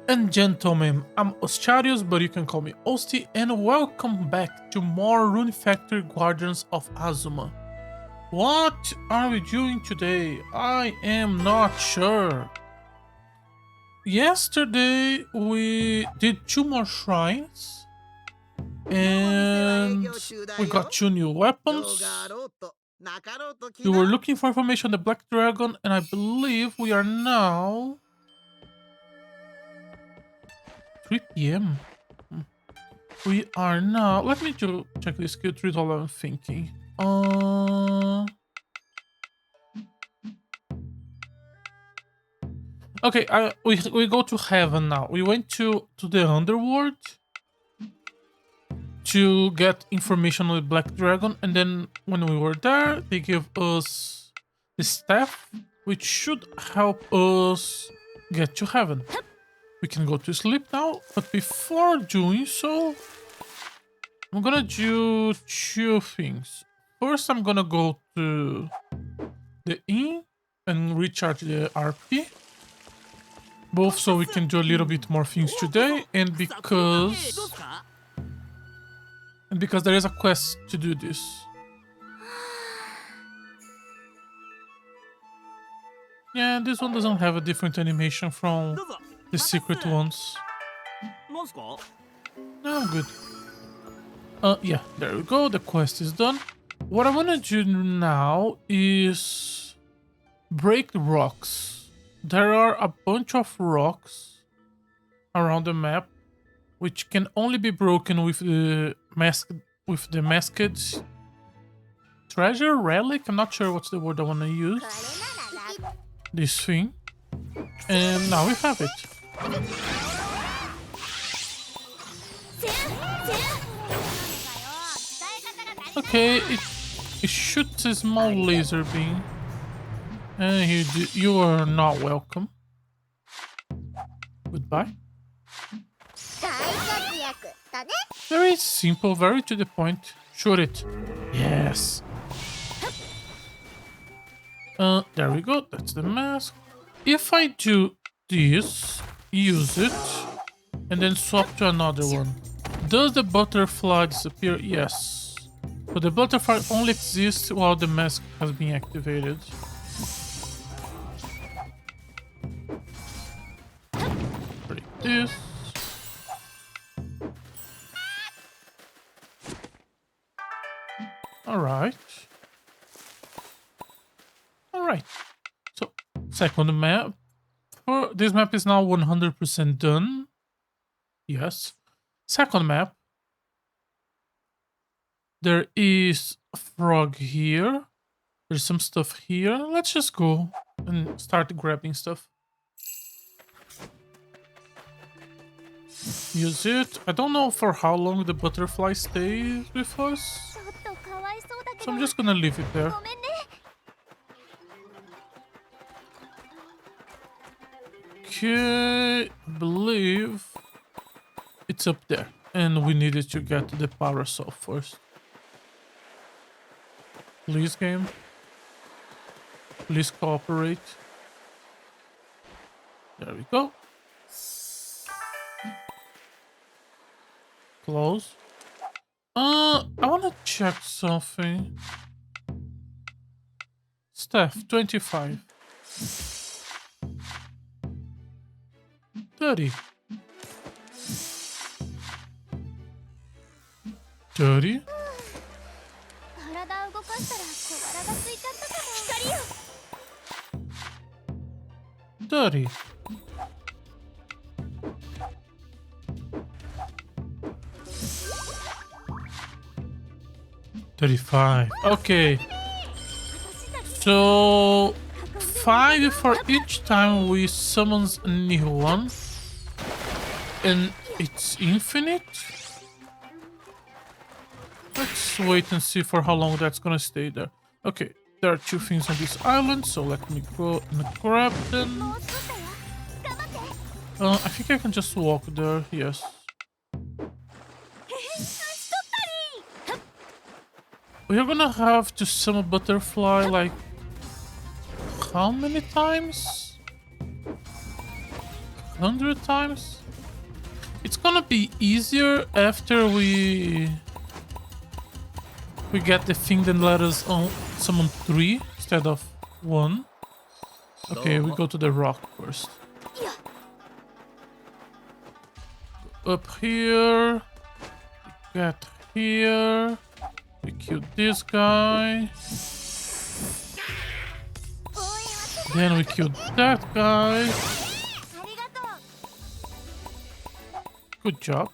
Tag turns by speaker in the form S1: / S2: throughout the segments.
S1: and gentlemen, I'm Oscharius, but you can call me Osti, and welcome back to more Rune Factory Guardians of Azuma. What are we doing today? I am not sure. Yesterday we did 2 more shrines, and we got 2 new weapons. We were looking for information on the Black Dragon, and I believe we are now 3 p.m. We are now. Let me check the skill tree while I'm thinking. Okay. We go to heaven now. We went to the underworld to get information on the Black Dragon, and then when we were there, they gave us the staff, which should help us get to heaven. We can go to sleep now, but before doing so, I'm gonna do 2 things. First, I'm gonna go to the inn and recharge the RP. Both so we can do a little bit more things today, and because there is a quest to do this. Yeah, this one doesn't have a different animation from the secret ones. No, I'm good. Yeah, there we go. The quest is done. What I want to do now is break the rocks. There are a bunch of rocks around the map, which can only be broken with the masked treasure relic. I'm not sure what's the word I want to use. This thing, and now we have it. Okay, it shoots a small laser beam. And you are not welcome. Goodbye. Very simple, very to the point. Shoot it. Yes. There we go. That's the mask. If I do this, use it, and then swap to another one, does the butterfly disappear? Yes. So the butterfly only exists while the mask has been activated. Break this. Alright. Alright. So, second map. This map is now 100% done. Yes. Second map. There is a frog here. There's some stuff here. Let's just go and start grabbing stuff. Use it. I don't know for how long the butterfly stays with us, so I'm just gonna leave it there. Okay, believe it's up there, and we needed to get the parasol first. Please, game. Please cooperate. There we go. Close. I want to check something. Staff, 25. 30. 30. 30. 35. Okay. So 5 for each time we summons a new one. And it's infinite. Let's wait and see for how long that's gonna stay there. Okay, there are 2 things on this island, so let me go and grab them. I think I can just walk there, yes. We're gonna have to summon butterfly like how many times? 100 times. It's gonna be easier after we get the thing that let us summon 3 instead of 1. Okay, we go to the rock first. Up here. Get here. We kill this guy. Then we kill that guy. Good job.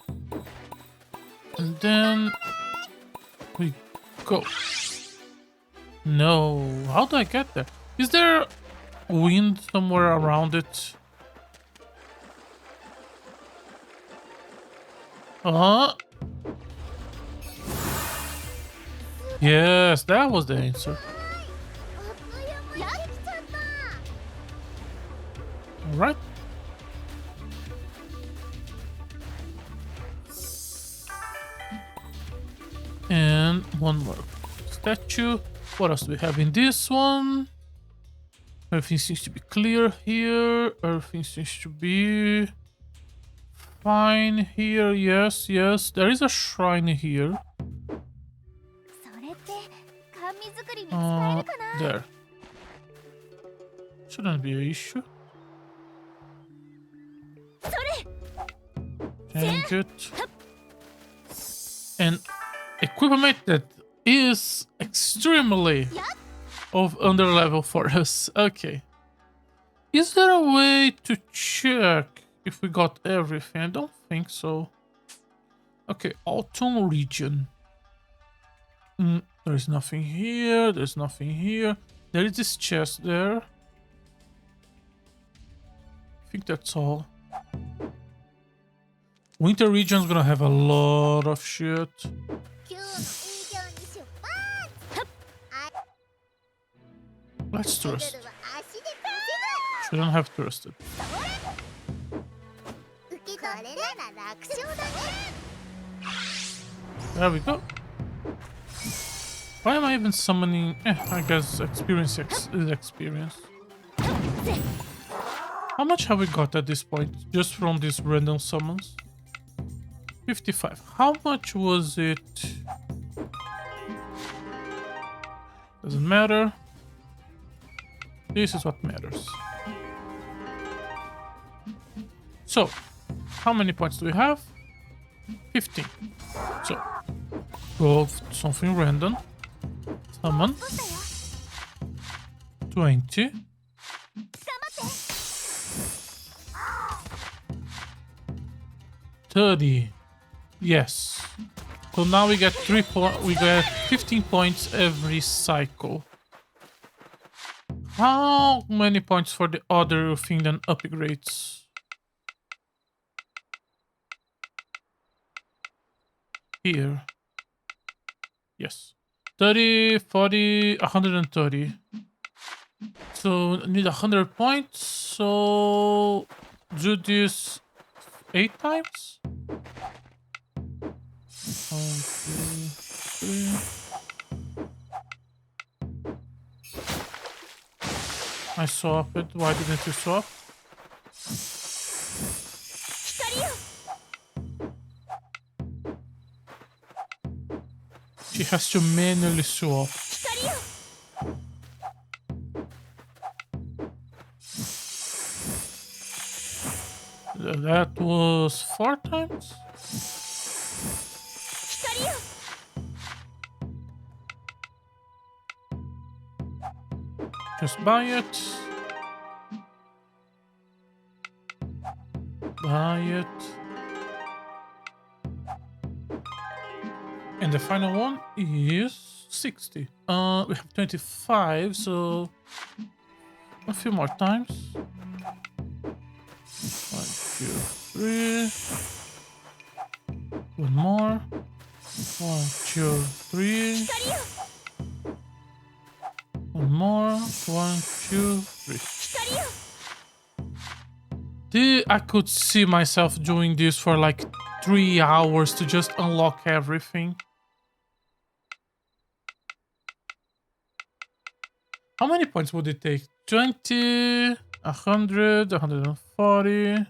S1: And then we go. No. How do I get there? Is there wind somewhere around it? Yes, that was the answer. Alright. And one more statue. What else do we have in this one? Everything seems to be clear here. Everything seems to be fine here. Yes, yes. There is a shrine here. There. Shouldn't be an issue. Change it. And equipment that is extremely of under level for us. Okay. Is there a way to check if we got everything? I don't think so. Okay, Autumn region. There's nothing here. There's nothing here. There is this chest there. I think that's all. Winter region's gonna have a lot of shit. Let's trust. Shouldn't have trusted. There we go. Why am I even summoning? I guess experience is experience. How much have we got at this point? Just from these random summons? 55. How much was it? Doesn't matter. This is what matters. So, how many points do we have? 15. So, go something random. Summon. 20. 30. Yes. So now we get 15 points every cycle. How many points for the other thing than upgrades? Here. Yes. 30, 40, 130. So need 100 points. So do this 8 times. 1, 2, 3. I swap it. Why didn't you swap? She has to manually swap. That was 4 times? Just buy it. Buy it. And the final one is 60. We have 25, so a few more times. 1, 2, 3. One more. 1, 2, 3. One more. 1, 2, 3. I could see myself doing this for like 3 hours to just unlock everything. How many points would it take? 20, 100, 140.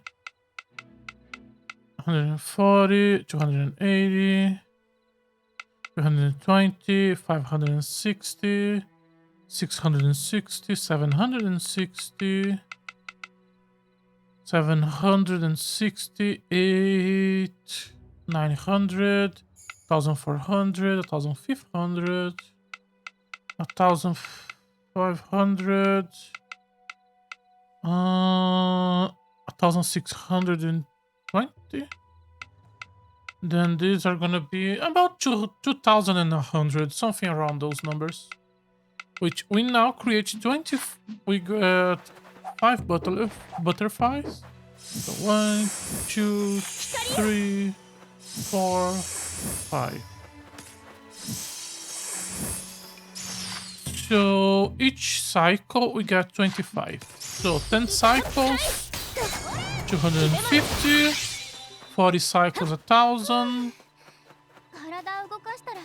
S1: 140, 280, 320, 560, 660, 760, 768, 900, 1400, 1500, 1500, 1620. Then these are gonna be about 2100, something around those numbers. Which we now create 20. We got 5 butterflies. So 1, 2, 3, 4, 5. So each cycle we get 25. So 10 cycles, 250. 40 cycles, 1000.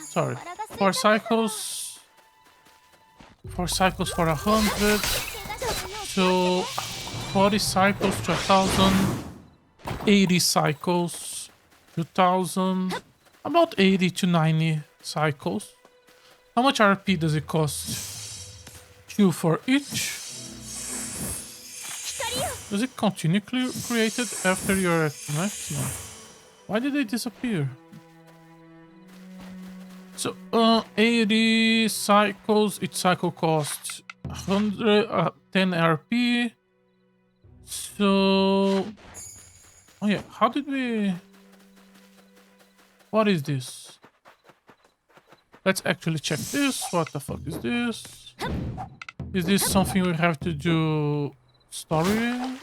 S1: Sorry, 4 cycles. 4 cycles for 100. So 40 cycles to 1000. 80 cycles, 2000. About 80 to 90 cycles. How much RP does it cost? 2 for each. Does it continue created after you're at maximum? Why did they disappear? So 80 cycles, each cycle costs 10 RP. So oh yeah, how did we... What is this? Let's actually check this. What the fuck is this? Is this something we have to do story?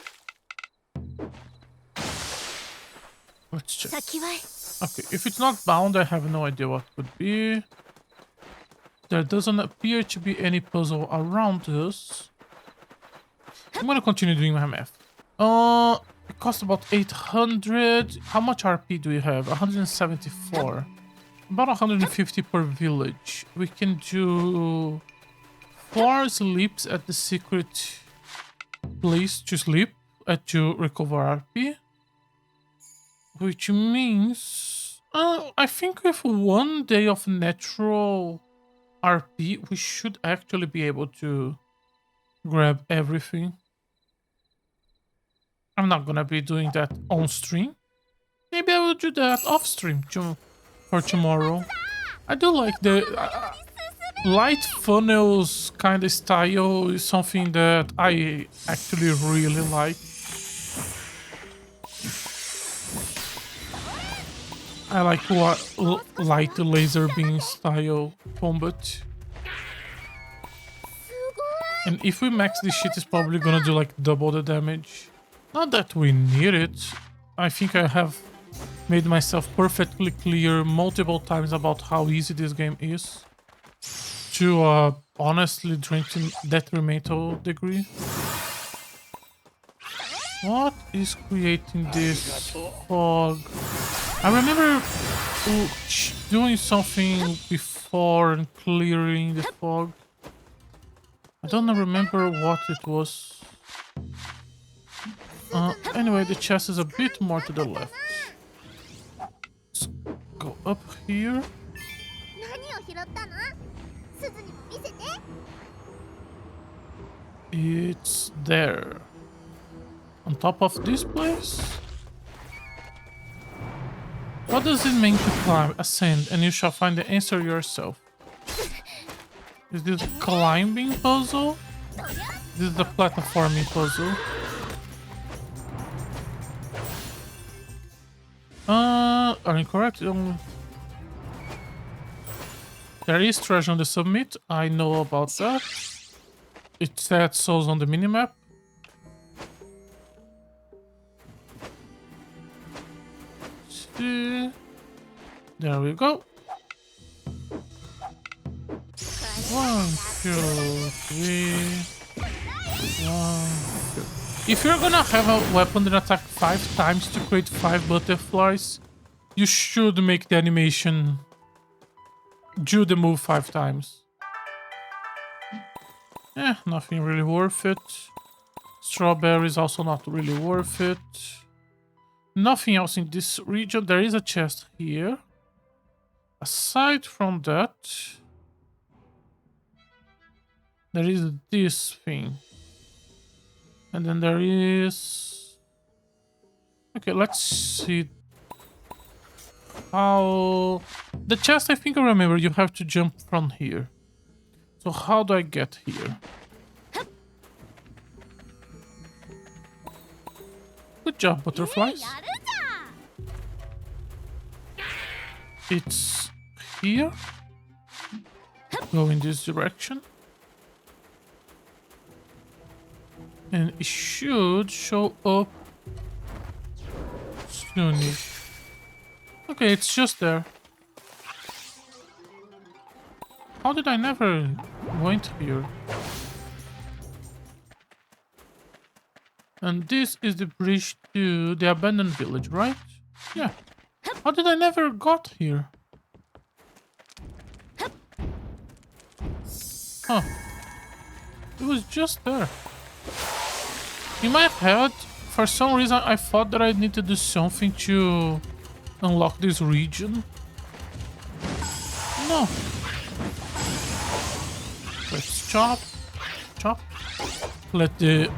S1: Let's check. Okay, if it's not bound, I have no idea what could be. There doesn't appear to be any puzzle around this. I'm gonna continue doing my math. It costs about 800. How much RP do we have? 174. About 150 per village. We can do 4 sleeps at the secret place to sleep to recover RP. Which means I think with 1 day of natural RP we should actually be able to grab everything. I'm not gonna be doing that on stream. Maybe I will do that off stream for tomorrow. I do like the light funnels kind of style is something that I actually really like. I like light laser beam style combat. And if we max this shit, it's probably gonna do like double the damage. Not that we need it. I think I have made myself perfectly clear multiple times about how easy this game is. To honestly detrimental degree. What is creating this fog? I remember doing something before and clearing the fog. I don't remember what it was. Anyway, the chest is a bit more to the left. Let's go up here. It's there. On top of this place? What does it mean to climb? Ascend, and you shall find the answer yourself. Is this a climbing puzzle? This is the platforming puzzle. Are you correct? There is treasure on the summit. I know about that. It said so on the minimap. See. There we go. 1, 2, 3. 1, 2. If you're gonna have a weapon that attack 5 times to create 5 butterflies, you should make the animation do the move 5 times. Nothing really worth it. Strawberry is also not really worth it. Nothing else in this region. There is a chest here. Aside from that, there is this thing. And then there is... Okay, let's see how... The chest, I think I remember, you have to jump from here. So how do I get here? Good job, butterflies. It's here. Go in this direction. And it should show up soonish. Okay, it's just there. How did I never went here? And this is the bridge to the abandoned village, right? Yeah. How did I never got here? Huh. It was just there. In my head, for some reason, I thought that I need to do something to unlock this region. No. Let's chop. Chop. Let the...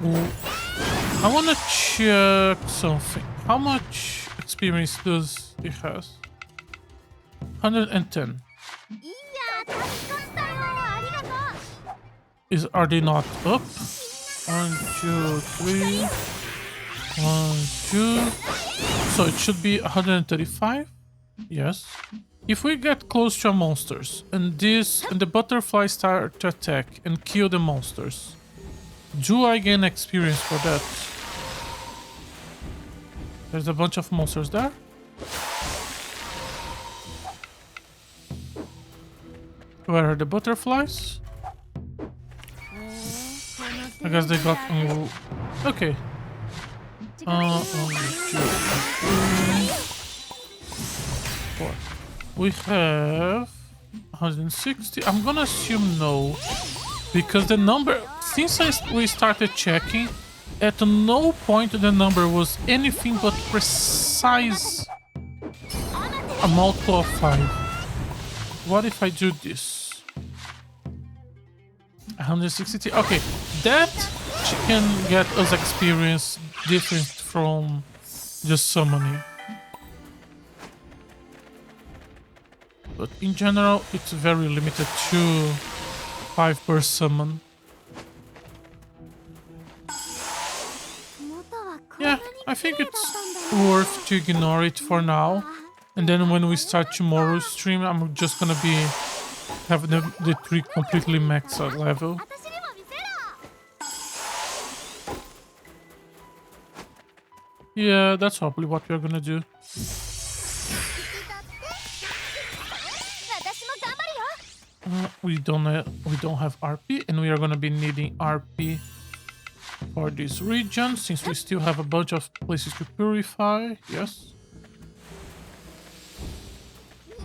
S1: I want to check something. How much experience does it has? 110. Are they not up? 1, 2, 3. 1, 2. So it should be 135. Yes. If we get close to monsters and the butterflies start to attack and kill the monsters, do I gain experience for that? There's a bunch of monsters there. Where are the butterflies? I guess they got... okay. 1, 2, 3, 4. We have 160. I'm gonna assume no. Because the number... Since we started checking, at no point the number was anything but precise a multiple of 5. What if I do this? 160. Okay, that can get us experience different from just summoning. But in general, it's very limited to 5 per summon. Yeah, I think it's worth to ignore it for now. And then when we start tomorrow's stream, I'm just gonna be have the 3 completely maxed out level. Yeah, that's probably what we're gonna do. We don't have RP, and we are gonna be needing RP for this region since we still have a bunch of places to purify. Yes.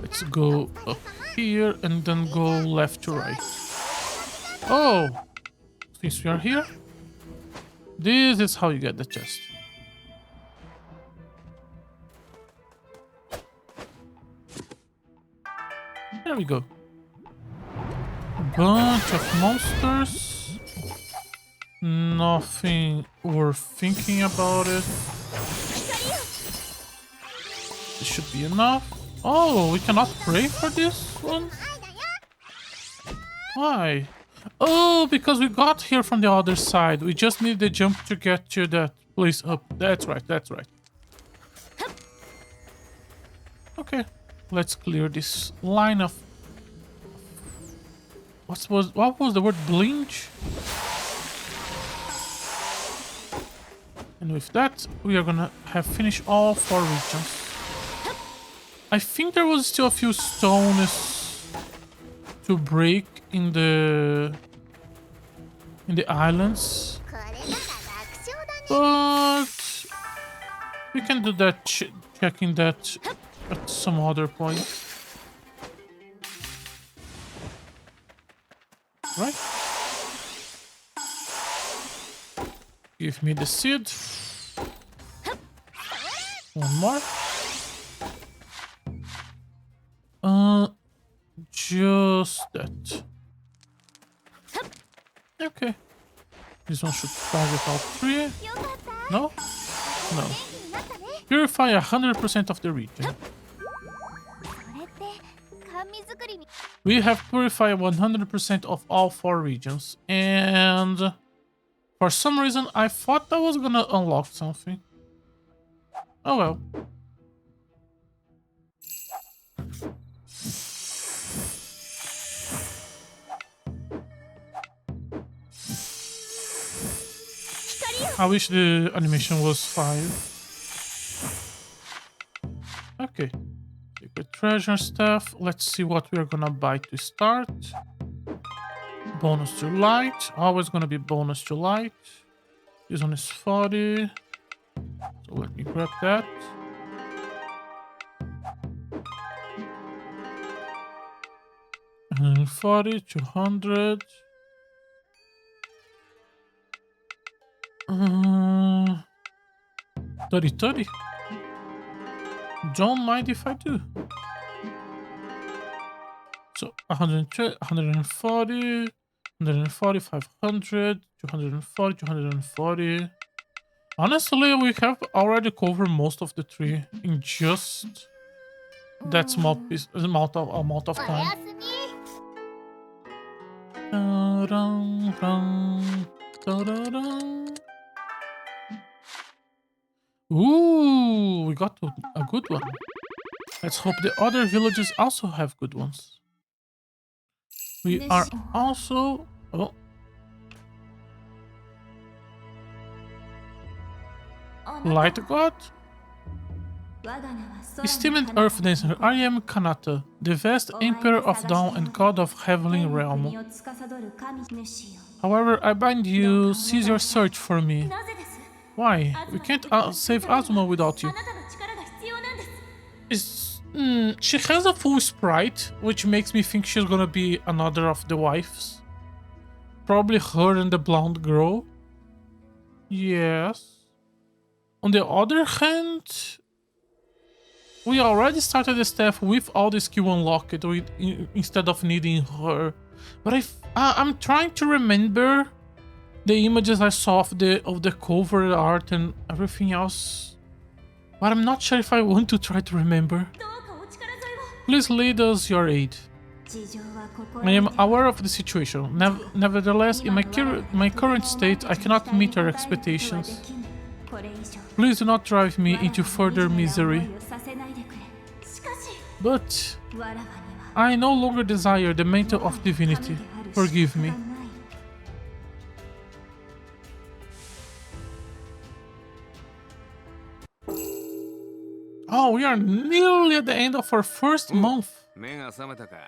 S1: Let's go up here and then go left to right. Oh, since we are here, this is how you get the chest. There we go. A bunch of monsters. Nothing worth thinking about it. This should be enough. Oh, we cannot pray for this one? Why? Oh, because we got here from the other side. We just need the jump to get to that place up. That's right, that's right. Okay, let's clear this line of... What was the word? Blinch? And with that, we are gonna have finished all 4 regions. I think there was still a few stones to break in the islands, but we can do that, checking that at some other point. Right? Give me the seed. One more. Just that. Okay. This one should target all three. No? No. Purify 100% of the region. We have purified 100% of all 4 regions. And for some reason, I thought I was gonna unlock something. Oh well. I wish the animation was 5. Okay. Secret treasure stuff. Let's see what we're gonna buy to start. Bonus to light. Always gonna be bonus to light. This one is 40. So let me grab that. And 40, 200. 30, 30. Don't mind if I do. So 140, 140, 500, 240, 240. Honestly, we have already covered most of the tree in just that small piece, amount of time. Ooh, we got a good one. Let's hope the other villages also have good ones. We are also... Oh. Light God? Esteemed Earth Dancer, I am Kanata, the vast Emperor of Dawn and God of Heavenly Realm. However, I bind you, cease your search for me. Why? We can't save Azuma without you. She has a full sprite, which makes me think she's gonna be another of the wives. Probably her and the blonde girl. Yes. On the other hand, we already started the staff with all the skill unlocked instead of needing her. But I'm trying to remember the images I saw of the cover art and everything else. But I'm not sure if I want to try to remember. Please lead us your aid. I am aware of the situation. Nevertheless, in my current state, I cannot meet your expectations. Please do not drive me into further misery. But I no longer desire the mantle of divinity. Forgive me. Oh, we are nearly at the end of our first month.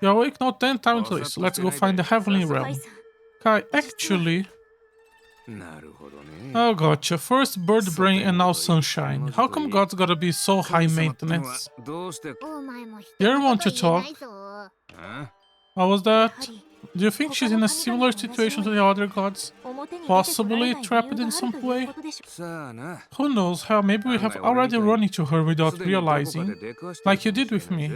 S1: You're awake now 10 times at least. Let's go find the Heavenly Realm. Kai, actually... Oh, gotcha. First bird brain and now sunshine. How come God's gotta be so high maintenance? Here, want to talk? How was that? Do you think she's in a similar situation to the other gods? Possibly trapped in some way? Who knows, how maybe we have already run into her without realizing, like you did with me.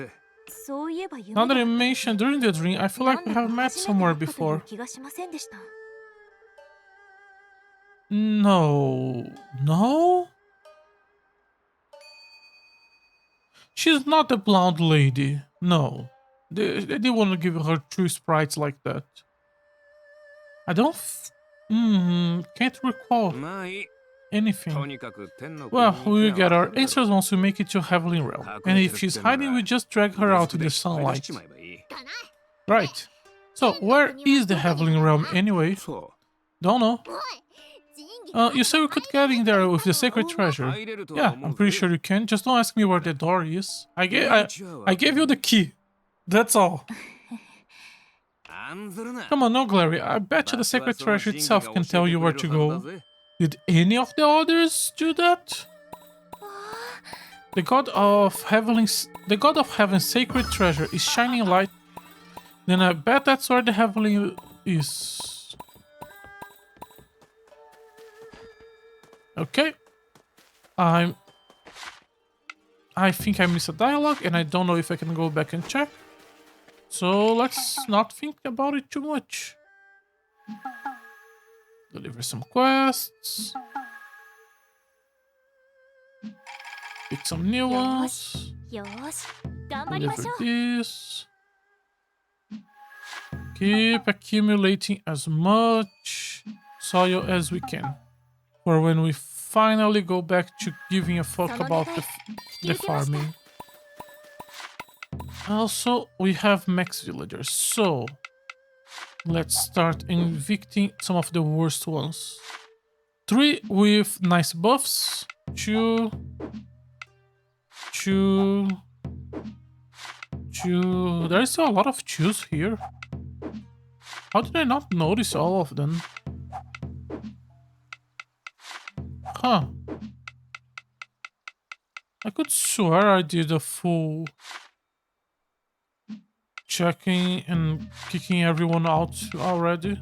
S1: Now that you mentioned during the dream, I feel like we have met somewhere before. No. No? She's not a blonde lady. No. They didn't want to give her true sprites like that. I don't... can't recall anything. Well, we will get our answers once we make it to Heavenly Realm. And if she's hiding, we just drag her out in the sunlight. Right. So, where is the Heavenly Realm anyway? Don't know. You said we could get in there with the sacred treasure. Yeah, I'm pretty sure you can. Just don't ask me where the door is. I gave you the key. That's all. Come on, no Glary. I bet you the sacred treasure itself can tell you where to go. Did any of the others do that? The God of Heaven's sacred treasure is shining light. Then I bet that's where the Heavenly is. Okay. I'm I think I missed a dialogue and I don't know if I can go back and check. So let's not think about it too much. Deliver some quests. Pick some new ones.
S2: よーし、頑張りまし
S1: Deliver
S2: ょう。
S1: this. Keep accumulating as much soil as we can. For when we finally go back to giving a fuck about the farming. Also, we have max villagers, so let's start evicting some of the worst ones. 3 with nice buffs. 2. There is still a lot of 2s here. How did I not notice all of them? Huh. I could swear I did a full checking and kicking everyone out already.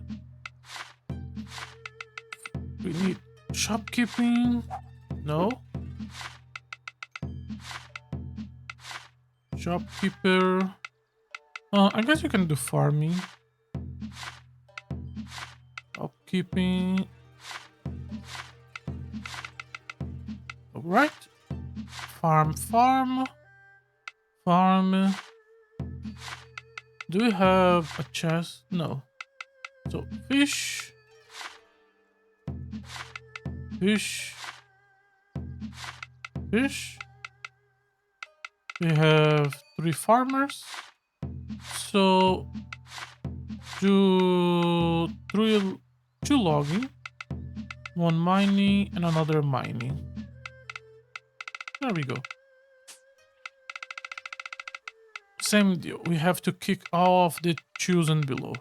S1: We need shopkeeping. No. Shopkeeper. I guess you can do farming. Shopkeeping. Alright. Farm. Do we have a chest? No. So fish. We have 3 farmers. So do 2 logging, 1 mining, and another mining. There we go. Same deal. We have to kick all of the chosen below.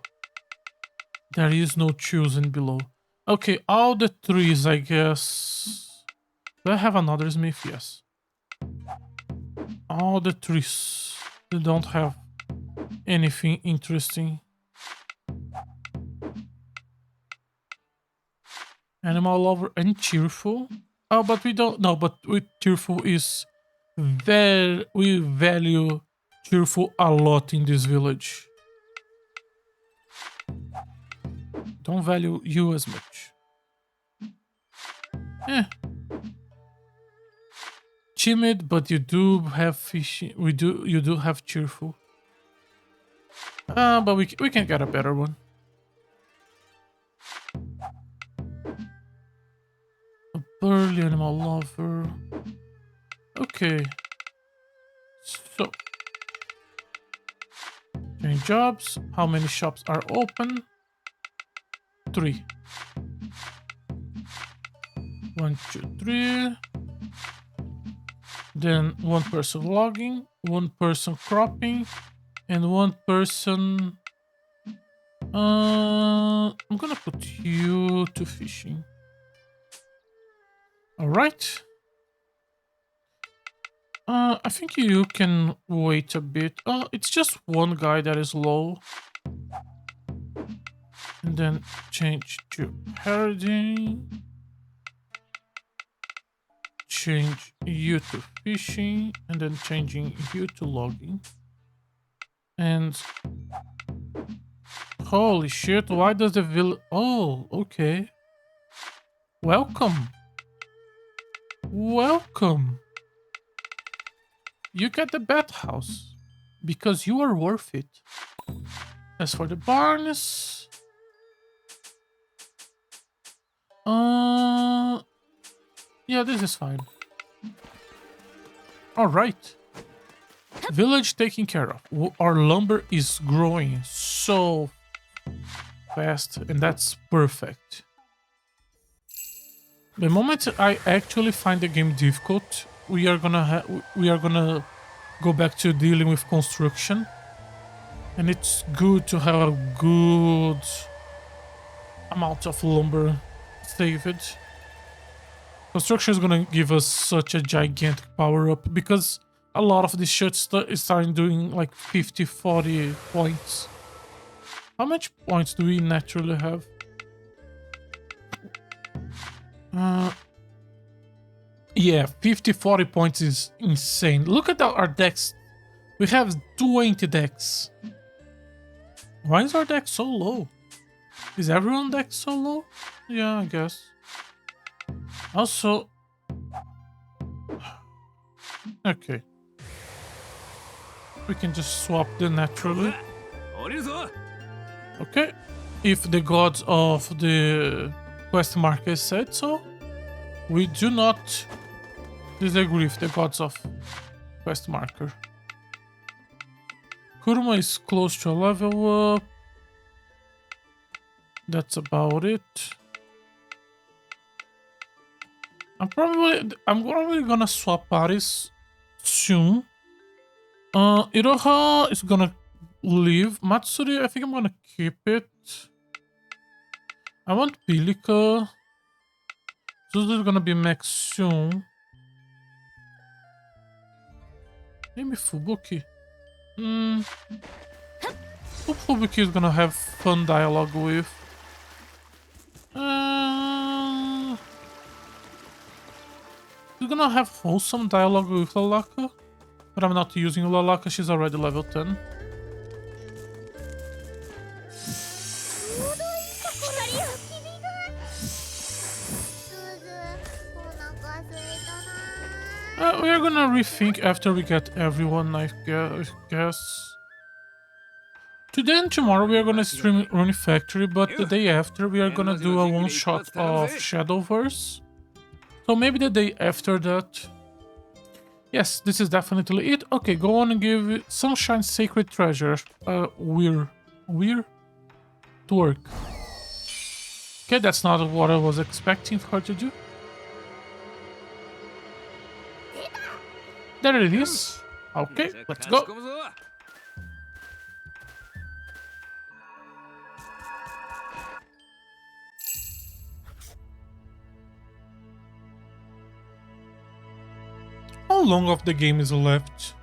S1: There is no chosen below. Okay, all the trees, I guess. Do I have another smith? Yes. All the trees. They don't have anything interesting. Animal lover and cheerful. Oh, but we don't. No, but with cheerful is we value cheerful a lot in this village. Don't value you as much. Timid, but you do have fishing. You do have cheerful. But we can get a better one. A burly animal lover. Okay. So, change jobs. How many shops are open? 3. 1, 2, 3. Then 1 person logging, 1 person cropping, and 1 person. I'm gonna put you to fishing. All right. I think you can wait a bit. It's just 1 guy that is low. And then change to herding. Change you to fishing. And then changing you to logging. And... holy shit, why does the village... Oh, okay. Welcome. Welcome. You get the bathhouse. Because you are worth it. As for the barns... yeah, this is fine. Alright. Village taken care of. Our lumber is growing so fast, and that's perfect. The moment I actually find the game difficult, we are gonna go back to dealing with construction, and it's good to have a good amount of lumber saved. Construction is gonna give us such a gigantic power up because a lot of this shit is starting doing like 50-40 points. How much points do we naturally have? Yeah, 50, 40 points is insane. Look at our decks. We have 20 decks. Why is our deck so low? Is everyone deck so low? Yeah, I guess. Also... Okay. We can just swap them naturally. Okay. If the gods of the quest marker said so, we do not disagree with the gods of quest marker. Kuruma is close to a level up. That's about it. I'm probably gonna swap parties soon. Iroha is gonna leave. Matsuri, I think I'm gonna keep it. I want Pilika. Zuzu is gonna be max soon. Maybe Fubuki. Who Fubuki is gonna have fun dialogue with? He's gonna have wholesome dialogue with Lalaka. But I'm not using Lalaka, she's already level 10. We are gonna rethink after we get everyone, I guess. Today and tomorrow we are gonna stream Rune Factory, but the day after we are gonna do a one-shot of Shadowverse. So maybe the day after that. Yes, this is definitely it. Okay, go on and give Sunshine Sacred Treasure Weir to work. Okay, that's not what I was expecting her to do. There it is. Okay, let's go. How long of the game is left?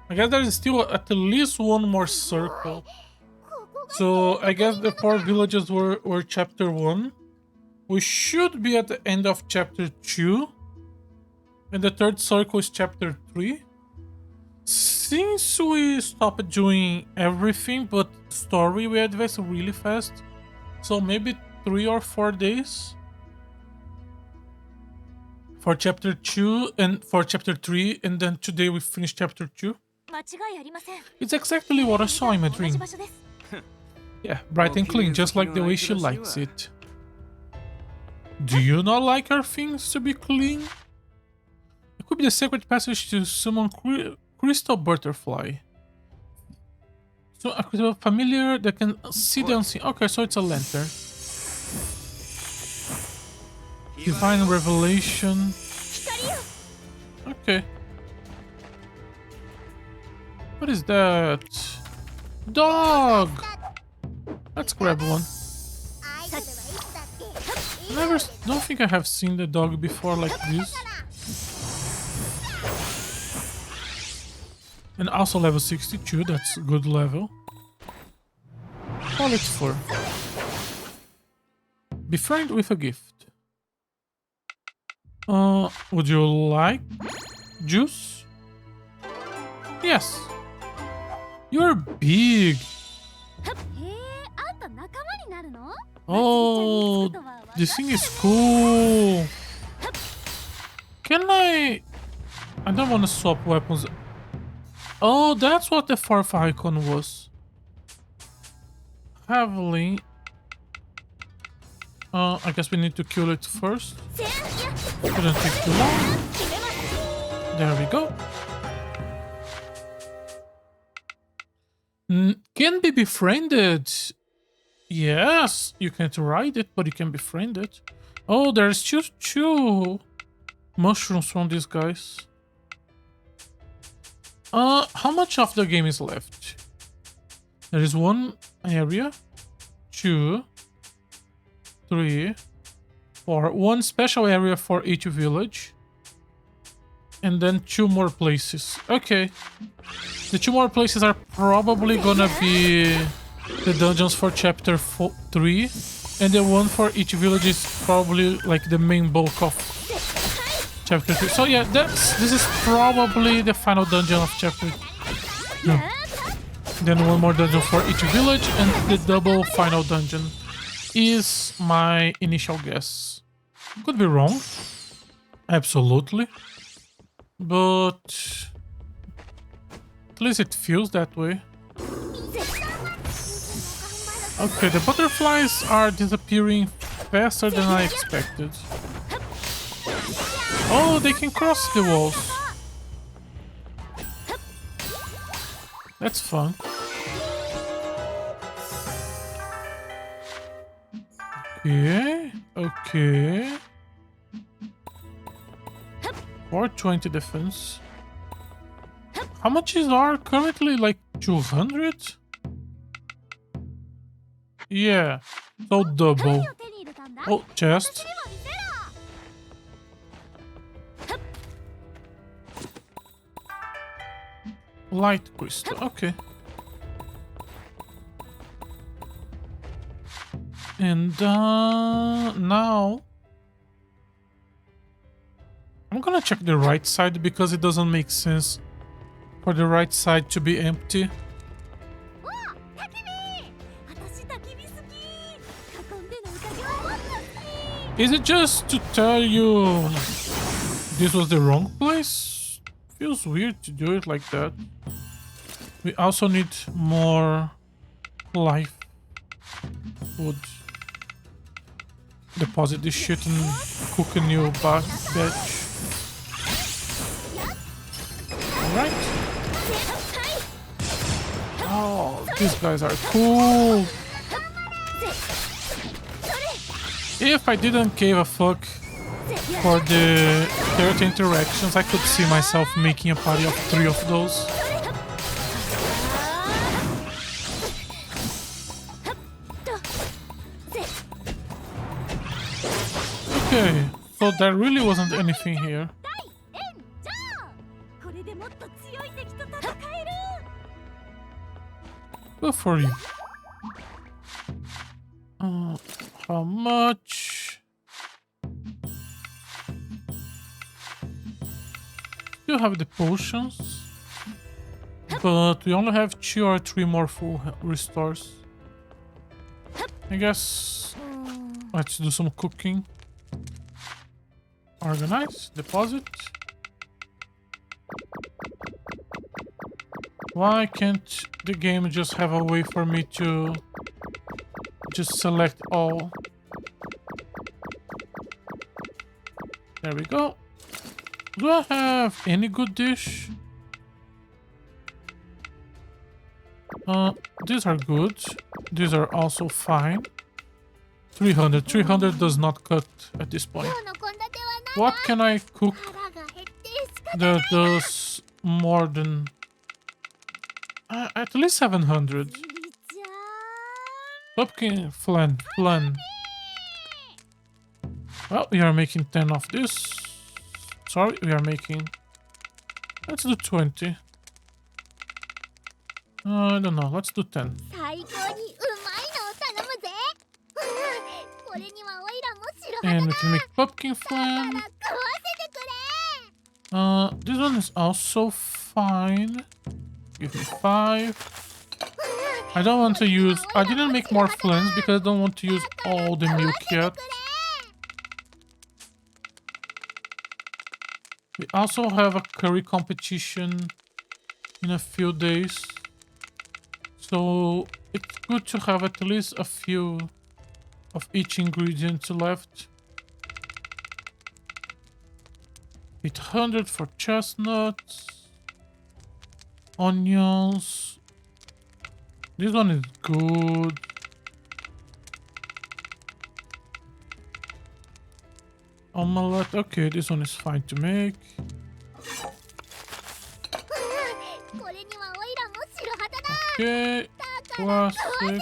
S1: I guess there is still at least one more circle. So I guess the 4 villages were chapter 1. We should be at the end of chapter 2. And the third circle is chapter 3. Since we stopped doing everything but story, we advance really fast. So maybe 3 or 4 days. For chapter 2 and for chapter 3, and then today we finish chapter 2. It's exactly what I saw in my dream. Yeah, bright and clean, just like the way she likes it. Do you not like her things to be clean? It could be the secret passage to summon Crystal Butterfly. So a familiar that can see the unseen. Okay, so it's a lantern. Divine Revelation. Okay. What is that? Dog! Let's grab one. Don't think I have seen the dog before like this. And also level 62, that's a good level. Call it 4. Befriend with a gift. Would you like juice? Yes. You're big. Oh, this thing is cool. Can I don't want to swap weapons. Oh, that's what the 4th icon was. Heavily. I guess we need to kill it first. Couldn't take too long. There we go. Can be befriended. Yes, you can't ride it, but you can befriend it. Oh, there's just 2 mushrooms from these guys. How much of the game is left? There is 1 area, 2, 3, 4. 1 special area for each village. And then 2 more places. Okay. The 2 more places are probably gonna be the dungeons for chapter 3. And the one for each village is probably like the main bulk of chapter 3. So yeah, this is probably the final dungeon of chapter 2. Then one more dungeon for each village, and the double final dungeon is my initial guess. Could be wrong. Absolutely. But at least it feels that way. Okay, the butterflies are disappearing faster than I expected. Oh, they can cross the walls. That's fun. Okay, okay. 420 defense. How much is our currently? Like 200? Yeah, so double. Oh, chest. Light crystal, okay. And now I'm gonna check the right side because it doesn't make sense for the right side to be empty. Is it just to tell you this was the wrong place? Feels weird to do it like that. We also need more life food. Deposit this shit and cook a new batch. Alright. Oh, these guys are cool. If I didn't give a fuck for the character interactions, I could see myself making a party of 3 of those. Okay, so there really wasn't anything here. Good for you. How much? Still have the potions, but we only have 2 or 3 more full restores. I guess let's do some cooking. Organize, deposit. Why can't the game just have a way for me to just select all? There we go. Do I have any good dish? These are good. These are also fine. 300. 300 does not cut at this point. What can I cook that does more than... at least 700. Pumpkin flan. Well, we are making 10 of this. Sorry, we are making... Let's do 20. I don't know. Let's do 10. And we can make pumpkin flan. This one is also fine. Give me 5. I don't want to use... I didn't make more flans because I don't want to use all the milk yet. We also have a curry competition in a few days. So it's good to have at least a few of each ingredient left. 800 for chestnuts. Onions. This one is good. Omelette. Okay, this one is fine to make. Okay, classic.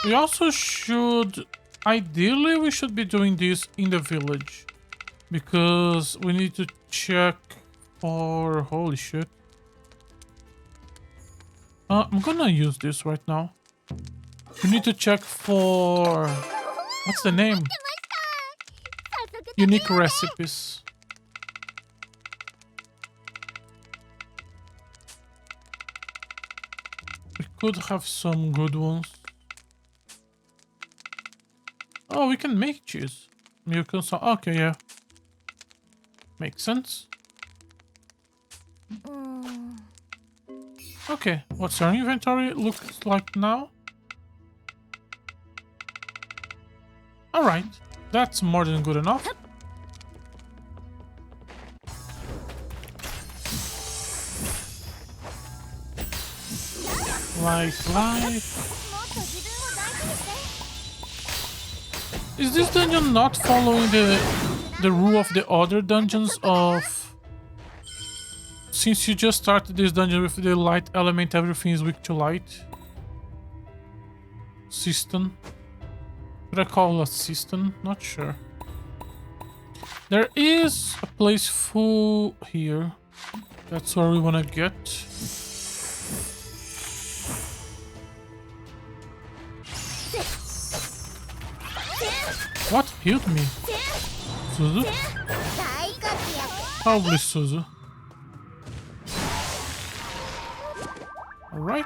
S1: We also should... Ideally, we should be doing this in the village. Because we need to check for... Holy shit. I'm gonna use this right now. We need to check for... What's the name? Unique recipes. could have some good ones. Oh, we can make cheese. Milk and so. Okay, yeah. Makes sense. Okay, what's our inventory looks like now? Alright, that's more than good enough. Life. Is this dungeon not following the rule of the other dungeons of... Since you just started this dungeon with the light element, everything is weak to light? System. Should I call it a system? Not sure. There is a place full here. That's where we want to get. What healed me? Suzu? Probably Suzu. Alright.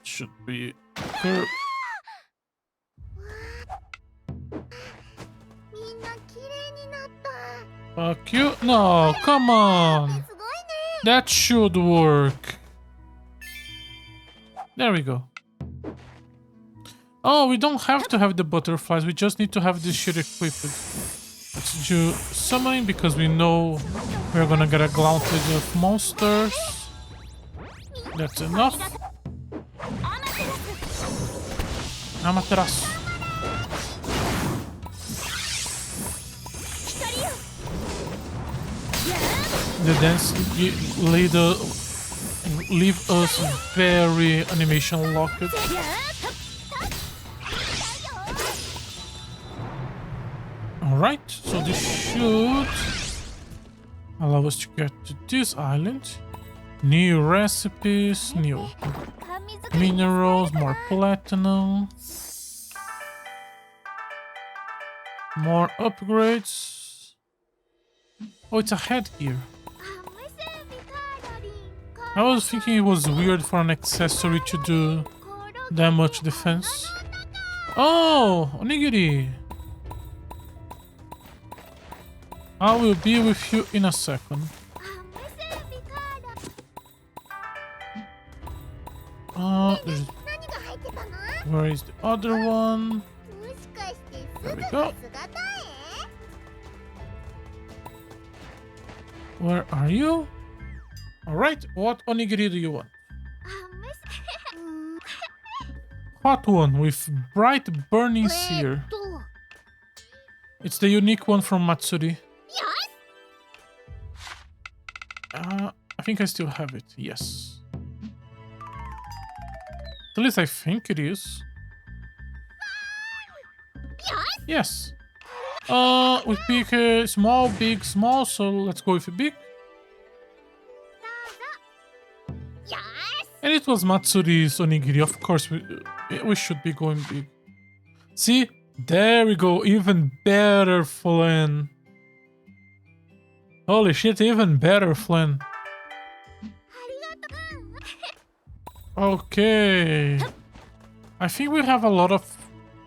S1: Should be her. Fuck you. No, come on. That should work. There we go. Oh, we don't have to have the butterflies. We just need to have this shit equipped. Let's do summoning because we know we're gonna get a gauntlet of monsters. That's enough. Amaterasu. The dance leave us very animation locked. Alright, so this should allow us to get to this island. New recipes, new minerals, more platinum, more upgrades. Oh, it's a headgear. I was thinking it was weird for an accessory to do that much defense. Oh, onigiri. I will be with you in a second. Where is the other one? There we go. Where are you? Alright, what onigiri do you want? Hot one with bright burning sear. It's the unique one from Matsuri. I think I still have it, yes. At least I think it is. Yes. We pick small, big, small, so let's go with a big. And it was Matsuri's onigiri, of course we should be going big. See? There we go, even better, Flynn. Holy shit, even better, Flynn. Okay. I think we have a lot of...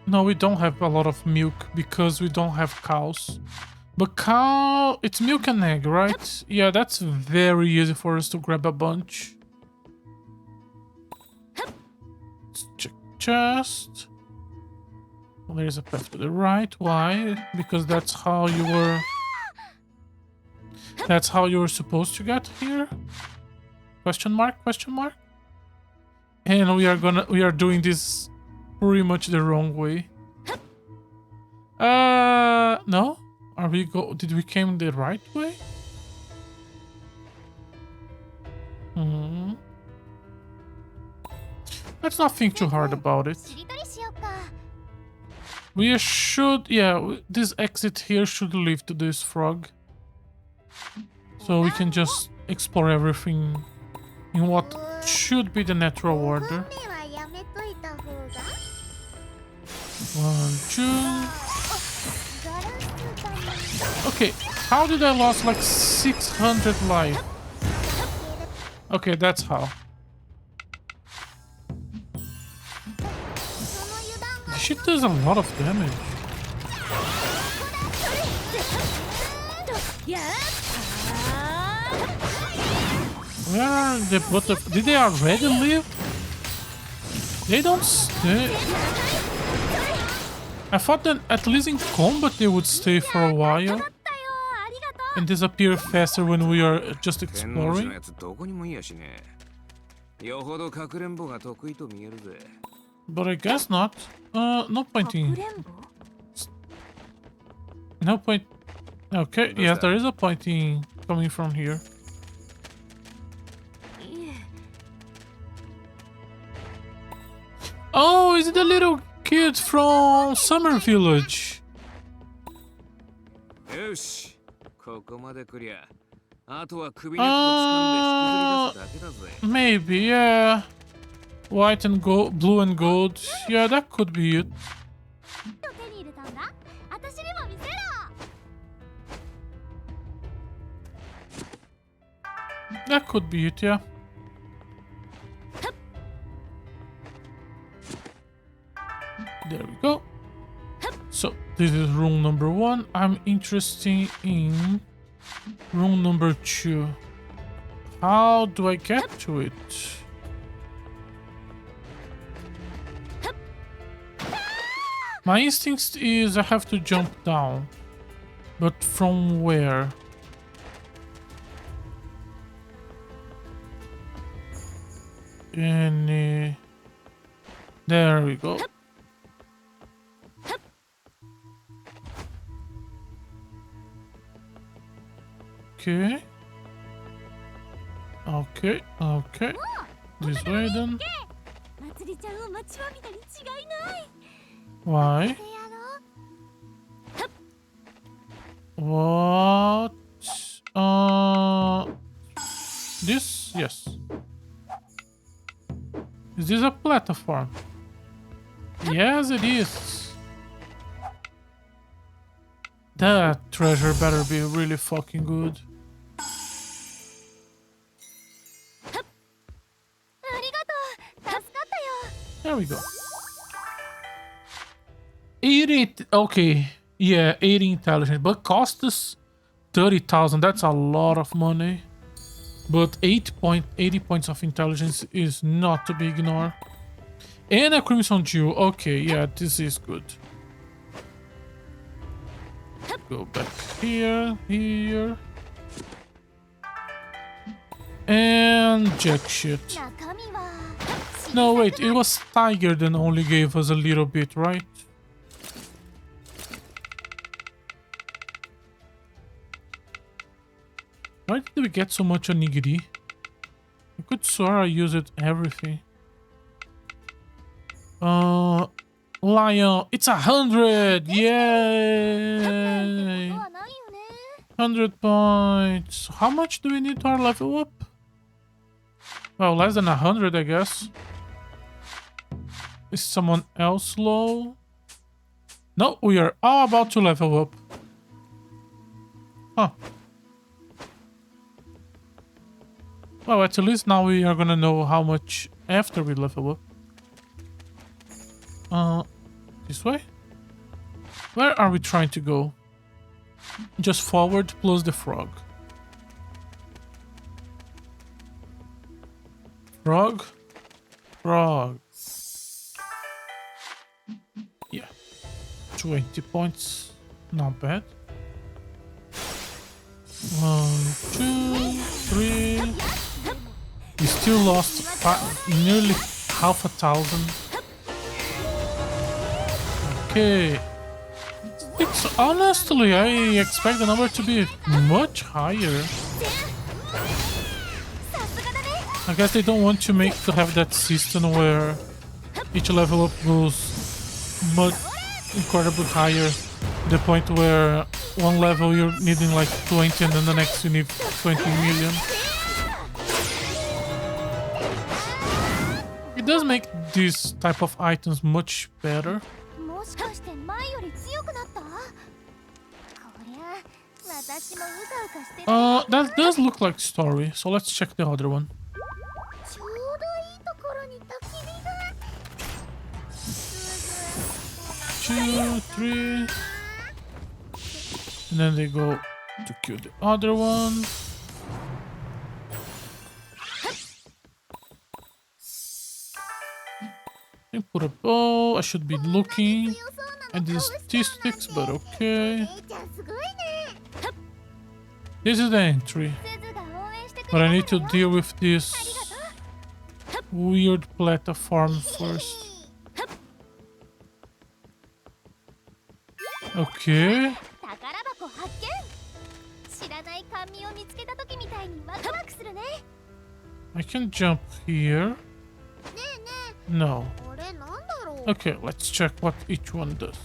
S1: No, we don't have a lot of milk because we don't have cows. But cow... It's milk and egg, right? Yeah, that's very easy for us to grab a bunch. Let's check chest. Well, there's a path to the right. Why? Because that's how you were... That's how you were supposed to get here? Question mark? Question mark? And we are doing this pretty much the wrong way. No? Did we came the right way? Let's not think too hard about it. We should, yeah, this exit here should lead to this frog. So we can just explore everything in what should be the natural order. 1, 2. Okay, How did I lose like 600 life? Okay, that's how. This shit does a lot of damage. Where are the butterflies? Did they already leave? They don't stay. I thought that at least in combat they would stay for a while and disappear faster when we are just exploring. But I guess not. No pointing. No point. Okay, yes, there is a pointing coming from here. Oh, is it the little kid from Summer Village? Maybe, yeah. White and gold, blue and gold. Yeah, that could be it. That could be it, yeah. There we go. So, this is room number 1. I'm interested in room number 2. How do I get to it? My instinct is I have to jump down. But from where? And there we go. Okay. Okay, okay. This way then. Why? What? This? Yes. Is this a platform? Yes, it is. That treasure better be really fucking good. There we go. 80, okay. Yeah, 80 intelligence, but cost us 30,000. That's a lot of money. But 80 points of intelligence is not to be ignored. And a crimson jewel. Okay, yeah, this is good. Go back here, here. And jack shit. No, wait, it was Tiger that only gave us a little bit, right? Why did we get so much onigiri? I could swear I used everything. Lion, it's 100! Yay! 100 points. How much do we need to level up? Well, less than 100, I guess. Is someone else low? No, we are all about to level up. Huh. Well, at least now we are gonna know how much after we level up. This way? Where are we trying to go? Just forward plus the frog. Frog? Frog. Yeah. 20 points. Not bad. 1, 2, 3. We still lost nearly 5,000. Okay. It's honestly, I expect the number to be much higher. I guess they don't want to have that system where each level up goes much incredibly higher. The point where one level you're needing like 20 and then the next you need 20 million. It does make these type of items much better.
S2: 私もうかうかしてられないな。
S1: That does look like story, so let's check the other one.
S2: ちょうどいいところに焚き火が。すぐお腹が
S1: 2, 3. And then they go to kill the other one. And put a bow. I should be looking at these statistics, but okay.
S2: 姉ちゃんすごいね。
S1: This is the entry.
S2: すずが応援してく
S1: But
S2: れ
S1: I
S2: たん
S1: need
S2: だ
S1: to
S2: よ。
S1: deal with this weird platform first. Okay.
S2: 宝箱発見。知らない甘味を見つけた時みたいにワクワクするね。
S1: I can jump here.
S2: ねえね
S1: No.
S2: え、これなんだろう。
S1: Okay, let's check what each one does.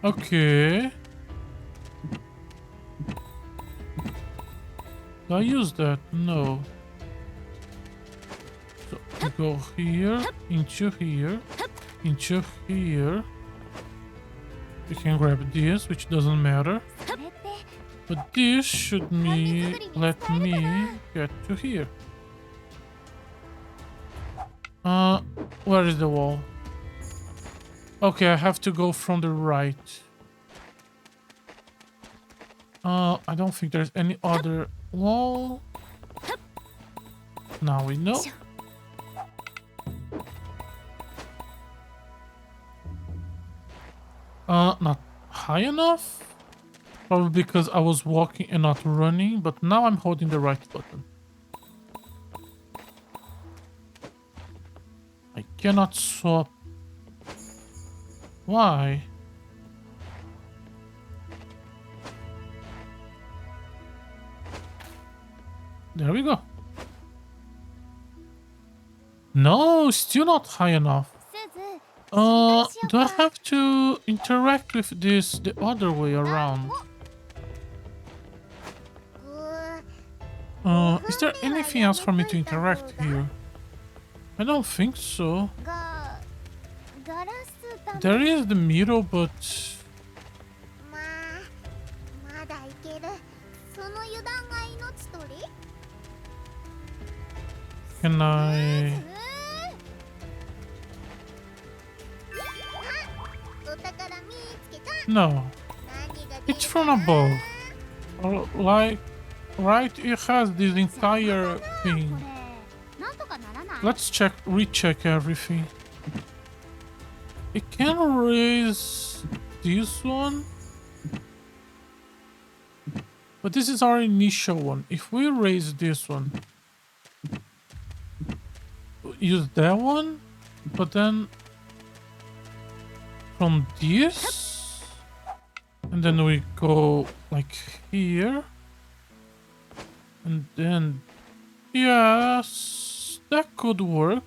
S1: Okay. Do I use that? No. So we go here, into here, into here. We can grab this, which doesn't matter.
S2: それって
S1: But this should let me get to here. Where is the wall? Okay, I have to go from the right. I don't think there's any other wall. Now we know. Not high enough? Probably because I was walking and not running, but now I'm holding the right button. I cannot swap. Why? There we go. No, still not high enough.
S2: すず、
S1: Do I have to interact with this the other way around? is there anything else for me to interact here? I don't think so.
S2: がガラスだ。
S1: There is the mirror, but
S2: まあ、まだいける。その油断が命取り。
S1: can I?
S2: お宝見つけた。
S1: No,
S2: 何が出
S1: it's
S2: る
S1: from
S2: かな。
S1: above. Or like, right? It has this entire
S2: こ
S1: thing.
S2: れなんとかならない。
S1: Let's recheck everything. It can raise this one. But this is our initial one. If we raise this one, use that one, but then from this, and then we go like here, and then yes, that could work.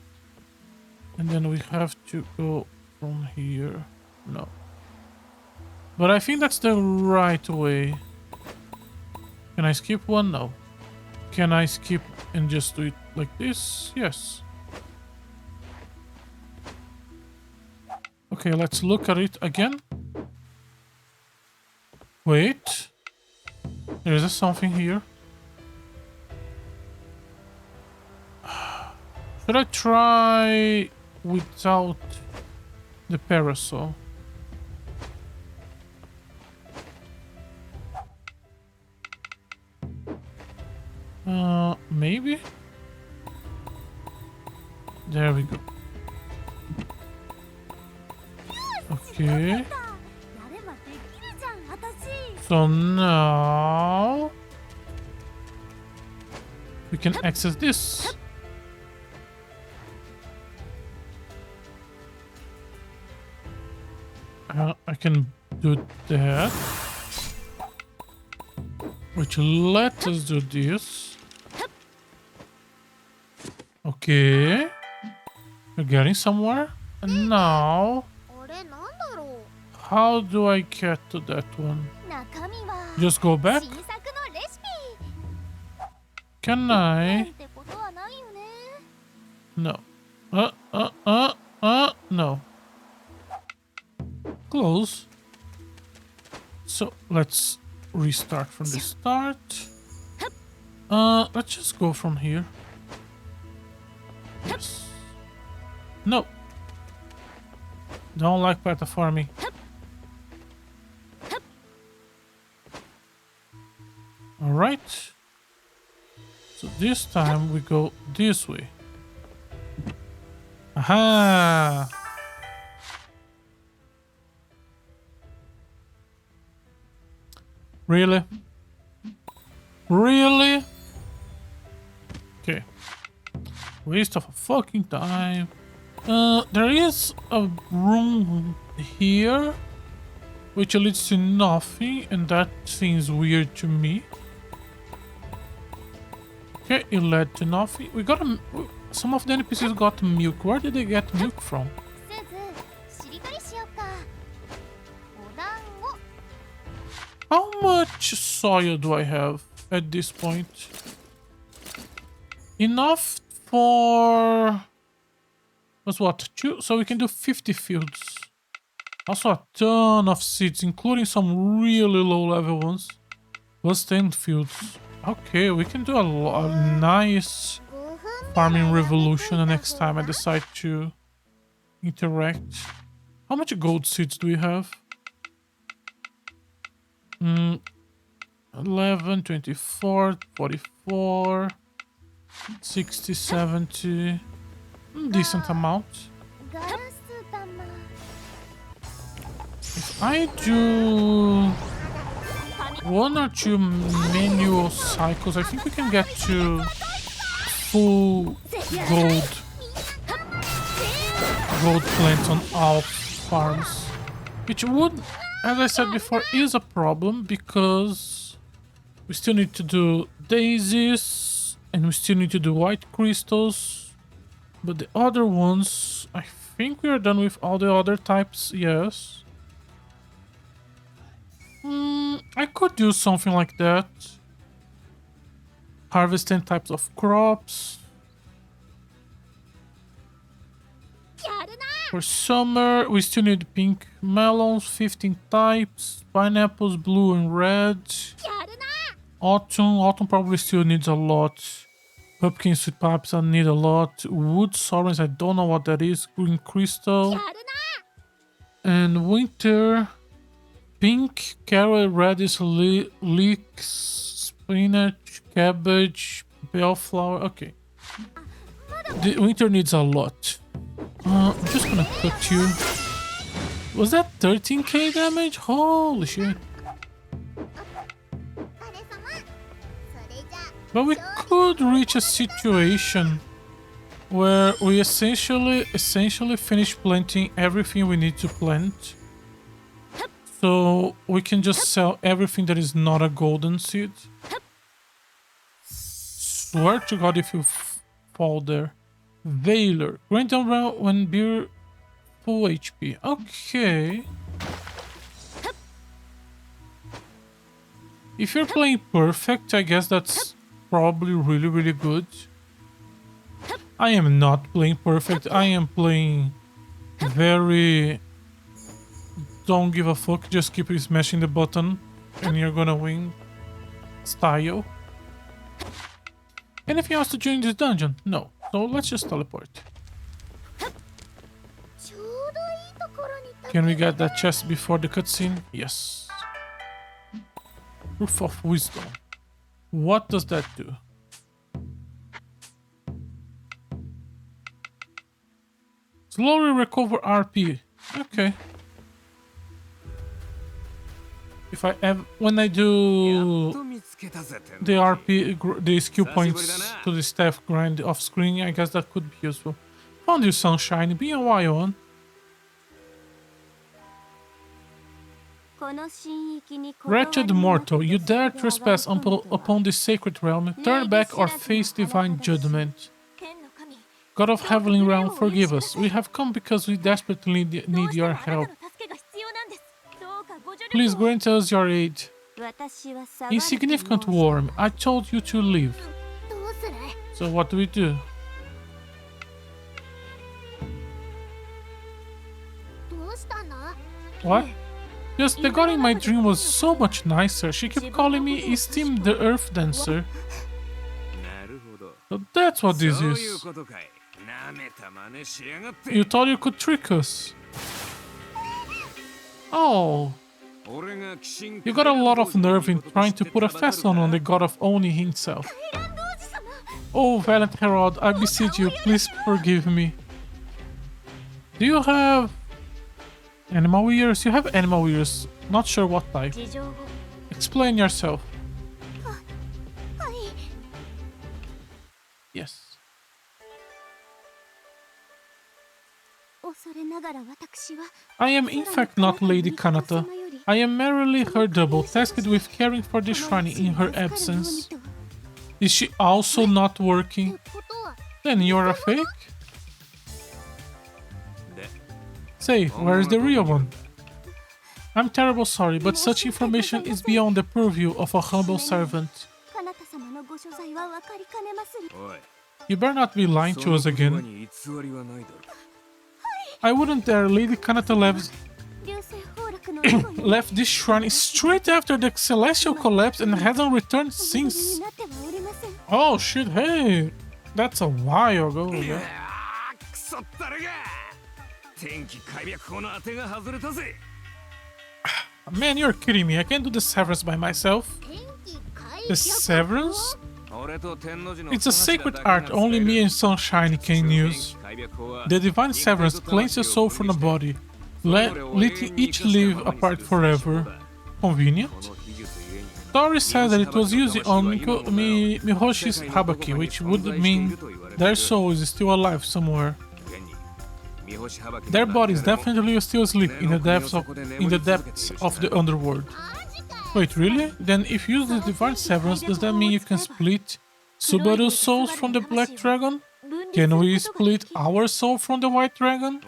S1: And then we have to go from here. No. But I think that's the right way. Can I skip one? No. Can I skip and just do it like this? Yes. Okay, let's look at it again. Wait. There is something here. Should I try without the parasol? Maybe? There we go. Okay.
S2: やればできるじゃん、私。
S1: So now we can access this. I can do that, which let us do this. Okay, we're getting somewhere. And now,
S2: これなんだろう。
S1: how do I get to that one?
S2: 中身は
S1: Just go back?
S2: 新作のレシピ。
S1: Can
S2: な
S1: I?
S2: んてことはないよね。
S1: No. No. Close. So let's restart from the start. Let's just go from here. Yes. No. Don't like platforming. Alright. So this time we go this way. Aha! Really? Really? Okay. Waste of a fucking time. There is a room here which leads to nothing, and that seems weird to me. Okay, it led to nothing. We got some of the NPCs got milk. Where did they get milk from?
S2: すずしりとりしようか。お団子
S1: How much soil do I have at this point? Enough for... That's what? 2? So we can do 50 fields. Also a ton of seeds, including some really low level ones. Plus 10 fields. Okay, we can do a nice
S2: 5分
S1: farming revolution the next time I decide to interact. How much gold seeds do we have? 11, 24, 44, 60, 70. Decent amount.
S2: ガラス玉
S1: If I do 1 or 2 manual cycles, I think we can get to full gold plants on all farms. Which would, as I said before, is a problem because we still need to do daisies and we still need to do white crystals. But the other ones, I think we are done with all the other types, yes. I could do something like that. Harvest 10 types of crops.
S2: やるな
S1: For summer, we still need pink melons, 15 types. Pineapples, blue and red.
S2: やるな
S1: Autumn probably still needs a lot. Pumpkin sweet pipes, I need a lot. Wood sorrels, I don't know what that is. Green crystal.
S2: やるな
S1: And winter, pink, carrot, radish, leeks, spinach, cabbage, bellflower. Okay. The winter needs a lot. I'm just gonna cut you. Was that 13k damage? Holy shit.
S2: お疲れ様それじゃ
S1: But we could reach a situation where we essentially finish planting everything we need to plant. So we can just sell everything that is not a golden seed. Swear to God if you fall there. Veiler. Grant down round when beer full HP. Okay. If you're playing perfect, I guess that's probably really good. I am not playing perfect. I am playing very... Don't give a fuck. Just keep smashing the button and you're gonna win style. Anything else to join this dungeon? No. So let's just teleport.
S2: ちょうどいいところに立
S1: Can we get that chest before the cutscene? Yes. Proof of wisdom. What does that do? Slowly recover RP. Okay. If I have, when I do the RP, the skill points to the staff grind off screen, I guess that could be useful. Found you, Sunshine. Been a while on.
S2: この神域に
S1: Wretched mortal, you dare trespass upon this sacred realm. Turn back or face divine judgment.
S2: 天の神
S1: God of Heavenly Realm, forgive us. We have come because we desperately need your help.
S2: 助けが必要なんですどうかご助力を
S1: Please grant us your aid.
S2: 私は下がる
S1: Insignificant worm, I told you to leave.
S2: どうする
S1: So what do we do?
S2: どうしたの
S1: What? Yes, the god in my dream was so much nicer. She kept calling me Esteem the Earth Dancer. So that's what this is. You thought you could trick us. Oh. You got a lot of nerve in trying to put a fast on the god of Oni himself. Oh, Valiant Herald, I beseech you, please forgive me. Do you have animal ears? You have animal ears. Not sure what type. Explain yourself. Yes. I am in fact not Lady Kanata. I am merely her double, tasked with caring for the shrine in her absence. Is she also not working? Then you're a fake? Say, where is the real one? I'm terribly sorry, but such information is beyond the purview of a humble servant. You better not be lying to us again. I wouldn't dare. Lady Kanata left this shrine straight after the celestial collapse and hasn't returned since. Oh shit, hey! That's a while ago. Yeah. Man, you're kidding me. I can't do the severance by myself. The severance? It's a sacred art only me and Sunshine can use. The divine severance cleanses your soul from the body, letting each live apart forever. Convenient? Story says that it was used on Mihoshi's Habaki, which would mean their soul is still alive somewhere. Their bodies definitely still asleep in the depths of the underworld. Wait, really? Then if you use the divine severance, does that mean you can split Subaru's souls from the black dragon? Can we split our soul from the white dragon?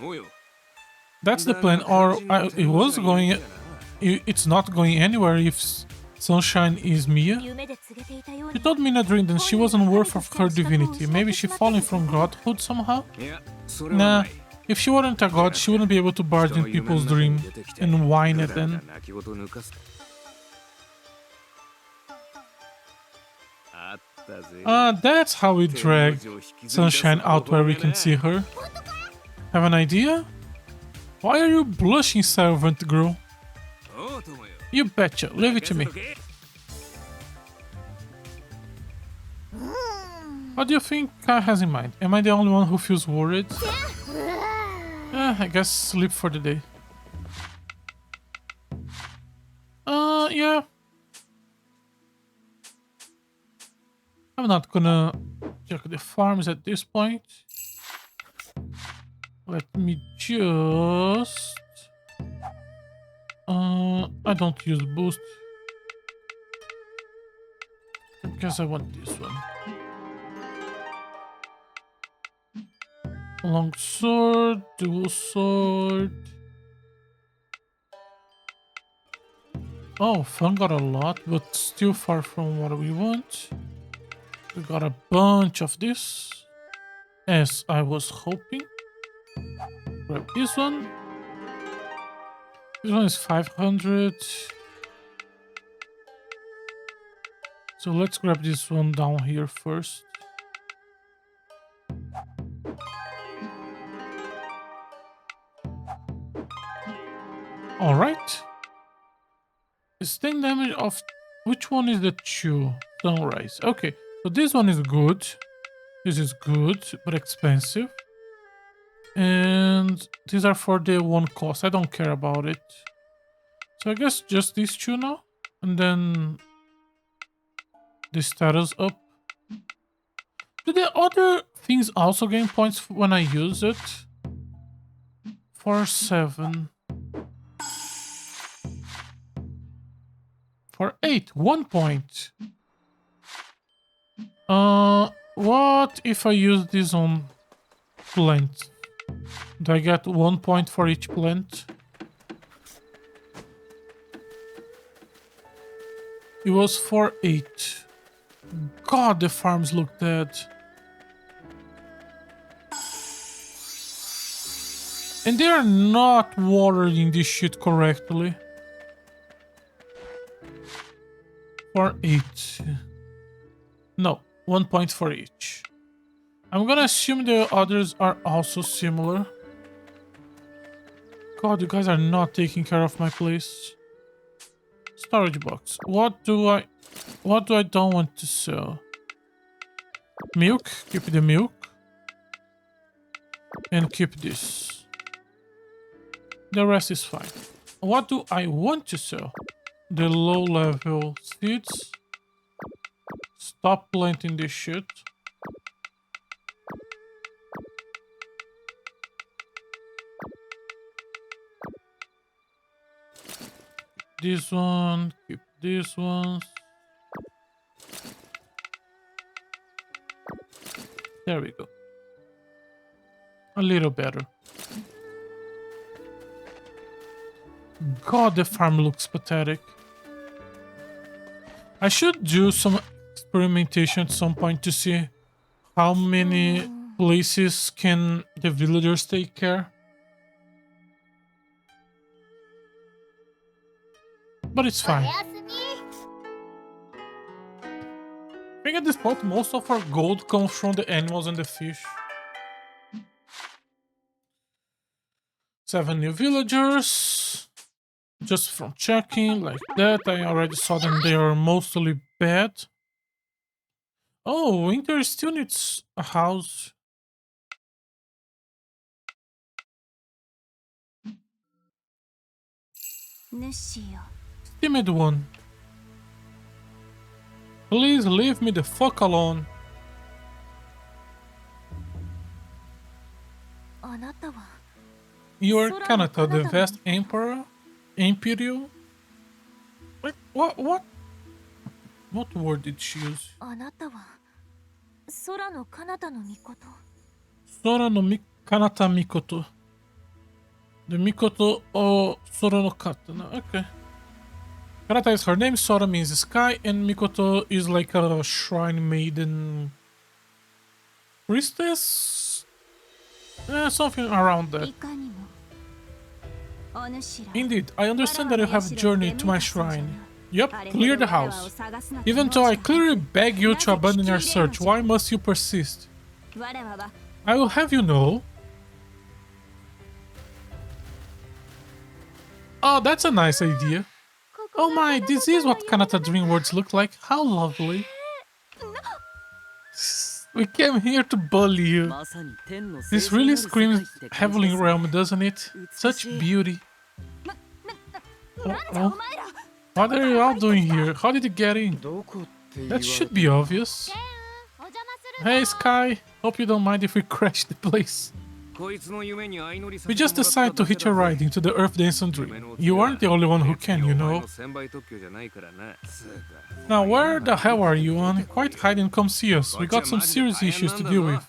S1: That's the plan, or it was going... It's not going anywhere if Sunshine is Mia. She told me in a dream that she wasn't worth of her divinity. Maybe she fallen from godhood somehow? Nah, if she weren't a god, she wouldn't be able to barge in people's dream and whine at them. That's how we drag Sunshine out where we can see her. Have an idea? Why are you blushing, servant girl? You betcha, leave it to me. What do you think Kai has in mind? Am I the only one who feels worried? I guess sleep for the day. Yeah. I'm not gonna check the farms at this point. Let me just... I don't use boost. I guess I want this one. Long sword, dual sword. Oh, fun got a lot, but still far from what we want. We got a bunch of this, as I was hoping. Grab this one. This one is 500. So let's grab this one down here first. Alright. Sustained damage of... Which one is the two? Sunrise. Okay, so this one is good. This is good, but expensive. And these are for the one cost. I don't care about it. So I guess just these two now. And then the status up. Do the other things also gain points when I use it? 4-7. For 8, 1 point. What if I use this on plant? Do I get 1 point for each plant? It was for 8. God, the farms look dead. And they are not watering this shit correctly. For each. No, 1 point for each. I'm gonna assume the others are also similar. God, you guys are not taking care of my place. Storage box. What do I don't want to sell? Milk. Keep the milk. And keep this. The rest is fine. What do I want to sell? The low level seeds. Stop planting this shit. This one, keep these ones. There we go. A little better. God, the farm looks pathetic. I should do some experimentation at some point to see how many places can the villagers take care. But it's fine. I think at this point most of our gold comes from the animals and the fish. 7 new villagers. Just from checking like that, I already saw them. They are mostly bad. Oh, Winter still needs a house. Timid one. Please leave me the fuck alone. You are Kanata, the vast emperor? Imperial? Wait, what? What word did she use? Sora no Kanata Mikoto. The Mikoto or Sora no Katana. Okay. Kanata is her name, Sora means sky, and Mikoto is like a shrine maiden priestess? Something around that. Indeed, I understand that you have journeyed to my shrine. Yup, clear the house. Even though I clearly beg you to abandon your search, why must you persist? I will have you know. Oh, that's a nice idea. Oh my, this is what Kanata dream words look like. How lovely. We came here to bully you. This really screams Heavenly Realm, doesn't it? Such beauty. Oh. What are you all doing here? How did you get in? That should be obvious. Hey Sky, hope you don't mind if we crash the place. We just decided to hitch a ride into the Earth Dance and Dream. You aren't the only one who can, you know. Now where the hell are you, on? Quite hide and come see us. We got some serious issues to deal with.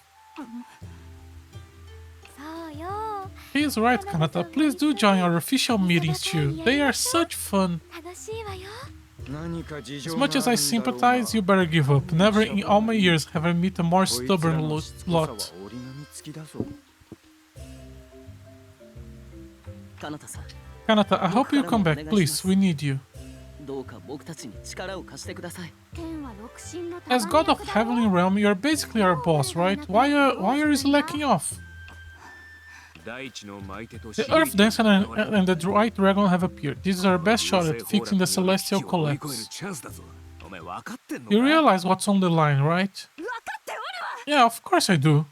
S1: He is right, Kanata. Please do join our official meetings too. They are such fun. As much as I sympathize, you better give up. Never in all my years have I met a more stubborn lot. Kanata, I hope you come back, please. We need you. As God of Heavenly Realm, you're basically our boss, right? Why are you slacking off? The Earth Dancer and the White Dragon have appeared. This is our best shot at fixing the celestial collapse. You realize what's on the line, right? Yeah, of course I do.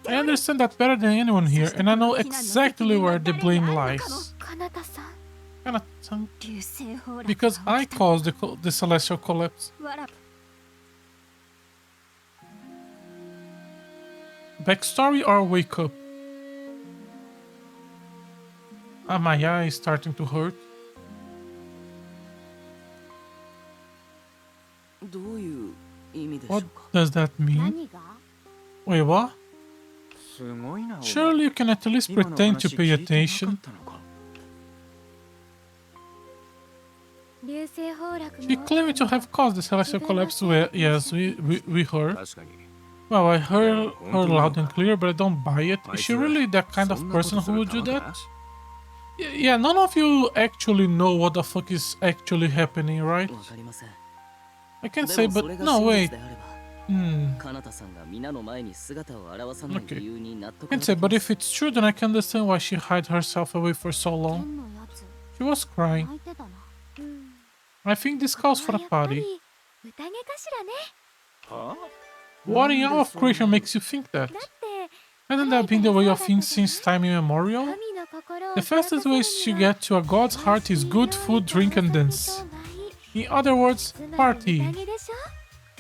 S1: I understand that better than anyone here, and I know exactly where the blame lies. Kanata-san. Because I caused the celestial collapse. Backstory or wake up? My eye is starting to hurt. What does that mean? Wait, what? Surely you can at least pretend to pay attention. She claimed to have caused the celestial collapse. Yes, we heard. Well, I heard her loud and clear, but I don't buy it. Is she really that kind of person who would do that? Yeah, none of you actually know what the fuck is actually happening, right? I can say, but no, wait. Okay. I can say, but if it's true, then I can understand why she hid herself away for so long. She was crying. I think this calls for a party. What in all of creation makes you think that? Hasn't that been the way of things since time immemorial? The fastest way to get to a god's heart is good food, drink, and dance. In other words, party.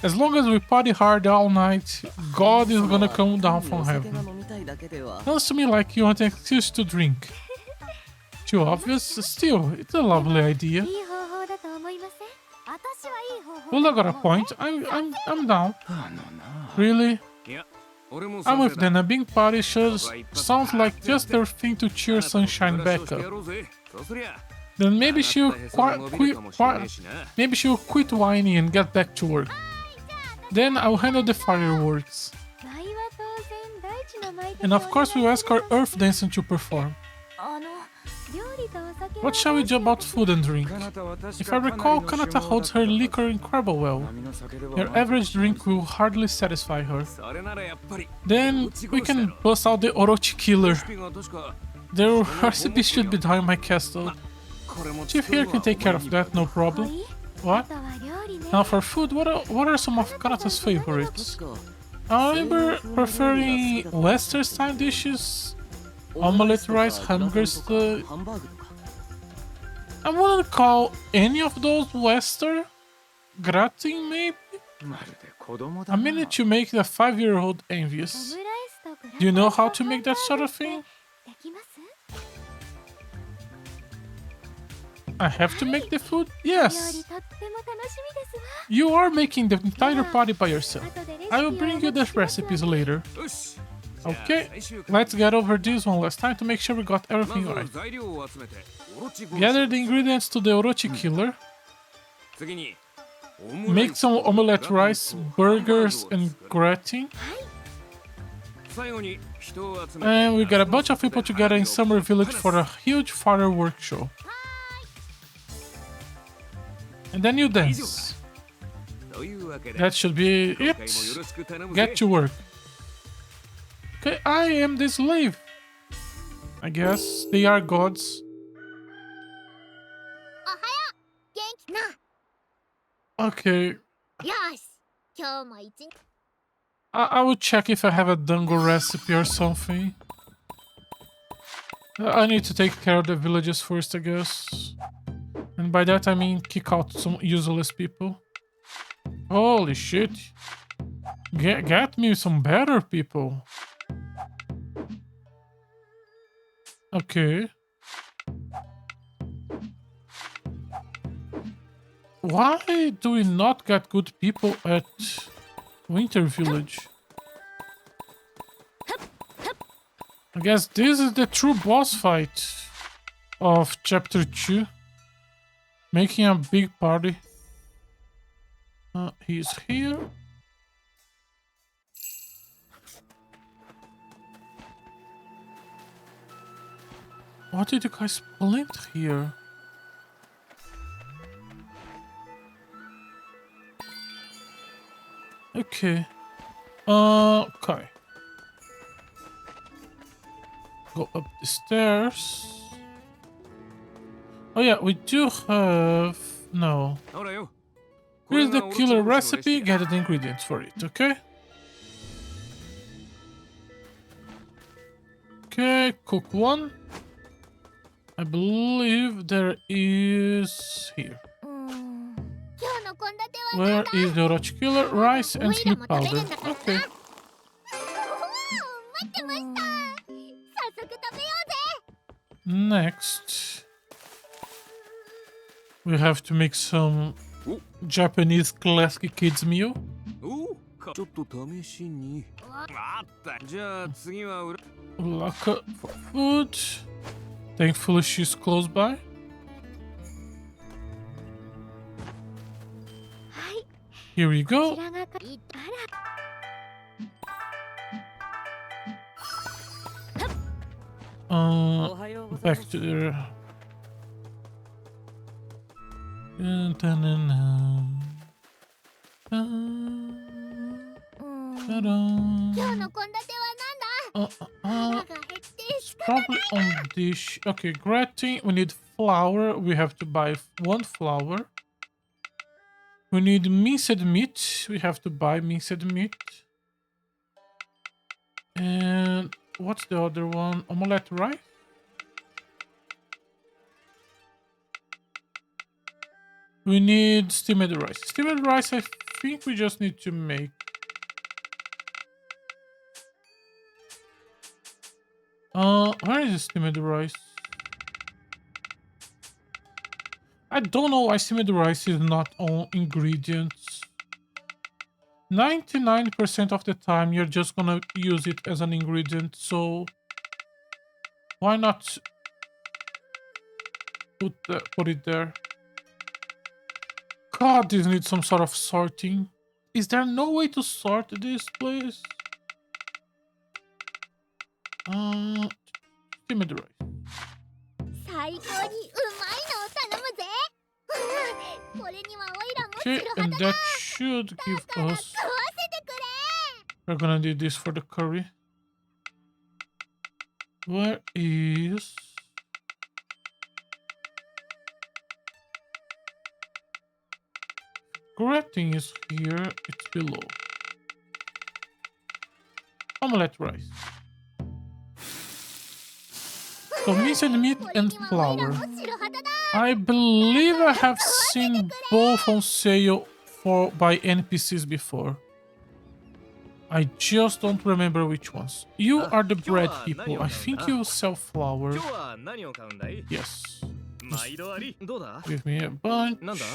S1: As long as we party hard all night, God is gonna come down from heaven. Sounds to me like you want an excuse to drink. Too obvious? Still, it's a lovely idea. Well, I got a point. I'm down. Really? I'm with them. A big party sounds like just their thing to cheer Sunshine back up. Then maybe she'll quit whining and get back to work. Then I'll handle the fireworks. And of course we'll ask our Earth Dancer to perform. What shall we do about food and drink? If I recall, Kanata holds her liquor incredibly well. Your average drink will hardly satisfy her. Then we can bust out the Orochi Killer. Their recipe should be down in my castle. Chief here can take care of that, no problem. What? Now for food, what are some of Kanata's favorites? I remember preferring Western style dishes. Omelette rice, hamburgers. I wouldn't call any of those Western. Gratin, maybe? A minute to make the 5-year-old envious. Do you know how to make that sort of thing? I have to make the food? Yes. You are making the entire party by yourself. I will bring you the recipes later. Okay, let's get over this one last time to make sure we got everything right. Gather the ingredients to the Orochi Killer. Make some omelette rice, burgers, and gratin. And we got a bunch of people together in Summer Village for a huge fireworks show. And then you dance. That should be it. Get to work. Okay, I am the slave. I guess they are gods. Okay. I will check if I have a dango recipe or something. I need to take care of the villages first, I guess. And by that I mean kick out some useless people. Holy shit. Get me some better people. Okay. Why do we not get good people at Winter Village? I guess this is the true boss fight of chapter 2. Making a big party. He's here. What did you guys plant here? Okay. Okay. Go up the stairs. Oh yeah, we do have... No. Here's the killer recipe. Get the ingredients for it, okay? Okay, cook one. I believe there is here. Where is the Orochi Killer? Rice and sleep powder. Okay. Next, we have to make some Japanese classic kids meal. Laka for food. Thankfully she's close by. Here we go. back to the... Ta-na-na.
S2: 今日の献立はなんだ？ 腹が減って仕方ない。
S1: Probably on dish. Okay, gratin. We need flour. We have to buy one flour. We need minced meat. We have to buy minced meat. And what's the other one? Omelette rice? We need steamed rice. Steamed rice, I think we just need to make. Where is the steamed rice? I don't know why steamed rice is not on ingredients. 99% of the time you're just gonna use it as an ingredient, so why not put it there? God, this needs some sort of sorting. Is there no way to sort this place? Steamed rice.
S2: 最高にうまいのを頼むぜ。これにはオイラもす
S1: Okay,
S2: るは
S1: and
S2: ずだ。
S1: that should give
S2: だから
S1: us...
S2: 食わせてくれ。
S1: We're gonna do this for the curry. Where is... Gratin is here, it's below. Omelette rice. So minced meat
S2: これ
S1: and
S2: にはオイラ
S1: flour.
S2: もするはずだ。
S1: I believe I have seen both on sale by NPCs before. I just don't remember which ones. You are the bread people. I think you sell flour.
S3: 今日は何を買うんだい？
S1: Yes.
S3: 毎度あり。どうだ？
S1: Give me a bunch.
S3: なんだ？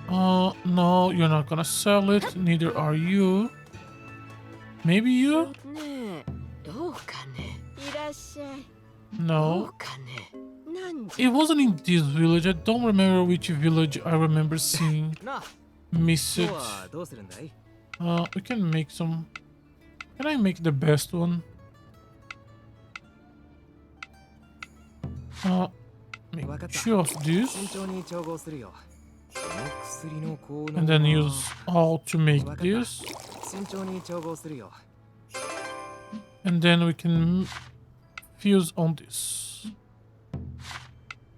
S1: No, you're not gonna sell it. Neither are you. Maybe you?
S4: ねえ、どうかね。いらっしゃい。ど
S1: No.
S4: うかね。なんじ
S1: It wasn't in this village. I don't remember which village I remember seeing
S3: なあ、
S1: miss
S3: 今
S1: it.
S3: 日はどうするんだい？
S1: We can make some. Can I make the best one? Make
S3: わかった。
S1: two of this
S3: 慎重に調合するよ。この薬の効能
S1: and then
S3: は
S1: use all to make
S3: わかった。
S1: this.
S3: 慎重に調合するよ。
S1: And then we can fuse on this.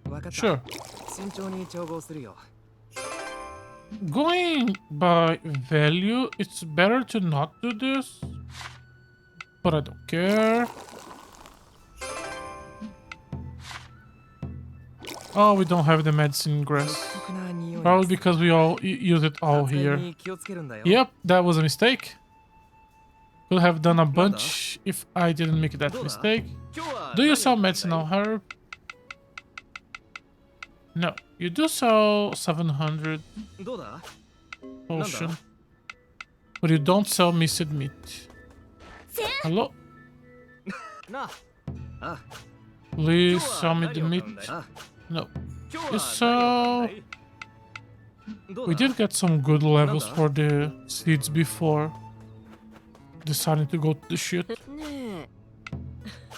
S3: わかった。
S1: Sure.
S3: 慎重に調合するよ。
S1: Going by value, it's better to not do this. But I don't care. Oh, we don't have the medicine grass.
S3: 独特な匂い
S1: Probably
S3: です。
S1: because we all use it all
S3: 扱い
S1: here.
S3: に気をつけるんだよ。
S1: Yep, that was a mistake. Could have done a bunch if I didn't make that mistake.
S3: 今日は
S1: Do you
S3: 何を
S1: sell
S3: 買うんだい？
S1: medicinal herb? No, you do sell 700
S3: どうだ？
S1: potion. But you don't sell minced meat. Hello?
S3: なあ。あ、
S1: Please
S3: 今日
S1: sell
S3: は
S1: me
S3: 何
S1: the
S3: を買うん
S1: meat.
S3: だい？あ、
S1: No.
S3: 今
S1: You
S3: 日は
S1: sell...
S3: 何を買うんだい？どう
S1: We
S3: だ？
S1: did get some good levels
S3: Nada.
S1: for the seeds before deciding to go to the shit.
S4: ね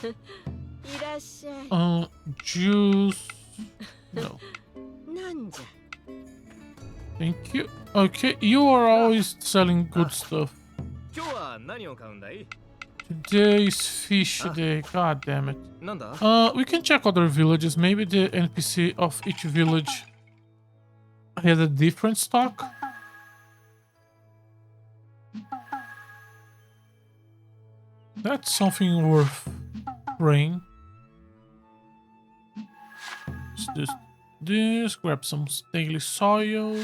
S4: え。いらっしゃい。
S1: Juice. No.
S4: なんじゃ。
S1: Thank you. Okay, you are always selling good stuff.
S3: 今日は何を買うんだい？
S1: Today is fish day. God damn it.
S3: なんだ？
S1: We can check other villages. Maybe the NPC of each village has a different stock. That's something worth praying. Let's do this. Grab some daily soil.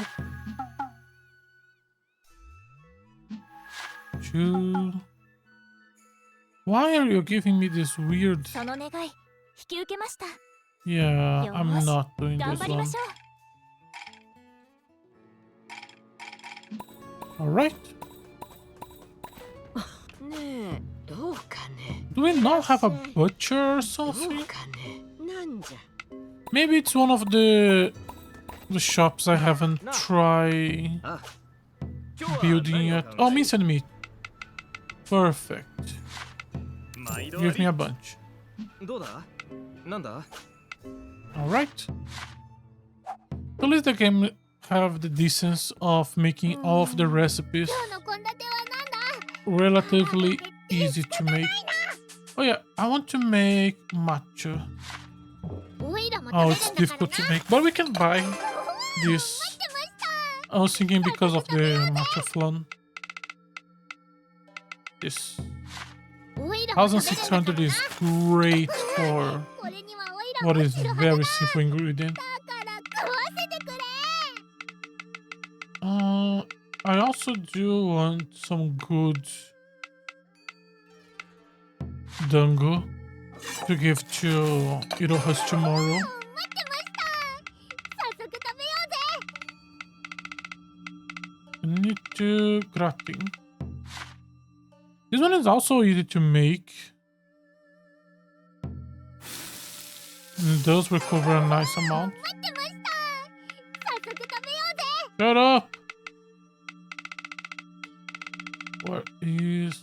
S1: Two. Why are you giving me this weird?
S2: その願い引き受けました。
S1: Yeah, I'm
S2: Yosh,
S1: not doing
S2: 頑
S1: this
S2: 張りま
S1: one.
S2: しょう。
S1: Alright.
S4: ねえ、どうかね。
S1: Do we not have a butcher or
S4: どう
S1: something?
S4: かね。なんじゃ。
S1: Maybe it's one of the shops I haven't tried
S3: あ、今日は
S1: building
S3: 何を
S1: yet.
S3: 買うんだい？
S1: Oh, minced meat. Perfect. Give me a bunch.
S3: どうだなんだ
S1: Alright. At least the game have the decency of making all of the recipes
S2: 今日の献立はなんだ
S1: relatively easy to make. Oh yeah, I want to make matcha.
S2: おいらも
S1: Oh,
S2: 食
S1: it's
S2: べるんだから
S1: difficult to make, but we can buy
S2: な
S1: this.
S2: 待ってました
S1: I was thinking because of the matcha flan. This
S2: おいらも食べるんだから
S1: 1600 is great for
S2: これにはおいらも
S1: what is
S2: 白肌だ
S1: very simple ingredient.
S2: から食わせてくれ
S1: I also do want some good dango to give to Iroha's tomorrow.
S2: 待ってました早速食べようぜ
S1: I need to gratin. This one is also easy to make. And does recover a nice amount.
S2: 待ってました早速食べようぜ
S1: Shut up! Where is...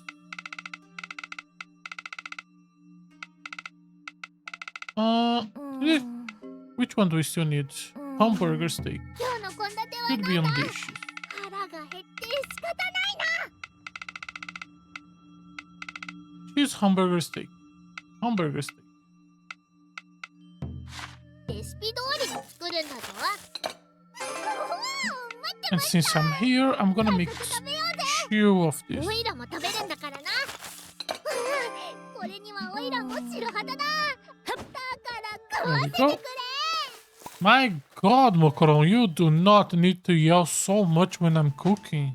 S1: Which one do we still need? Hamburger steak.
S2: 今日の献立は
S1: Could be
S2: な
S1: on
S2: んだ
S1: dishes.
S2: 腹が減って仕方ないな
S1: Choose hamburger steak. Hamburger steak.
S2: レシピ通りに作るんだぞ待ってま
S1: And
S2: した
S1: since I'm here, I'm gonna make
S2: 食べようぜ
S1: two of this.
S2: おいらも食べるんだからなこれにはおいらも白肌だだから食わせてくれ
S1: My god, Mokoron, you do not need to yell so much when I'm cooking.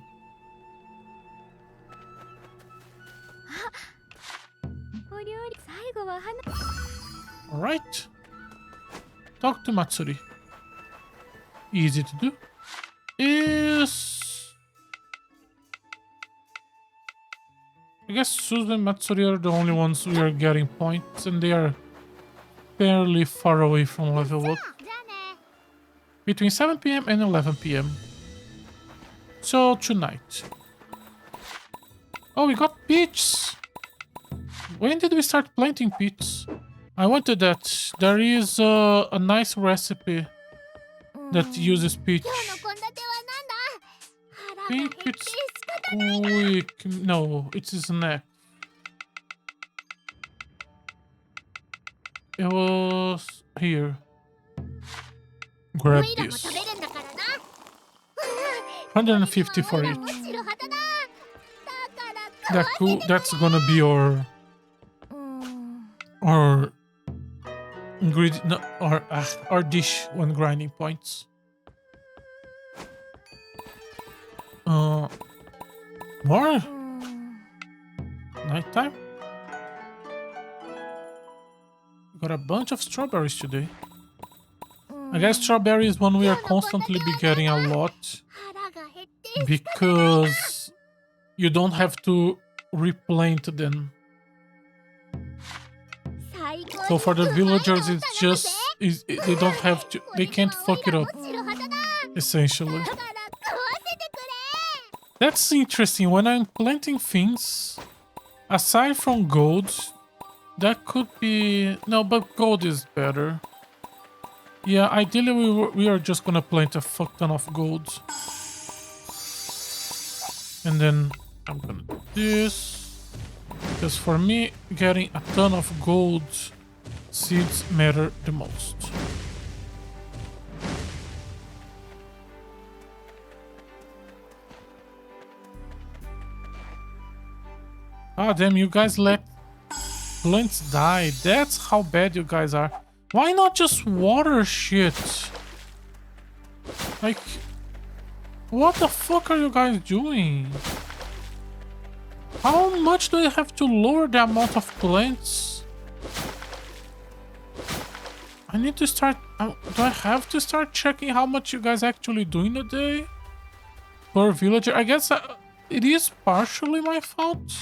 S2: お料理最後は花
S1: Alright. Talk to Matsuri. Easy to do. Is... I guess Suzu and Matsuri are the only ones we are getting points, and they are fairly far away from level up.
S2: じゃあね
S1: Between 7 p.m. and 11 p.m. So, tonight. Oh, we got peach! When did we start planting peach? I wanted that. There is a nice recipe that uses peach.
S2: 今日の献立はなんだ
S1: I
S2: 腹が減
S1: think
S2: って
S1: it's
S2: 仕方ない
S1: quick. No, it's a snack. It was here.
S2: お
S1: Grab
S2: いらも
S1: this.
S2: 食べるんだからな
S1: 150 for
S2: おいら
S1: each.
S2: も白肌だだから食わせてくれ
S1: That's gonna be our ingredient, no, our dish when grinding points. More nighttime. Got a bunch of strawberries today. I guess strawberry is one we are constantly be getting a lot
S2: 腹が減って
S1: because you don't have to replant them.
S2: 最高
S1: So for the
S2: にうまいのを
S1: villagers,
S2: 頼む
S1: it's
S2: ぜ
S1: just they don't have to, they can't fuck it up
S2: これにはおいらも白肌だ
S1: essentially.
S2: だから食わせてくれ
S1: That's interesting. When I'm planting things, aside from gold, that could be no, but gold is better. Yeah, ideally we are just gonna plant a fuck ton of gold, and then I'm gonna do this because for me, getting a ton of gold seeds matter the most. Ah, damn, you guys let plants die. That's how bad you guys are. Why not just water shit? Like, what the fuck are you guys doing? How much do you have to lower the amount of plants? I need to start... do I have to start checking how much you guys actually do in a day? Per villager? I guess it is partially my fault.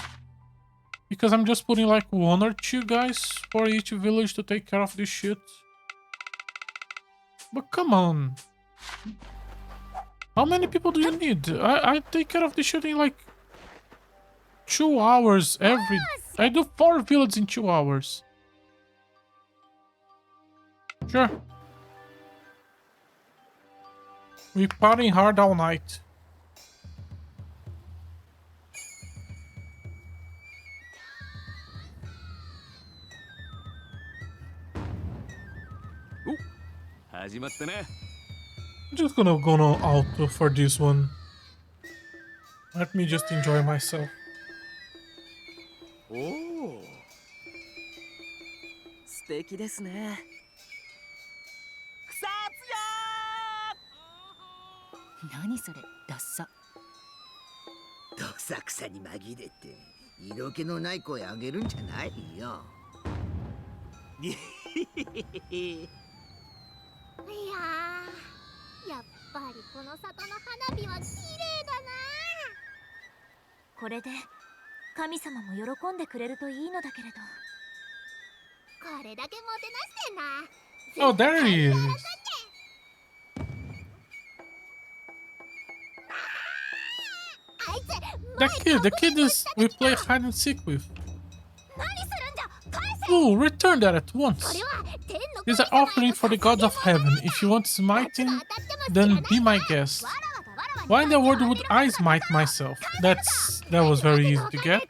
S1: Because I'm just putting like 1 or 2 guys for each village to take care of this shit. But come on. How many people do you need? I take care of this shit in like 2 hours every I do 4 villages in 2 hours. Sure. We partying hard all night. I'm just gonna go on auto for this one. Let me just enjoy myself.
S3: おお素敵ですね草津屋
S5: 何それダッサ。
S6: どさくさに紛れて色気のない声あげるんじゃないよ。
S2: いやー、やっぱりこの里の花火は綺麗だな。
S5: これで神様も喜んでくれるといいのだけれど。
S2: これだけもてなしてんな。
S1: Oh, there he is.
S2: あいつ
S1: The kid is we play hide and seek with.
S2: 何するんじゃ。返せ。
S1: Oh, return that at
S2: こ
S1: once.
S2: れは天の
S1: These are offering for the gods of heaven. If you want smiting, then be my guest. Why in the world would I smite myself? That was very easy to get.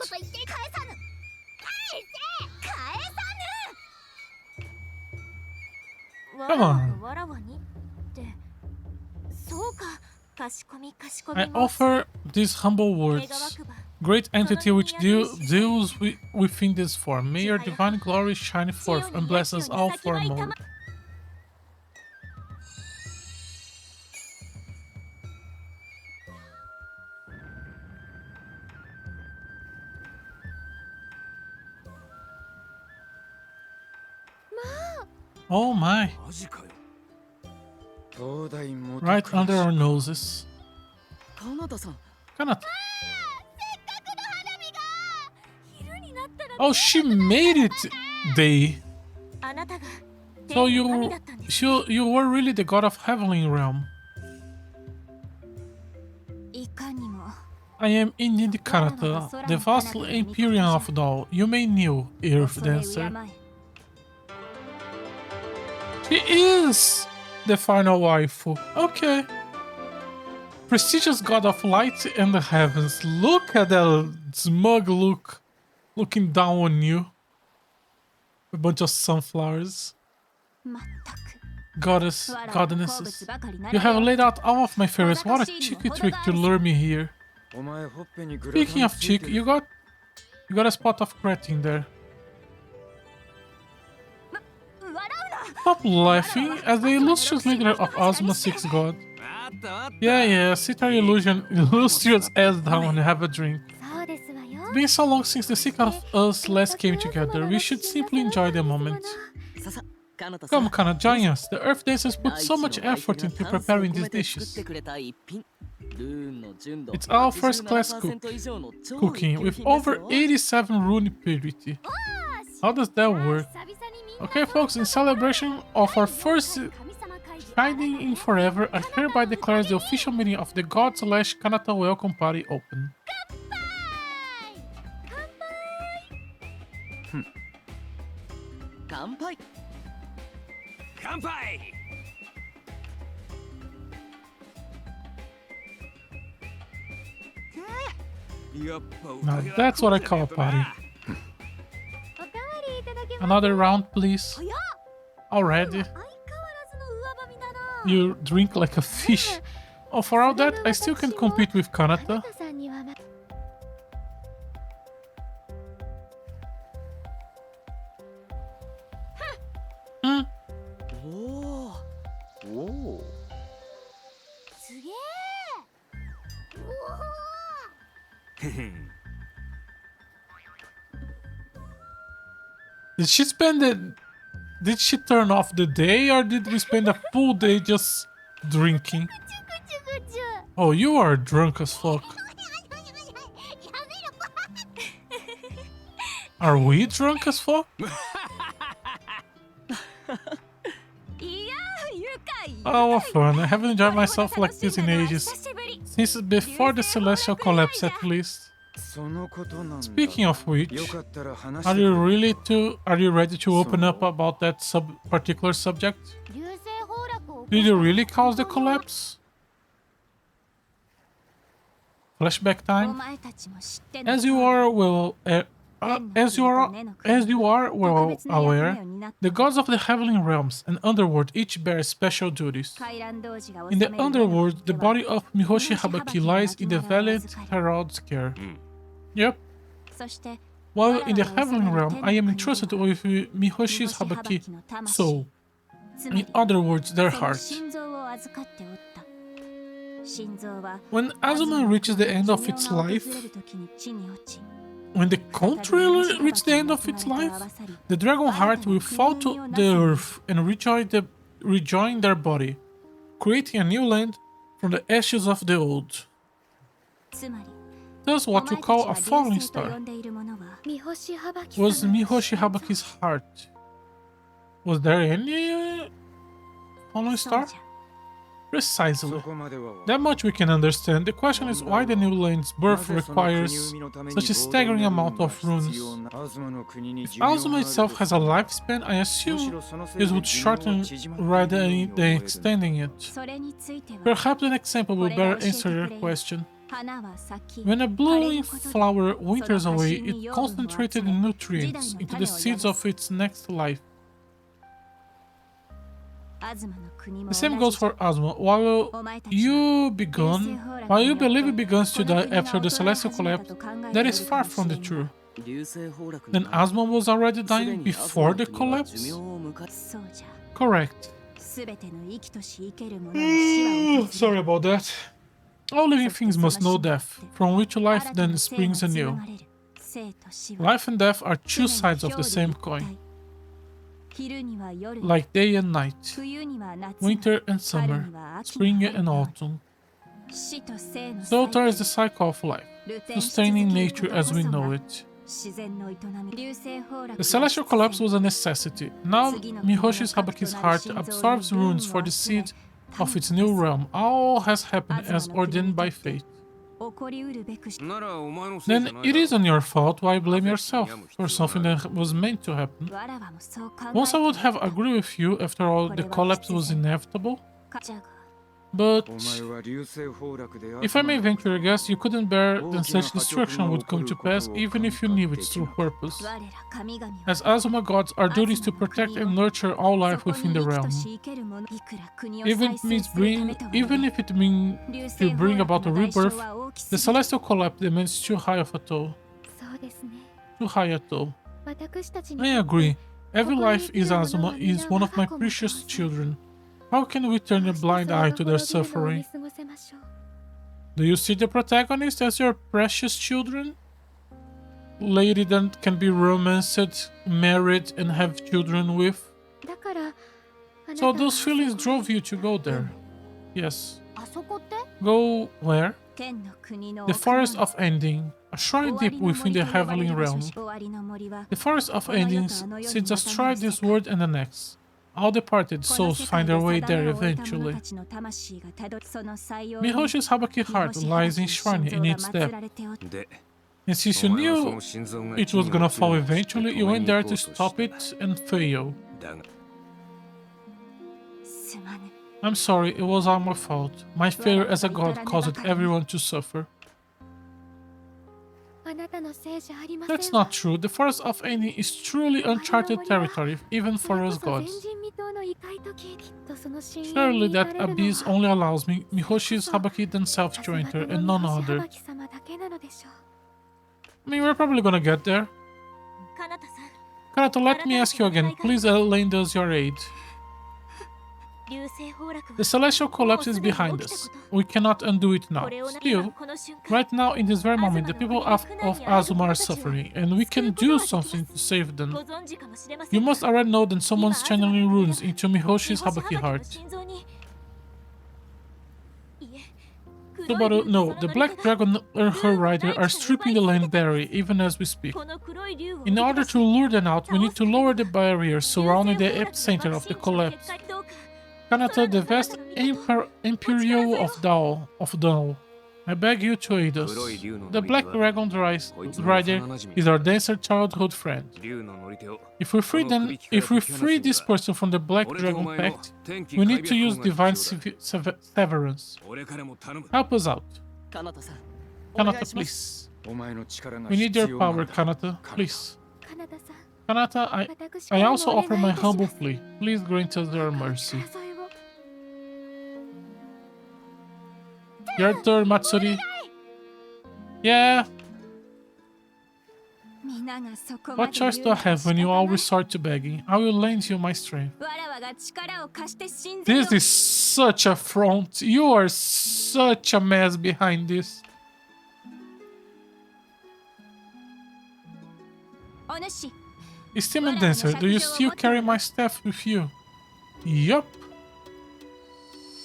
S1: Come on.
S5: わらわにってそうか。かしこみかしこみ
S1: I offer these humble words. Great entity which deals within this form. May your divine glory shine forth and bless us all for a moment. Oh my.
S3: マジかよ東大元
S1: Right under our noses.
S3: カナダさん
S1: Kanata. Oh, she made it, Day.
S5: あなたが
S1: So
S5: 天の神だったんです。
S1: you were really the god of heavenly realm.
S5: いかにも
S1: I am indeed Kanata, the vassal Empyrean of Dahl. You may kneel, Earth
S5: 恐れ敬
S1: Dancer.
S5: え。
S1: She is the final waifu. Okay. Prestigious god of light and the heavens. Look at that smug look. Looking down on you. A bunch of sunflowers.
S5: まったく
S1: Goddess,
S5: わらわの好
S1: goddesses.
S5: 物ばかりな
S1: You
S5: ら
S1: have
S5: よ。
S1: laid out all of my favorites. What a cheeky trick to lure me here.
S3: お前ほっぺにグラ
S1: Speaking
S3: タン
S1: of
S3: つい
S1: cheek,
S3: てる
S1: you got a spot of cretin there.
S5: 笑うな。
S1: Stop laughing as the illustrious leader of Azuma 6 God.
S3: あったあった
S1: Yeah, sit our illustrious ass down and have a drink.
S2: そうですわよ。
S1: It's been so long since the six of us last came together. We should simply enjoy the moment.
S3: ささカナダさん
S1: Come, Kana, join us. The Earth Dancers put so much effort into preparing these
S3: 作っ
S1: dishes.
S3: てくれた一品ルーンの純度
S1: It's our first class
S3: 87% 以上の超
S1: Cooking
S3: 一
S1: with
S3: 級品です
S1: over
S3: よ
S1: 87 rune purity. How does that work?
S2: 久々にみんな
S1: Okay, folks, in celebration of our first
S2: 神様会議
S1: Shining in Forever, I hereby declare the official meeting of the God / Kanata Welcome Party open.
S3: 乾杯乾杯
S1: Now that's what I call a party.
S2: おかわりいただけます。
S1: Another round, please.
S2: 早っ。
S1: Already?
S2: 相変わらずの上ばみだな。
S1: You drink like a fish. Oh, for all that, I still can compete with
S2: カナ
S1: Kanata.
S2: タさんにはま
S1: Hmm.
S3: おおおお
S2: すげえ。おお。
S1: Did she spend it? Did she turn off the day or did we spend a full day just drinking?
S2: チュクチュクチュ。
S1: Oh, you are drunk as fuck.
S2: やめろ。
S1: Are we drunk as fuck?
S5: いや愉快
S1: Oh, what fun. I haven't enjoyed myself like this in ages.
S5: 久しぶり
S1: Since before the celestial collapse at least.
S3: そのことなんだ。
S1: Speaking of which,
S3: よかったら話し
S1: are
S3: てく
S1: you
S3: れ。
S1: ready to open up about that particular subject?
S2: 流星崩落を起こ
S1: Did
S2: した
S1: you really cause the
S2: 本当には
S1: collapse? Flashback
S5: お
S1: time.
S5: 前たちも知っての
S1: As you are well, as you are well aware, the gods of the heavenly realms and underworld each bear special duties.
S5: 回覧童子が
S1: In
S5: 治
S1: the
S5: める目の
S1: underworld, the
S5: 手は
S1: body of Mihoshi Habaki lies in the valiant herald's care. Yep.
S5: そして
S1: While in the heavenly realm, I am entrusted with Mihoshi's Habaki soul.
S5: つまり
S1: In other words, their
S5: その
S1: heart.
S5: 心臓を預かっておった。心臓は
S1: When Azuma reaches the end of its
S5: 寿命が訪
S1: life,
S5: れる時に地に落ち
S1: when the contrary reaches the end of its life, the dragon heart will fall to the earth and rejoin their body, creating a new land from the ashes of the old.
S5: つまり
S1: Thus,
S5: お
S1: what you
S5: 前たち
S1: call
S5: が
S1: a
S5: 流
S1: falling
S5: 星と呼
S1: star
S5: んでいるものは
S2: 三星はばき
S1: was
S2: 様の
S1: Mihoshi Habaki's heart. Was there any falling
S5: そう
S1: star?
S5: じゃ
S1: Precisely.
S3: そこまでは
S1: That much we can understand. The question is why the new land's birth requires such a staggering amount of runes. If Azuma itself has a lifespan, I assume this would shorten rather than extending it.
S5: それについては
S1: Perhaps an example will better answer your question.
S5: 花は咲き
S1: When a
S5: 枯れ
S1: blooming
S5: ることで
S1: flower winters
S5: その
S1: away,
S5: 端に
S1: it
S5: 養分を
S1: concentrated
S5: 集め
S1: in
S5: 次代
S1: nutrients
S5: の
S1: into
S5: 種
S1: the
S5: を
S1: seeds
S5: 宿
S1: of
S5: す
S1: its next life.
S5: 東の国も
S1: The same
S5: 同
S1: goes
S5: じじゃ
S1: for Azuma. While
S5: お前たちは
S1: while you believe it begins to die after the celestial collapse, that is far from the truth.
S7: 流星崩落
S1: Then
S7: が
S1: Azuma was already dying
S7: すでに
S1: before the
S7: アズマの国は
S1: collapse?
S7: 寿命を迎え
S5: そうじゃ
S1: Correct.
S5: すべての生きとし生けるものに死は
S1: Sorry about that. All living things must know death, from which life then springs anew. Life and death are two sides of the same coin, like day and night, winter and summer, spring and autumn. So too is the cycle of life, sustaining nature as we know it. The celestial collapse was a necessity. Now Mihoshi's Habaki's heart absorbs runes for the seed of its new realm. All has happened as ordained by fate.
S7: ならお前のせいじゃ
S1: Then
S7: ない
S1: it
S7: だろ
S1: isn't your fault. Why blame yourself for something that was meant to happen? Once I would have agreed with you, after all, the collapse was inevitable. But
S3: お前は流星崩落で
S1: if I may venture a guess, you couldn't bear that such destruction would come to pass, even if you knew its true purpose. As Azuma gods, our duty is to protect and nurture all life within the realm. Even if it means to bring about a rebirth, the celestial collapse demands too high of a toll.
S2: そうですね
S1: Too high a toll.
S2: 私たち
S1: I
S2: に
S1: agree. Every life is Azuma is one of my precious children. How can we turn a blind eye to their suffering?
S2: 過ごせましょう
S1: Do you see the protagonist as your precious children? Lady that can be romanced, married, and have children with?
S2: だからあなた
S1: So
S2: は
S1: those feelings drove you to go there. Yes.
S2: あそこって
S1: Go where?
S5: 天の国の
S1: The Forest of Ending, a shrine deep within the heavenly realm.
S5: 終わりの森は
S1: The Forest of Endings sits astride this world and the next. All departed souls find their way there eventually. Mihoshi's Habaki heart lies enshrined in its depth.
S7: で
S1: And since
S7: お
S1: you
S7: 前はそ
S1: knew
S7: の心臓が
S1: it was gonna fall eventually, you went there to stop it and fail.
S7: だが
S1: I'm sorry, it was all my fault. My failure as a god caused everyone to suffer.
S2: あなたのせいじゃありません
S1: That's not true. The Forest of Ending is truly uncharted territory, even for us
S2: それこそ前
S1: gods.
S2: 人未到の異界時きっとその深淵
S1: Surely
S2: に至
S1: that
S2: れるのは
S1: abyss only allows Mihoshi's Habaki themselves to enter and none
S2: は
S1: other.
S2: ばき様だけなのでしょう
S1: I mean, we're probably gonna get there.
S5: かなたさん
S1: Kanato, let me ask you again. Please lend us your aid.
S5: 流星崩落
S1: The celestial collapse is behind us. We cannot undo it now. Still, right now, in this very moment, the people of Azuma are suffering, and we can do something to save them.
S5: ご存知かもしれませ
S1: You
S5: んが
S1: must already know that someone's channeling runes into Mihoshi's Habaki heart.
S5: 心臓にいえ
S1: Subaru, no, the Black Dragon and her rider are stripping the land barrier even as we speak.
S5: この黒い竜を
S1: In order to lure them out, we need to lower the barrier surrounding the epicenter of the collapse. Kanata, the vast Imperial of Dao, I beg you to aid us. The Black Dragon Rider is our dancer childhood friend. If we free this person from the Black Dragon Pact, we need to use Divine Severance. Help us out.
S8: かなたさん
S1: Kanata, please.
S3: お前の力が
S1: We need
S3: 必
S1: your
S3: 要なん
S1: power,
S3: だ
S1: Kanata. Please.
S5: カナダさん
S1: Kanata,
S5: 私
S1: I
S5: からも
S1: also
S5: お
S1: offer
S5: 願い
S1: my
S5: いたします
S1: humble plea. Please grant us your mercy.
S5: それを
S1: Your turn, Matsuri. Yeah.
S5: 皆がそこま
S1: What
S5: で
S1: choice do I have when you all resort to begging? I will lend you my strength.
S5: わらわが力を貸して信ぜよ
S1: This is such a front. You are such a mess behind this.
S5: お主
S1: Esteemed dancer, do you still carry my staff with you? Yup.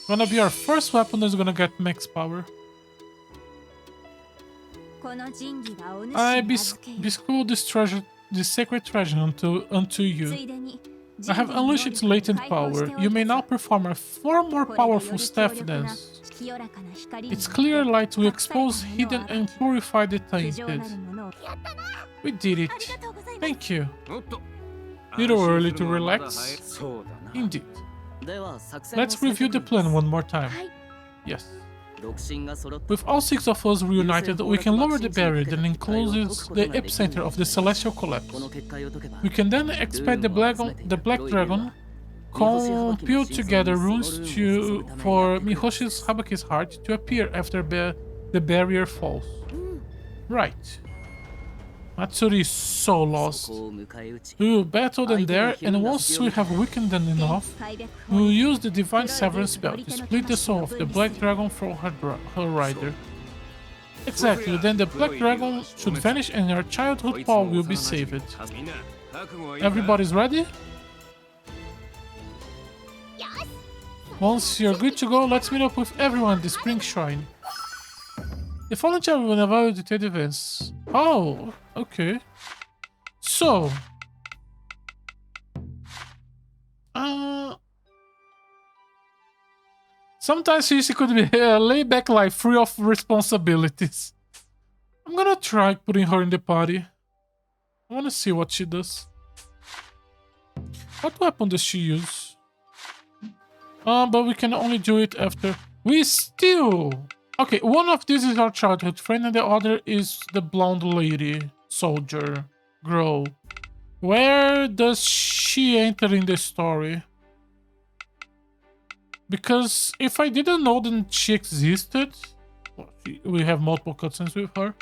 S1: Gonna be our first weapon that's gonna get max power.
S5: この神器はお主
S1: I
S5: に預けよ
S1: bestow this sacred treasure unto
S5: つ
S1: you.
S5: いでに
S1: I have unleashed its latent power. You may now perform a far more powerful staff dance.
S5: 清らかな光に
S1: Its clear light will expose hidden and purify the
S5: 不浄
S1: tainted.
S5: なるものを
S1: We did it.
S5: ありがとうございます
S1: Thank you.
S7: おっと
S1: Little early to relax.
S3: そうだな
S1: Indeed.
S8: では作戦を
S1: Let's review the
S8: 進めてみます
S1: plan one more time.
S5: はい
S1: Yes.
S8: 独身が揃った
S1: With all 6 of us reunited, we can lower the barrier that encloses the epicenter of the celestial collapse.
S8: この結界を解けば
S1: We can then expect the Black Dragon, compute together runes for Mihoshi's Habaki's heart to appear after the barrier falls. Right. Matsuri is so
S8: そ
S1: lost.
S8: こを迎え撃ち
S1: We will battle them there, and once we have weakened them enough,
S5: 開闢
S1: we will use the Divine Severance spell to split the soul of the Black Dragon from her rider. Exactly, then the Black Dragon should vanish and our childhood Paul will be saved.
S7: みんな覚悟はいいか
S1: Everybody's ready?
S2: よし
S1: Once you're good to go, let's meet up with everyone at the Spring Shrine. The following chapter will evaluate detailed events. Oh, okay. So... Sometimes she could be a laid-back life free of responsibilities. I'm gonna try putting her in the party. I wanna see what she does. What weapon does she use? But we can only do it after... We still... Okay, one of these is our childhood friend and the other is the blonde lady, soldier, girl. Where does she enter in the story? Because if I didn't know that she existed, we have multiple cutscenes with her,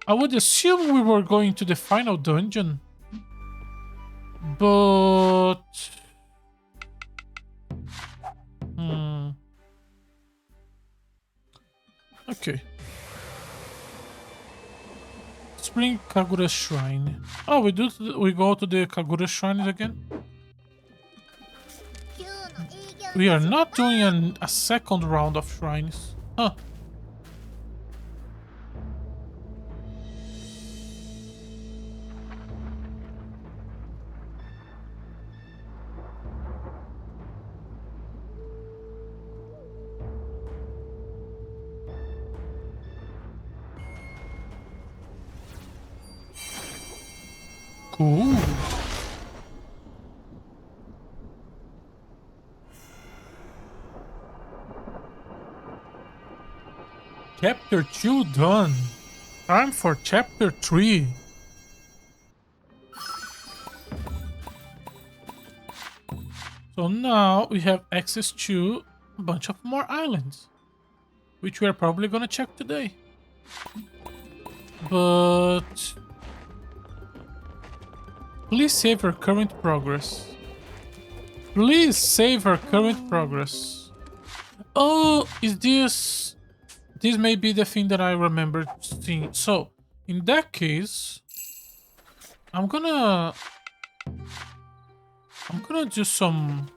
S1: I would assume we were going to the final dungeon. But... Okay. Spring Kagura Shrine. Oh, we go to the Kagura Shrine again?
S2: 今日の営業
S1: We are not doing a second round of shrines. Huh. Cool. Chapter 2 done. Time for chapter 3. So now we have access to a bunch of more islands, which we are probably gonna check today. But please save our current progress. Please save our current progress. Oh, is this... This may be the thing that I remember seeing. So, in that case, I'm gonna do some...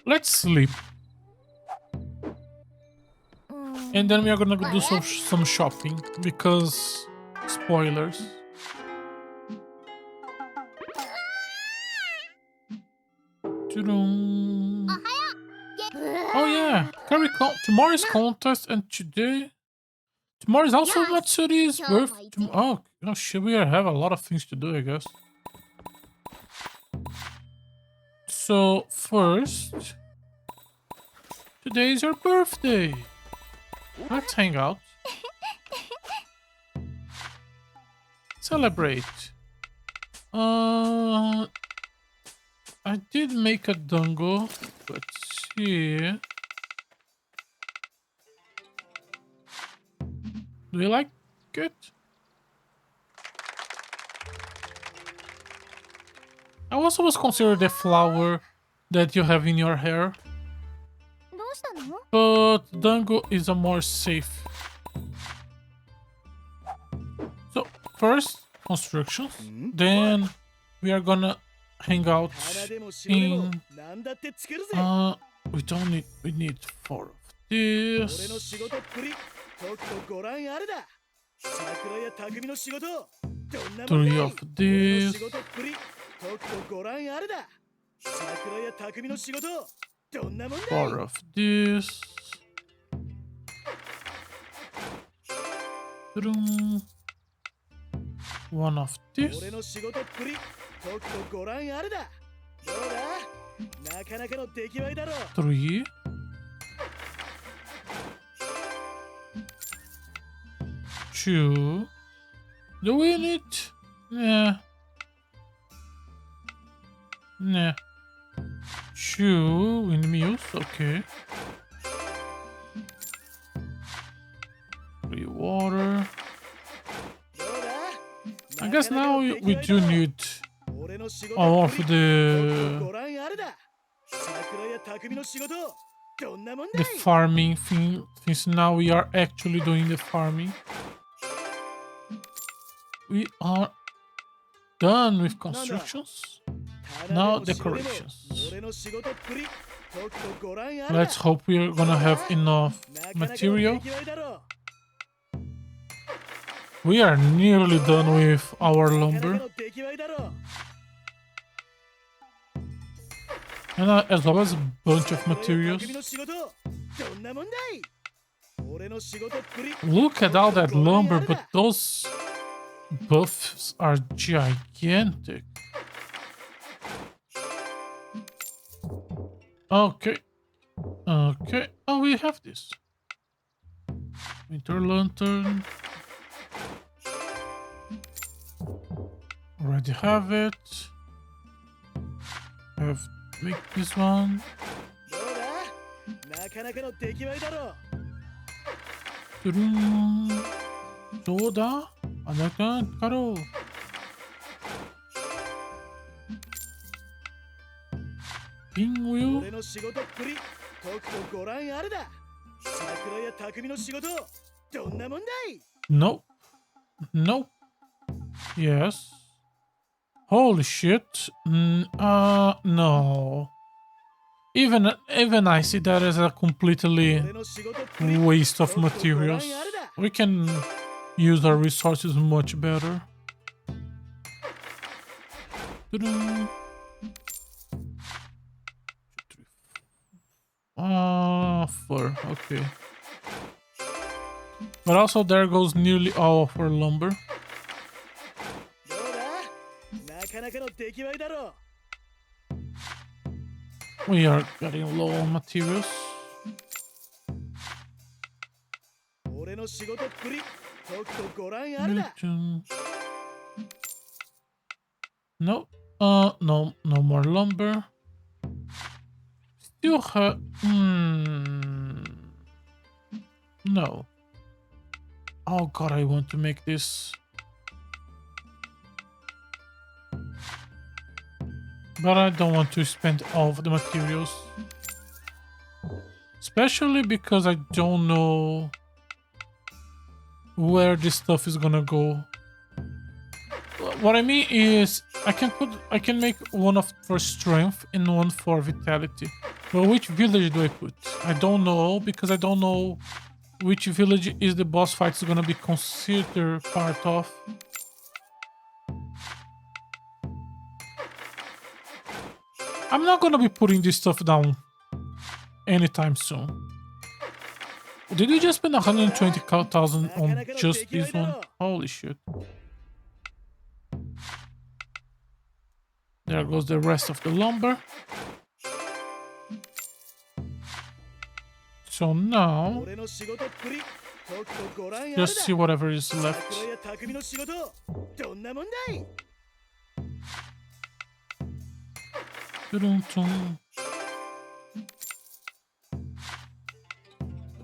S1: Let's sleep. And then we are gonna do some shopping, because... Spoilers. Tudum.
S2: おはよう元
S1: Oh yeah, tomorrow's contest and today. Tomorrow is also
S2: Yes.
S1: Matsuri's
S2: Show
S1: birth.
S2: my dear.
S1: Oh shit, we have a lot of things to do, I guess. So first, today is your birthday. Let's hang out. Celebrate. I did make a dango. Let's see. Do you like it? I also was considered the flower that you have in your hair,
S2: どうしたの？
S1: but dango is a more safe. So first constructions, then we are gonna hang out
S7: 花でも白でも
S1: in.
S7: 何だって作るぜ
S1: We need 4 of
S7: 俺の
S1: this.
S7: 仕事っぷりとくとご覧あれだ桜や匠の仕事どんなもんだい
S1: 3 of
S7: 俺の
S1: this.
S7: 仕事っぷりとくとご覧あれだ桜や匠の仕事どんなもんだい
S1: 4 of this. Drum. 1 of this.
S7: 俺の仕事っぷりとくとご覧あれだどうだなかなかの出来栄えだろ
S1: 3. 2. Doing it? Nah. Nah. 2 windmills, okay. 3 water.
S7: どうだ
S1: I guess now we do need
S7: 俺の仕事
S1: all
S7: っ
S1: of
S7: ぷり
S1: the
S7: ご覧あれだ桜や匠の仕事どんなもんだ
S1: the
S7: い
S1: farming thing, since now we are actually doing the farming. We are done with constructions. Now decorations. Let's hope we are gonna have enough material. We are nearly done with our lumber. And as well as a bunch of materials. Look at all that lumber, but those buffs are gigantic. Okay. Okay. Oh, we have this. Winter lantern. Already have it. Have make this one. Soda. Karo. Pinwheel. Nope. Nope. Yes. Holy shit. No. Even I see that as a completely waste of materials. We can use our resources much better. Fur. Okay. But also there goes nearly all of our lumber. We are getting low on materials. No. No more lumber. Still have. No. Oh god, I want to make this. But I don't want to spend all of the materials. Especially because I don't know where this stuff is gonna go. What I mean is I can make one for strength and one for vitality. But which village do I put? I don't know, because I don't know which village is the boss fight is gonna be considered part of. I'm not gonna be putting this stuff down anytime soon. Did we just spend 120,000 on just this one? Holy shit. There goes the rest of the lumber. So now,
S7: 俺の仕事っぷりとくとご覧あれだ。
S1: just see whatever is
S7: 桜
S1: left.
S7: や匠の仕事どんなもんだい。
S1: Dun-dun-dun.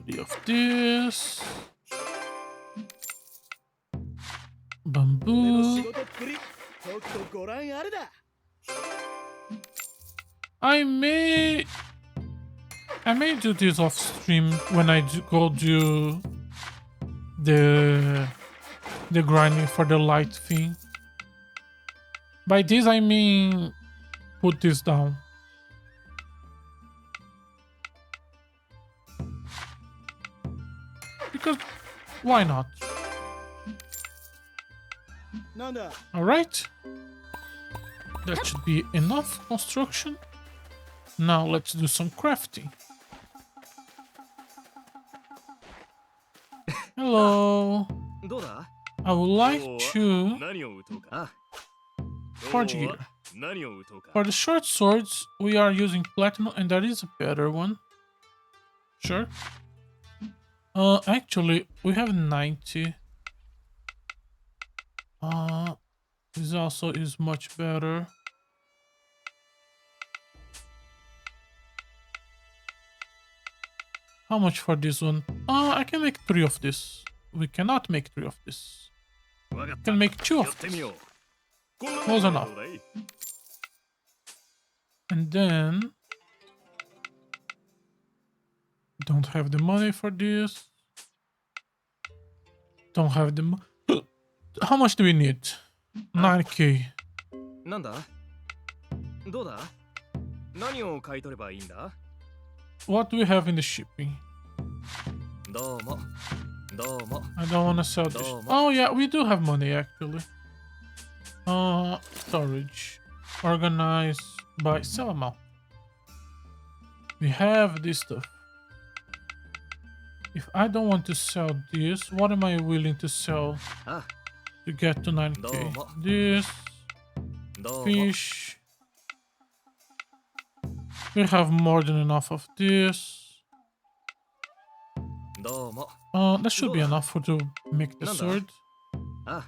S1: 30 of this.
S7: 俺の仕
S1: Bamboo.
S7: 事っぷりとくとご覧あれだ。
S1: I may do this off stream when I go do the grinding for the light thing. By this I mean put this down. Because why not?
S7: なんだ。
S1: Alright. That should be enough construction. Now let's do some crafting. Hello.
S3: どうだ？
S1: I would like to
S9: 何を打とうか。
S3: あ、
S1: forge gear.
S9: 何を打とうか。
S1: For the short swords, we are using platinum, and that is a better one. Sure. Actually, we have 90. This also is much better. How much for this one? I can make 3 of this. We cannot make 3 of this.
S9: わかっ
S1: We
S9: た。
S1: can make 2
S9: や
S1: of
S9: ってみ
S1: this.
S9: よう。こんな
S1: Close
S9: もんだ
S1: enough.
S9: どうだい？
S1: And then don't have the money for this. Don't have the How much do we need? 9k.
S3: なんだ？どうだ？何を買い取ればいいんだ？
S1: What do we have in the shipping?
S3: どうも。どうも。
S1: I don't want to sell this.
S3: No,
S1: Oh yeah, we do have money actually. Storage. Organize by sell amount. We have this stuff. If I don't want to sell this, what am I willing to sell
S3: あ、
S1: to get to 9k?
S3: No.
S1: This
S3: どうも。
S1: fish. We have more than enough of this.
S3: どうも。
S1: That should be enough to make the
S3: Nanda.
S1: sword.
S3: あ、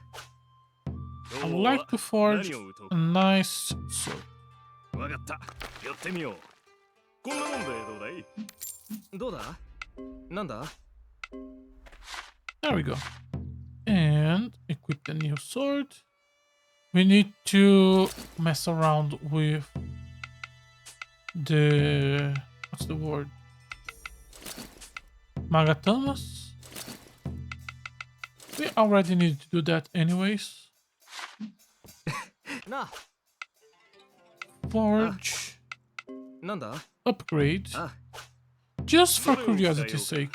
S1: I would like to forge
S9: 何を打とう
S1: a
S9: か。
S1: nice sword.
S9: わかった。やってみよう。こんなもんでどうだい？
S3: どうだ？なんだ？
S1: There we go. And equip the new sword. We need to mess around with the... What's the word? Magatamas? We already need to do that anyways.
S3: なあ、
S1: Forge.
S3: なんだ？
S1: Upgrade.
S3: あ、
S1: Just for curiosity's sake.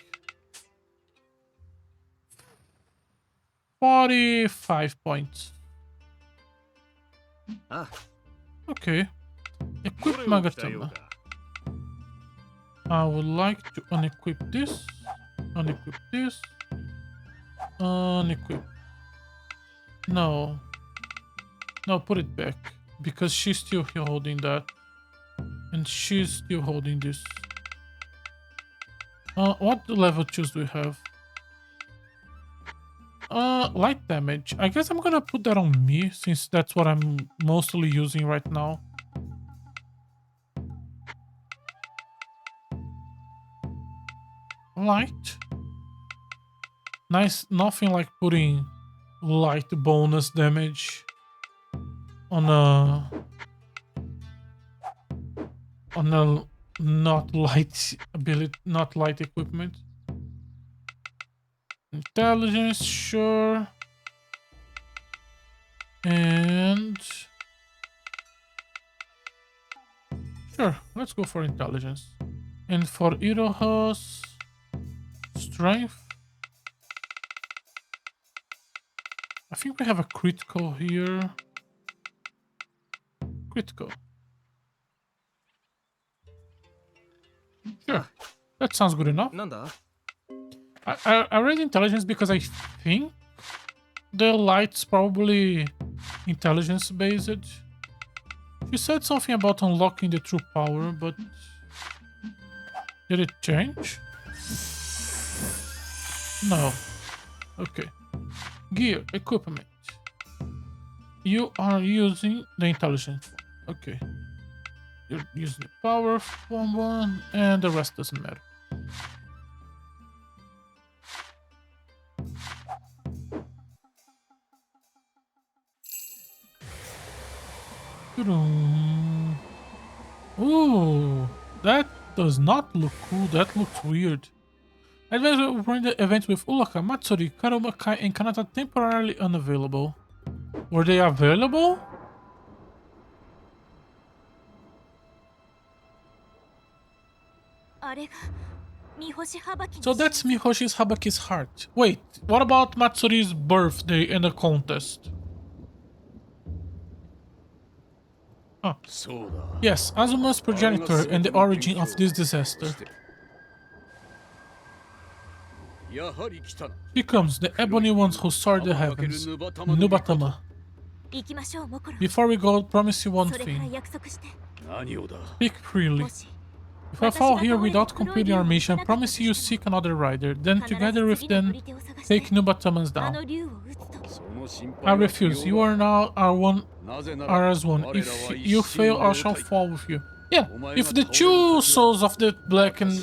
S1: 45 points.
S3: あ、
S1: Okay.
S9: ど
S1: Equip
S9: れを鍛えよう
S1: Magatama.
S9: か。
S1: I would like to unequip this. Unequip this. Unequip. No. No, put it back. Because she's still holding that. And she's still holding this. What level 2s do we have? Light damage. I guess I'm gonna put that on me, since that's what I'm mostly using right now. Light. Nice. Nothing like putting light bonus damage on a not light ability, not light equipment. Intelligence, sure. And sure, let's go for intelligence. And for Iroha's strength, I think we have a critical here. Critical. Sure. That sounds good enough.
S3: なんだ
S1: I read intelligence because I think the light's probably intelligence based. She said something about unlocking the true power, but did it change? No. Okay. Gear, equipment. You are using the intelligence. Okay. You're using the power from one, and the rest doesn't matter. Ooh, that does not look cool. That looks weird. Advance will bring the event with Ulaka, Matsuri, Karuma, Kai, and Kanata temporarily unavailable. Were they available? So that's Mihoshi's Habaki's heart. Wait, what about Matsuri's birthday and the contest? Oh. Yes, Azuma's progenitor and the origin of this disaster.
S7: やはり来たな
S1: Here comes the ebony ones who soared the heavens, Nubatama.
S5: 行きましょうモコロ
S1: Before we go, promise you one
S5: それから
S1: thing.
S5: 約束して
S7: 何をだ
S1: Speak freely.
S5: もし
S1: If I fall here without completing our mission, promise you seek another rider. Then together with them, take Nubatama's
S5: あ
S1: down.
S5: の竜を撃つと
S7: その心
S1: I
S7: 配は
S1: refuse. You are now our one,
S7: なぜな
S1: are
S7: ら
S1: as one.
S7: 我ら
S1: If
S7: は
S1: you
S7: 一心
S1: fail, I
S7: 同
S1: shall
S7: 体
S1: fall with you. Yeah, if the two souls of the Black and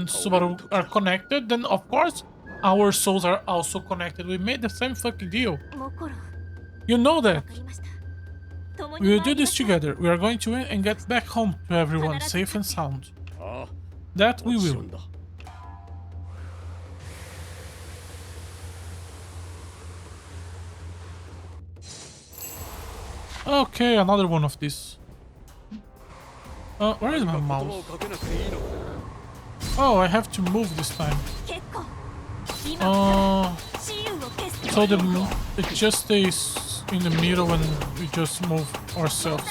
S1: Subaru are connected, then of course our souls are also connected. We made the same fucking deal.
S5: モコロ
S1: You know
S5: わ
S1: that.
S5: かりました共
S1: We
S5: に
S1: will
S5: 参
S1: do
S5: りま
S1: this
S5: しょう
S1: together. We are going to win and get back home to everyone safe and sound.
S7: ああ
S1: That we
S7: もちろ
S1: will.
S7: んだ
S1: Okay, another one of these. Where is my
S7: 言葉
S1: mouse?
S7: をかけなくていいのか
S1: Oh, I have to move this time.
S5: 結構今
S1: Uh,
S5: 雌雄を決す
S1: so it just stays in the middle and we just move ourselves.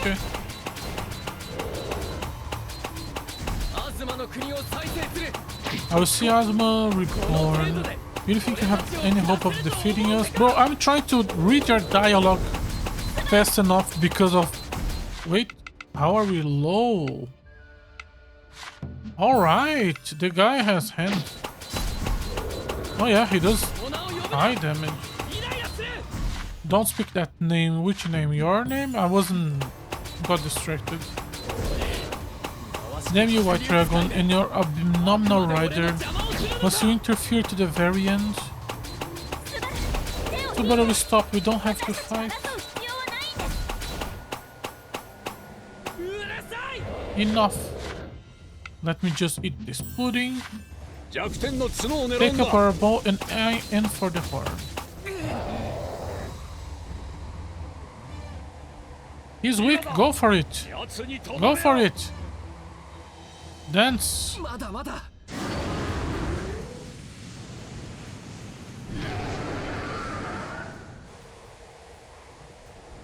S1: Okay.
S3: アズマの国を再生する
S1: I will see Azuma reborn. Do you think you have any hope of defeating us? Bro, I'm trying to read your dialogue fast enough because of... Wait, how are we low? Alright, the guy has hands. Oh yeah, he does high damage. Don't speak that name. Which name? Your name? I wasn't... got distracted. Damn you, White Dragon, and your abnormal rider. Must you interfere to the very end? Too bad we stop. We don't have to fight.
S5: 争う必要はないんです
S1: Enough. Let me just eat this pudding.
S7: 弱点の角を狙う
S1: Pick
S7: ん
S1: up
S7: だ
S1: our bow and aim for the horn. He's weak. Go for it.
S7: 奴に止
S1: Go
S7: め
S1: for it. Dance.
S3: まだまだ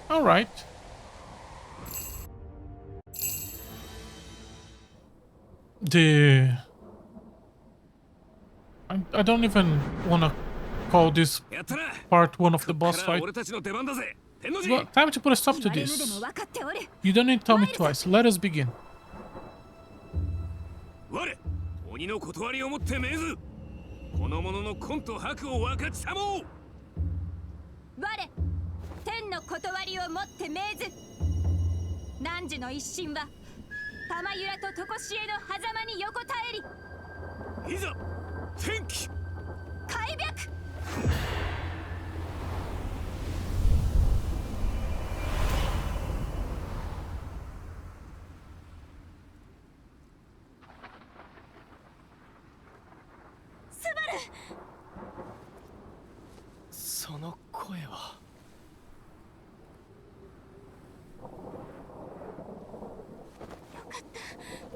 S1: All right. I don't even want to call this
S3: やったな
S1: part one of the boss
S3: から
S1: fight.
S3: 俺たちの出番だぜ天の
S1: Well,
S3: 寺
S1: time to put a stop to
S5: 誰で
S1: this.
S5: も分かっておる
S1: You don't need to tell me twice. Let us begin.
S3: 我鬼の断りをもって命ずこの者の根と白を分かちたもう
S5: 我天の断りをもって命ず汝の一心は玉ゆらととこしえの狭間に横たえり
S3: いざ天気
S5: 開闢スバル
S3: その声は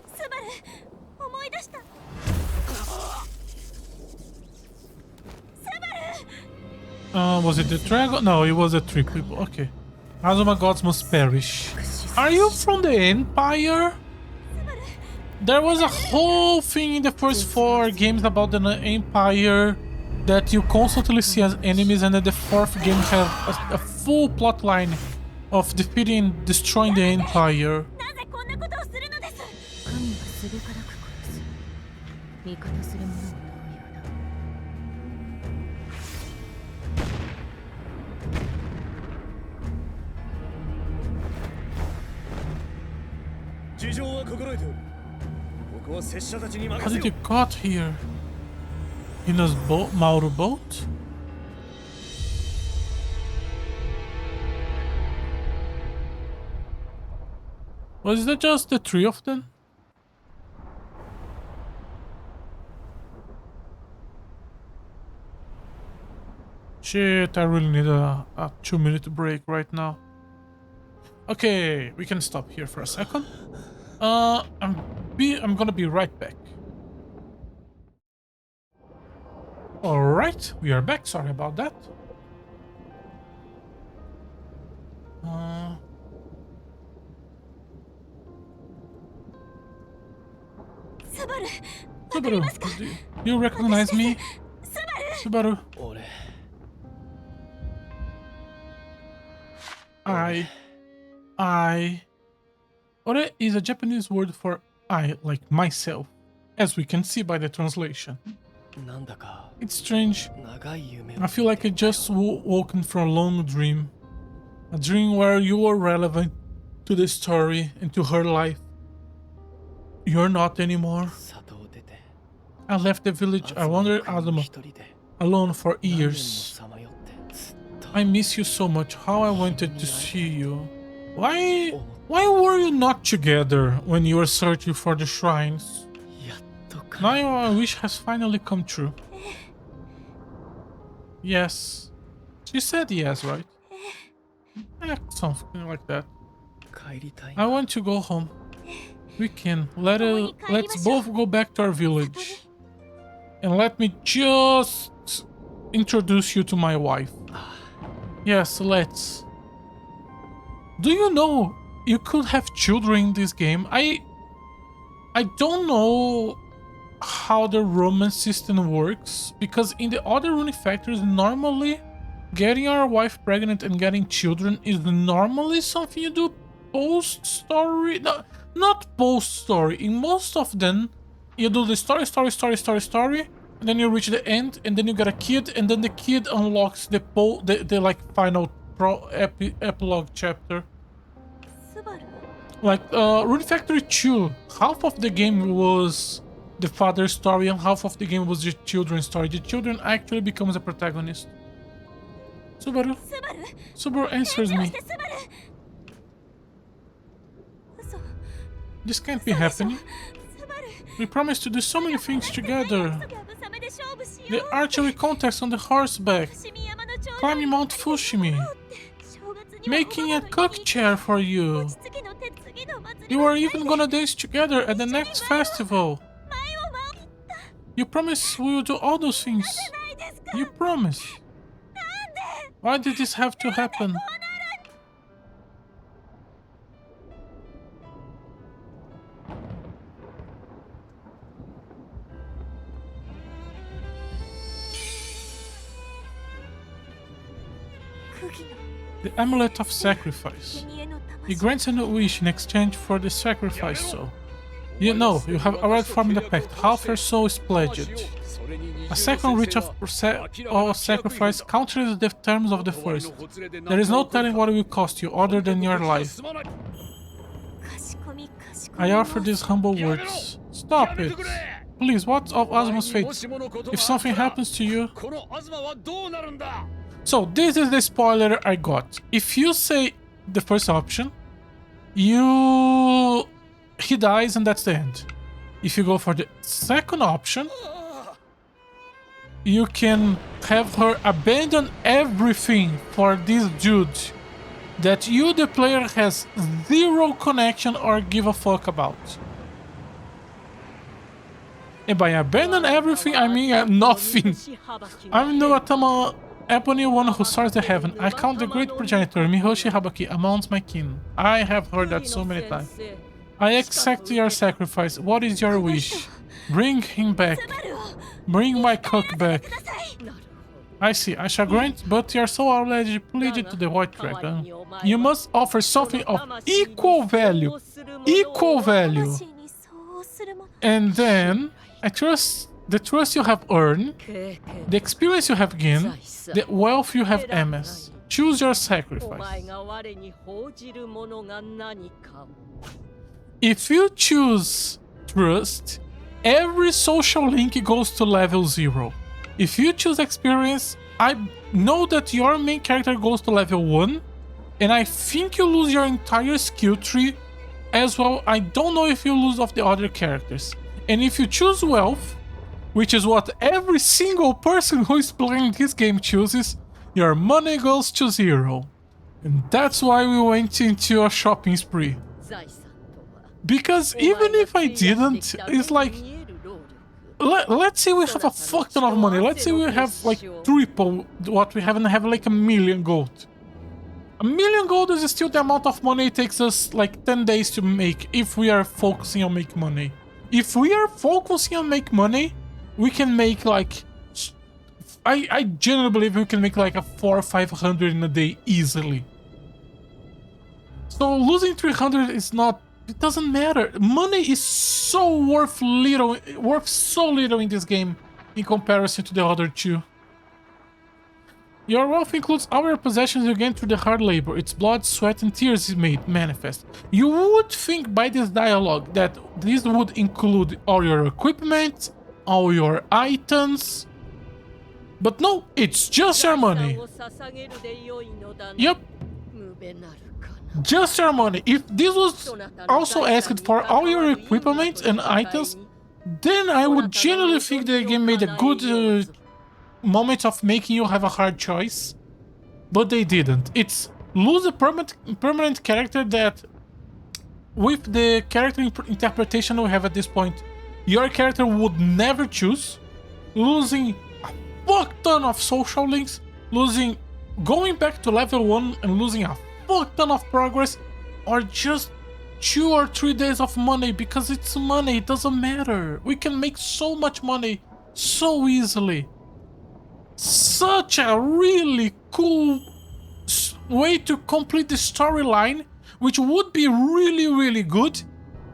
S5: スバル思い出した
S1: Was it the dragon? No, it was the three people. Okay. Azuma gods must perish. Are you from the Empire? there was a whole thing in the first 4 games about the Empire that you constantly see as enemies, and then the 4th game has a full plot line of defeating and destroying the Empire.
S2: なぜこんなことをするのです。
S4: 神はすべからく殺す。味方する者も同様だ。
S7: 事情は心得ておる。ここは拙者たちに
S1: How
S7: 任せ
S1: did
S7: よ
S1: you got here? In a Mauro boat? Was that just the 3 of them? Shit, I really need a 2-minute break right now. Okay, we can stop here for a second. I'm gonna be right back. Alright, we are back. Sorry about that. Subaru, do you recognize me? Subaru.
S7: 俺
S1: Ore is a Japanese word for I, like myself, as we can see by the translation.
S7: なんだか
S1: It's strange.
S7: 長い夢を
S1: I feel like I just woken from a long dream. A dream where you were relevant to the story and to her life. You're not anymore.
S7: 里を出て
S1: I left the village. I wandered Azuma
S7: 一人で
S1: alone for
S7: 何年も
S1: years.
S7: さまよってずっと
S1: I miss you so much. How I wanted to see you. Why were you not together when you were searching for the shrines?
S7: やっとか
S1: Now your wish has finally come true. Yes. She said yes, right? Something like that.
S7: 帰りたい
S1: I want to go home. We can. Let's both go back to our village. And let me just introduce you to my wife. Yes, let's. Do you know you could have children in this game? I don't know how the romance system works, because in the other Rune factories, normally getting our wife pregnant and getting children is normally something you do post-story. No, not post-story. In most of them, you do the story, and then you reach the end, and then you get a kid, and then the kid unlocks the like final epilogue chapter.
S2: スバル
S1: Like Rune Factory 2, half of the game was the father's story and half of the game was the children's story. The children actually becomes the protagonist. Subaru.
S2: スバル
S1: Subaru answers me.
S2: スバル嘘
S1: This can't be happening.
S2: スバル
S1: We promised to do so many things together.
S2: やぶさめで勝負しよ
S1: The
S2: う
S1: archery contest on the horseback,
S2: 伏見山の頂上
S1: climbing Mount Fushimi,
S2: 正月には
S1: making a cook chair for you.
S2: 次の手次の祭り
S1: You were even gonna dance together at the next festival.
S2: 前を回った
S1: You promised we will do all those things.
S2: ないですか
S1: You promised. Why did this have to happen? The Amulet of Sacrifice.
S2: 家の
S1: It
S2: 魂
S1: grants a wish in exchange for the sacrifice soul. You know, you have already formed the pact. Half your soul is pledged.
S7: それに
S1: A second reach of sacrifice counters the terms of the first. There is no telling what it will cost you other than your life.
S2: かしこみかしこみ
S1: I offer these humble words. Stop it. Please, what's of Azuma's fate? If something happens to you...
S7: この東はどうなるんだ
S1: So, this is the spoiler I got. If you say the first option, he dies and that's the end. If you go for the second option, you can have her abandon everything for this dude that you, the player, has zero connection or give a fuck about. And by abandon everything, I mean nothing. I'm the Atama Ebony one who soars the heaven. I count the great progenitor Mihoshi Habaki amongst my kin. I have heard that so many times. I accept your sacrifice. What is your wish? Bring him back. Bring my cook back. I see. I shall grant, but you are so already pledged to the White Dragon. You must offer something of equal value. Equal value. And then, I trust the trust you have earned, the experience you have gained, the wealth you have amassed. Choose your sacrifice. If you choose trust, every social link goes to level 0. If you choose experience, I know that your main character goes to level 1, and I think you lose your entire skill tree as well. I don't know if you lose of the other characters. And if you choose wealth, which is what every single person who is playing this game chooses, your money goes to 0. And that's why we went into a shopping spree. Because even if I didn't, it's like, let's say we have a fuck ton of money. Let's say we have like triple what we have and have like 1,000,000 gold. 1,000,000 gold is still the amount of money it takes us like 10 days to make if we are focusing on make money. If we are focusing on make money, we can make like... I genuinely believe we can make like a 400 or 500 in a day easily. So losing 300 is not... It doesn't matter. Money is so worth so little in this game in comparison to the other two. Your wealth includes all your possessions you gain through the hard labor. Its blood, sweat, and tears is made manifest. You would think by this dialogue that this would include all your equipment, all your items, but no, it's just your money. Yep. Just your money. If this was also asked for all your equipment and items, then I would generally think the game made a good moment of making you have a hard choice. But they didn't. It's lose a permanent character that, with the character interpretation we have at this point, your character would never choose. Losing a fuck ton of social links, going back to level 1 and losing a fuck ton of progress, or just 2 or 3 days of money, because it's money, it doesn't matter. We can make so much money so easily. Such a really cool way to complete the storyline, which would be really, really good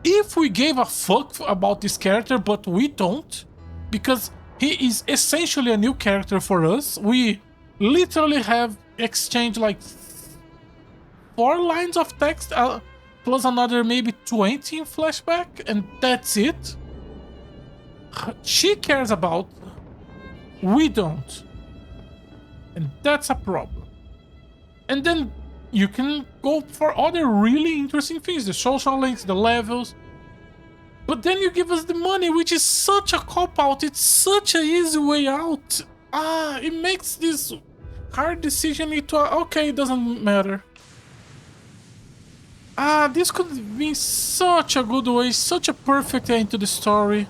S1: if we gave a fuck about this character, but we don't, because he is essentially a new character for us. We literally have exchanged like 4 lines of text plus another maybe 20 in flashback, and that's it. She cares about, we don't, and that's a problem. And then you can go for other really interesting things, the social links, the levels, but then you give us the money, which is such a cop-out. It's such an easy way out. It makes this hard decision into okay, it doesn't matter. This could be such a good way, such a perfect end to the story.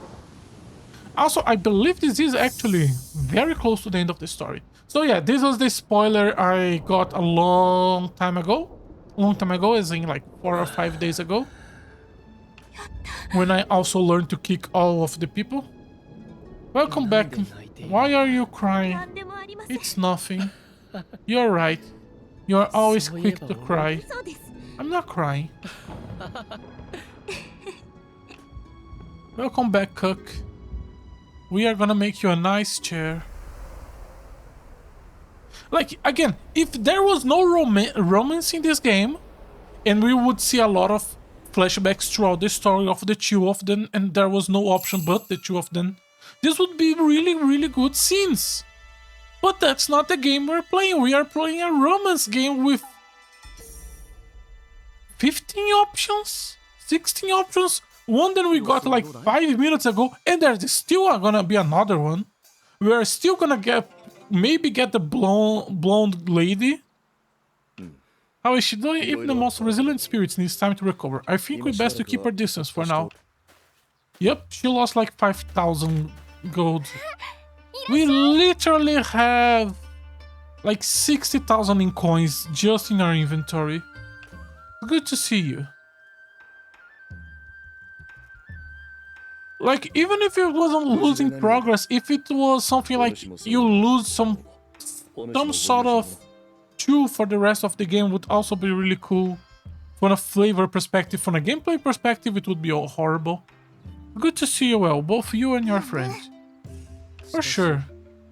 S1: Also, I believe this is actually very close to the end of the story. So yeah, this was the spoiler I got a long time ago. Long time ago, as in like 4 or 5 days ago. When I also learned to kick all of the people. Welcome back. Why are you crying? It's nothing. You're right. You're always quick to cry. I'm not crying. Welcome back, Cook. We are gonna make you a nice chair. Like, again, if there was no romance in this game, and we would see a lot of flashbacks throughout the story of the two of them, and there was no option but the two of them, this would be really, really good scenes. But that's not the game we're playing. We are playing a romance game with 15 options? 16 options? One that we got like 5 minutes ago, and there's still gonna be another one. We are still gonna maybe get the blonde lady. How is she doing? Even the most resilient spirits needs time to recover. I think we best to keep her distance for now. Yep, she lost like 5,000 gold. We literally have like 60,000 in coins just in our inventory. Good to see you. like, even if it wasn't losing progress, if it was something like you lose some sort of tool for the rest of the game would also be really cool. From a flavor perspective, from a gameplay perspective, it would be all horrible. Good to see you well, both you and your friends. For sure.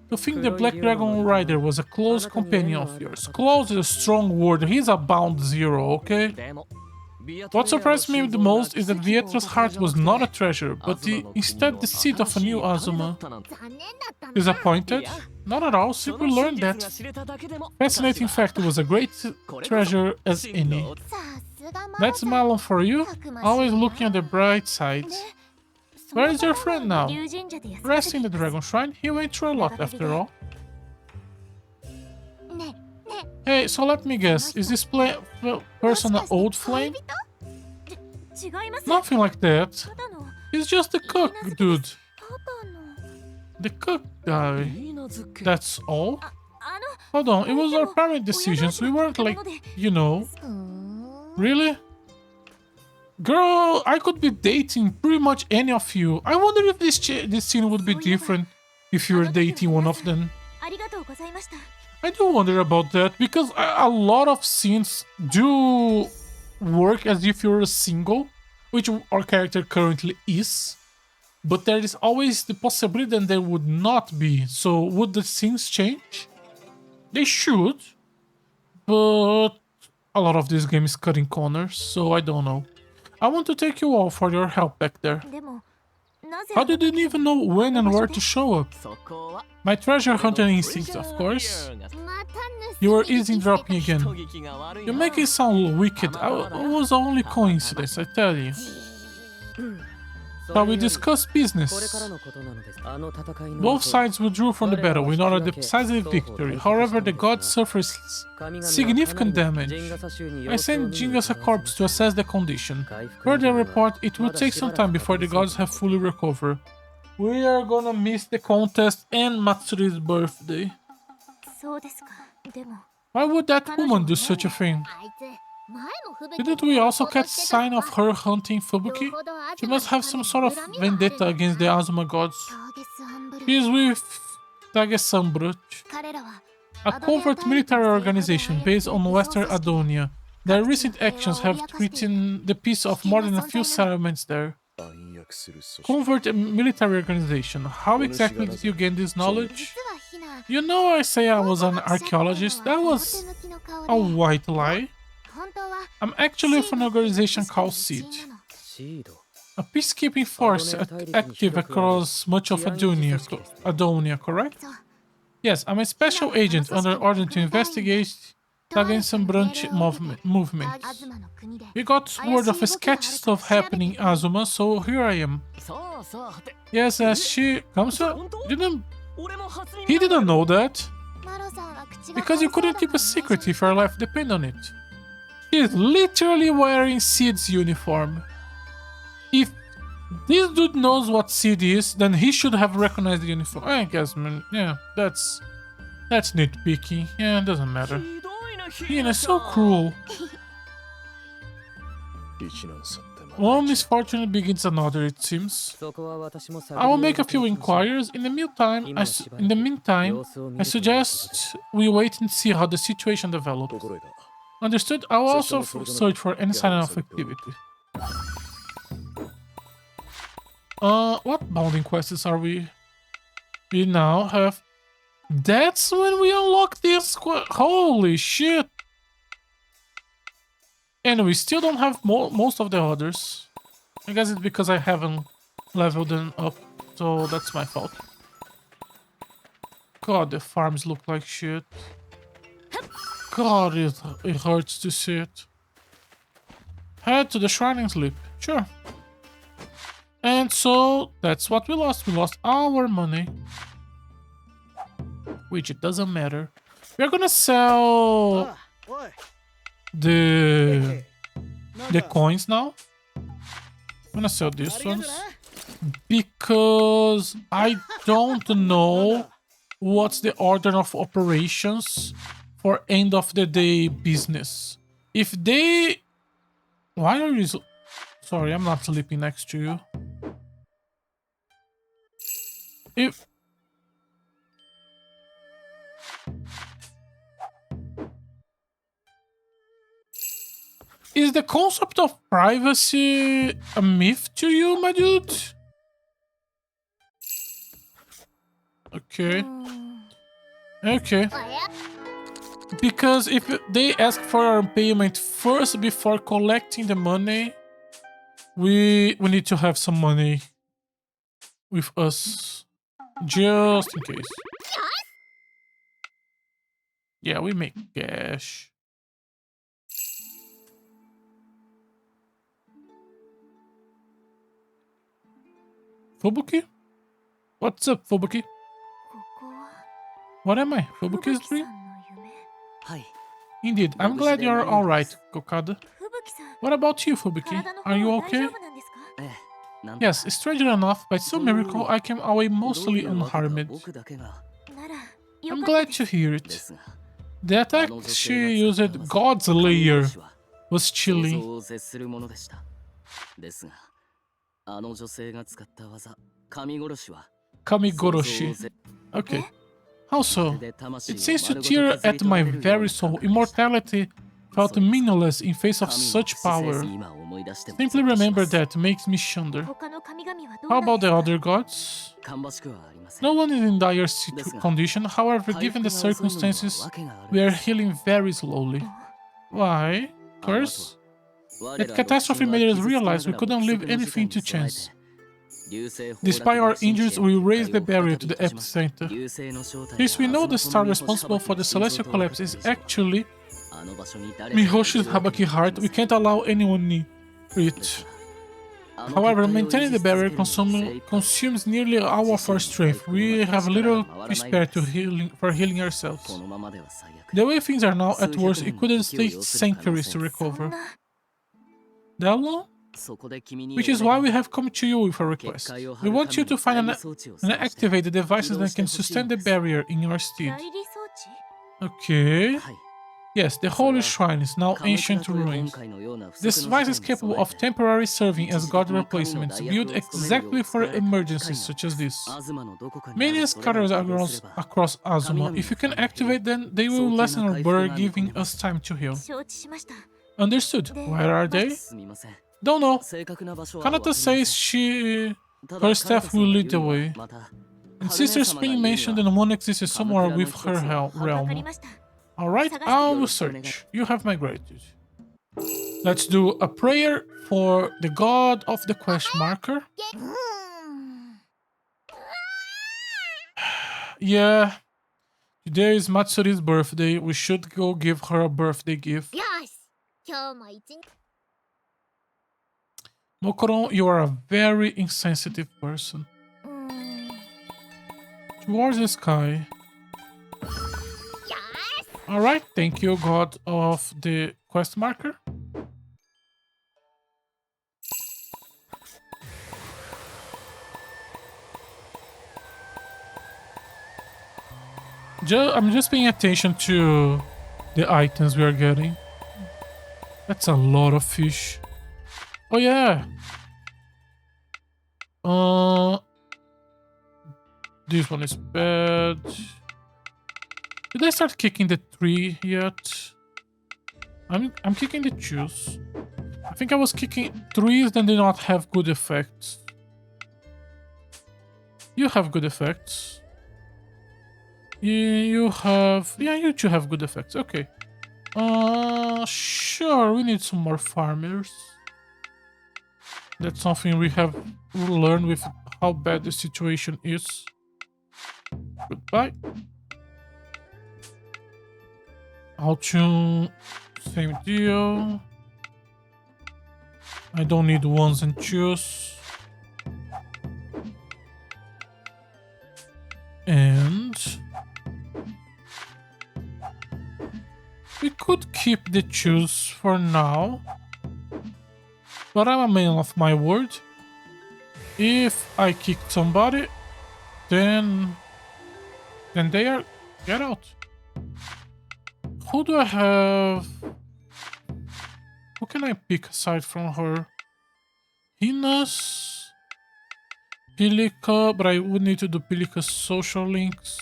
S1: To think the Black Dragon Rider was a close companion of yours. Close is a strong word, he's a bound zero, okay? What surprised me the most is that Vietra's heart was not a treasure, but instead the seed of a new Azuma. Disappointed? Not at all, simply learned that. Fascinating fact, it was a great treasure as any. That's Malon for you, always looking at the bright side. Where is your friend now? Resting in the Dragon Shrine? He went through a lot after all. Hey, so let me guess, is this person an old flame? Nothing like that. He's just the cook, dude. The cook guy. That's all? Hold on, it was our parent decisions, we weren't like, you know. Really? Girl, I could be dating pretty much any of you. I wonder if this scene would be different if you were dating one of them. I do wonder about that, because a lot of scenes do work as if you're a single, which our character currently is. But there is always the possibility that there would not be. So would the scenes change? They should. But a lot of this game is cutting corners, so I don't know. I want to thank you all for your help back there. How did you even know when and where to show up? My treasure hunting instincts, of course. You were eavesdropping again. You make it sound wicked. It was only coincidence, I tell you. Shall we discuss business? Both sides withdrew from the battle in order to decisive victory. However, the gods suffered significant damage. I sent Jinga's corpse to assess the condition. Per their report, it will take some time before the gods have fully recovered. We are gonna miss the contest and Matsuri's birthday. Why would that woman do such a thing? Didn't we also catch sign of her hunting Fubuki? She must have some sort of vendetta against the Azuma gods. He is with Tagesambruch, a covert military organization based on Western Adonia. Their recent actions have threatened the peace of more than a few settlements there. Covert military organization. How exactly did you gain this knowledge? You know I say I was an archaeologist. That was a white lie. I'm actually from an organization called SEED. A peacekeeping force active across much of Adonia, correct? Yes, I'm a special agent under order to investigate Tagesambruch movements. We got word of a sketchy stuff happening in Azuma, so here I am. Yes, he didn't know that. Because you couldn't keep a secret if your life depended on it. He is literally wearing SEED's uniform. If this dude knows what SEED is, then he should have recognized the uniform. I guess, man, yeah, that's nitpicky. Yeah, it doesn't matter. Ian is so cruel. One misfortune begins another, it seems. I will make a few inquiries. In the meantime, I suggest we wait and see how the situation develops. Understood? I will also search for any sign of activity. What bounding quests are we? We now have... That's when we unlock this holy shit! And we still don't have most of the others. I guess it's because I haven't leveled them up, so that's my fault. God, the farms look like shit. God, it hurts to see it. Head to the shrine and sleep. Sure. And so, that's what we lost. We lost our money. Which it doesn't matter. We're gonna sell the coins now. I'm gonna sell these ones. Because I don't know what's the order of operations for end of the day business. If they... Why are you... Sorry, I'm not sleeping next to you. If is the concept of privacy a myth to you, my dude? Okay. Okay. Because if they ask for our payment first before collecting the money, we need to have some money with us. Just in case. Yeah, we make cash. Fubuki? What's up, Fubuki?
S4: ここは
S1: What am I?
S4: 吹
S1: Fubuki's
S4: 雪さん
S1: dream?
S4: の夢。
S8: はい
S1: Indeed, I'm glad you're alright, Kokada.
S4: 吹雪さん、
S1: What about you, Fubuki?
S4: 体の方
S1: Are you
S4: は大
S1: okay?
S4: 丈夫なんですか？
S8: ええなんとか
S1: Yes, strangely enough, by some miracle, I came away
S8: どう
S1: mostly
S8: いうわけか
S1: unharmed.
S8: 僕だけが
S4: なら、よ
S1: I'm
S4: かった
S1: glad
S4: で
S1: to
S4: す。
S1: hear
S8: で
S1: it.
S8: すが
S1: The
S8: あ
S1: attack
S8: の女
S1: she
S8: 性が使
S1: used
S8: った技
S1: God's
S8: 神
S1: layer
S8: 殺しは
S1: was
S8: 想
S1: chilling.
S8: 像を絶するものでしたですがあの女性が使った技神殺しは想像を
S1: Kamigoroshi.
S8: 絶
S1: Okay. How so?
S8: で魂
S1: It
S8: を
S1: seems to
S8: 丸ごと
S1: tear
S8: 削り
S1: at
S8: 取ら
S1: my
S8: れるよう
S1: very
S8: な
S1: soul.
S8: 感覚でした
S1: Immortality felt meaningless in face of
S8: 神
S1: such
S8: の不
S1: power.
S8: 摂今思い出しても
S1: Simply
S8: ゾッとしま
S1: remember
S8: す
S1: that makes me shudder.
S4: 他の神々はどう
S1: How
S4: なん
S1: about
S4: で
S1: the
S4: すか？
S1: other gods?
S8: 芳しくはありません
S1: No one is in dire condition. However,
S8: 回
S1: given
S8: 復
S1: the
S8: が遅いのには
S1: circumstances,
S8: 訳があるん
S1: we are
S8: です
S1: healing very slowly. Why?
S8: あの後
S1: Curse?
S8: 我
S1: That
S8: ら
S1: catastrophe
S8: 六神
S1: made
S8: は
S1: us
S8: 傷つき
S1: realize we
S8: ながら
S1: couldn't
S8: も
S1: leave
S8: 不測の事
S1: anything
S8: 態
S1: to
S8: に備え
S1: chance.
S8: て流星崩
S1: Despite
S8: 落
S1: our
S8: の神地
S1: injuries,
S8: へ
S1: we
S8: の
S1: raised the
S8: 破壊を
S1: barrier
S8: 再
S1: to
S8: び
S1: the
S8: 閉じます
S1: epicenter.
S8: 流星の正体
S1: Since we
S8: が
S1: know
S8: ア
S1: the
S8: ズ
S1: star
S8: マとの星
S1: responsible for the
S8: 幅き
S1: celestial
S8: 心臓と
S1: collapse is
S8: 以上
S1: actually
S8: あの場所に誰かがいる
S1: Mihoshi's
S8: わけ
S1: Habaki
S8: にはい
S1: heart.
S8: きま
S1: We
S8: せん
S1: can't allow anyone near
S8: で
S1: it.
S8: すがあの
S1: However,
S8: 結界を維
S1: maintaining
S8: 持
S1: the
S8: し続
S1: barrier
S8: けるのに精一杯
S1: consumes nearly all of our strength. We have little to spare for healing
S8: こ
S1: ourselves.
S8: のままでは最悪
S1: The way things are now, at
S8: 数
S1: worst,
S8: 百
S1: it
S8: 年の
S1: couldn't
S8: 時を
S1: take
S8: 要する可能
S1: centuries to
S8: 性です
S4: そん
S1: recover.
S4: な、
S1: That long?
S8: そこで君に
S1: Which is
S8: お願
S1: why
S8: い
S1: we have come to you with a
S8: 結
S1: request.
S8: 界を張
S1: We
S8: る
S1: want
S8: た
S1: you
S8: め
S1: to
S8: の
S1: find
S8: 代
S1: and
S8: 理装置を
S1: and
S8: 探して
S1: activate the devices that can
S8: 起動してほしい
S1: sustain
S8: の
S1: the
S8: です
S1: barrier in your stead.
S4: 代理装置？
S1: Okay.
S8: はい
S1: Yes, the holy shrine is now
S8: カムクラ
S1: ancient
S8: という今
S1: ruins.
S8: 回のような不
S1: This
S8: 測の
S1: device
S8: 事態
S1: is
S8: に
S1: capable
S8: 備
S1: of
S8: えて
S1: temporary serving as
S8: 一時
S1: god
S8: 的に神の
S1: replacements,
S8: 代
S1: built
S8: 役を務めるよう
S1: exactly
S8: 作
S1: for
S8: られた機械
S1: emergencies
S8: が
S1: such as this.
S8: アズマのどこかにあ
S1: Many
S8: る
S1: as
S8: それらを
S1: scattered
S8: 起動すれ
S1: across
S8: ば
S1: Azuma. If you can activate them, they will lessen our burden, giving us time to heal.
S4: 承知しました。
S1: Understood. Where are they?
S8: すみません
S1: Don't know.
S8: 正確な場所は分かり
S1: Kanata
S8: ません
S1: says
S8: ただ
S1: her staff
S8: カナタさん
S1: will
S8: が
S1: lead the
S8: 言うのは
S1: way.
S8: また
S1: And
S8: ハルネ
S1: Sister
S8: 様が
S1: Spring
S8: 言うに
S1: mentioned
S8: は
S1: that one exists somewhere with her
S4: わかり
S1: realm.
S4: ました。
S1: Alright,
S4: Sagashite.
S1: I will search. You have my gratitude. Let's do a prayer for the god of the question marker. Yeah. Today is Matsuri's birthday. We should go give her a birthday gift.
S2: よし今日も一日
S1: Mokoron, you are a very insensitive person.
S4: うーん、
S1: Towards the sky. Alright, thank you, god of the quest marker. I'm just paying attention to the items we are getting. That's a lot of fish. Oh yeah. This one is bad. Did I start kicking the tree yet? I'm kicking the juice. I think I was kicking trees that did not have good effects. You have good effects. You have... Yeah, you two have good effects. Okay. Sure, we need some more farmers. That's something we have learned with how bad the situation is. Goodbye. Altune, same deal. I don't need ones and twos. And we could keep the twos for now. But I'm a man of my word. If I kick somebody, then they are get out. Who do I have? Who can I pick aside from her? Hina's Pilica, but I would need to do Pilica's social links.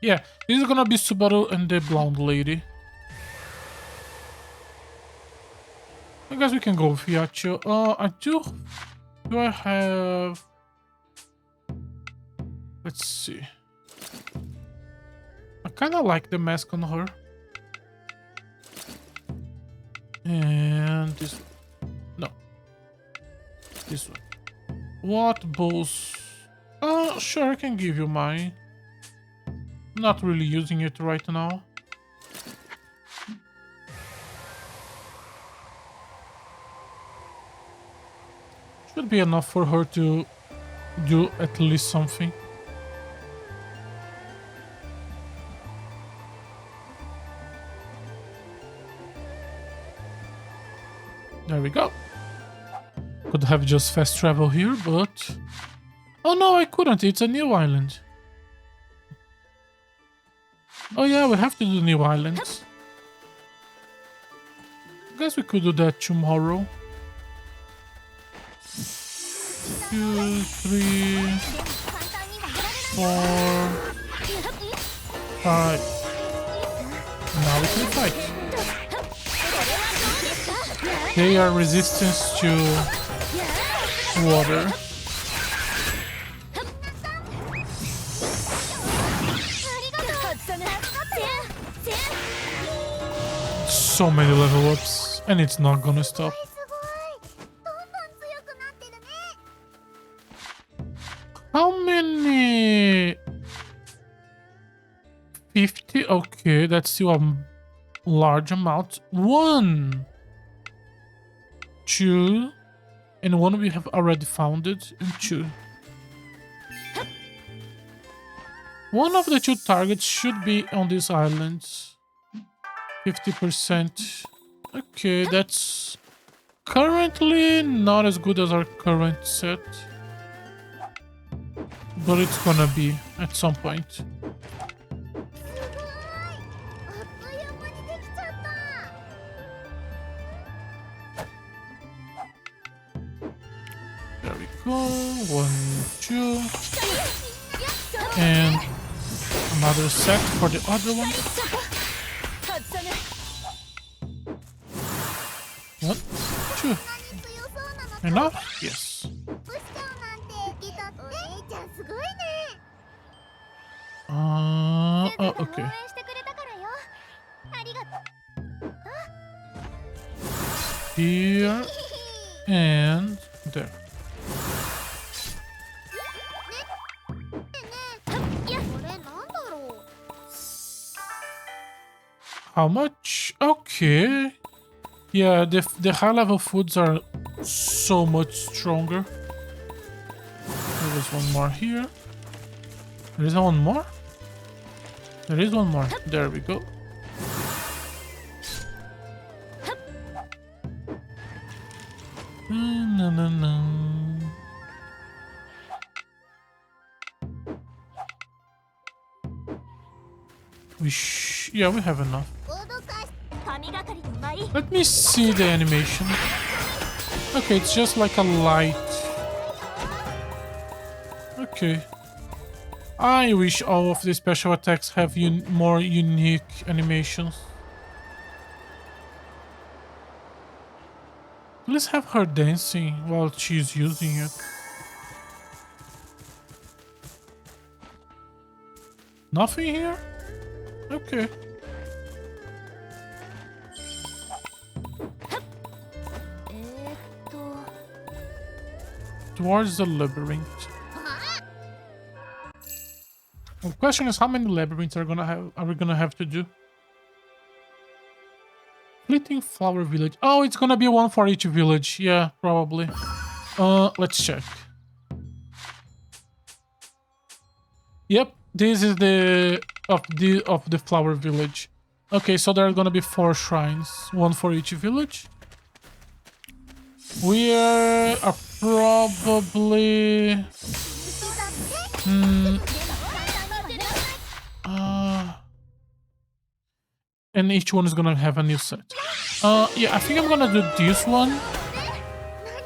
S1: Yeah, this is gonna be Subaru and the blonde lady. I guess we can go with Yacho. I do. Do I have? Let's see. I kind of like the mask on her. And this one. No. This one. What bows? Oh, sure, I can give you mine. Not really using it right now. Should be enough for her to do at least something. There we go. Could have just fast travel here, but... Oh no, I couldn't. It's a new island. Oh yeah, we have to do new islands. Guess we could do that tomorrow. 2, 3, 4, 5. Now we can fight. They are resistance to water. So many level ups, and it's not gonna stop. How many? 50? Okay, that's still a large amount. 1, 2, and 1 we have already founded, and 2. One of the 2 targets should be on these islands. 50%. Okay, that's currently not as good as our current set. But it's gonna be at some point. There we go. 1, 2. And another set for the other one. 1, 2. Enough? Yes. Oh, okay. Here and there. How much? Okay. Yeah, the high level foods are so much stronger. There is one more here. There is one more? There is one more. There we go. No, no, no. Yeah, we have enough. Let me see the animation. Okay, it's just like a light. Okay. I wish all of the special attacks have more unique animations. Let's have her dancing while she's using it. Nothing here? Okay. Towards the labyrinth. The question is, how many labyrinths are we gonna have to do? Fleeting Flower Village. Oh, it's gonna be one for each village. Yeah, probably. Let's check. Yep, this is the Flower Village. Okay, so there are gonna be 4 shrines, one for each village. We are probably. And each one is gonna have a new set. Yeah, I think I'm gonna do this one.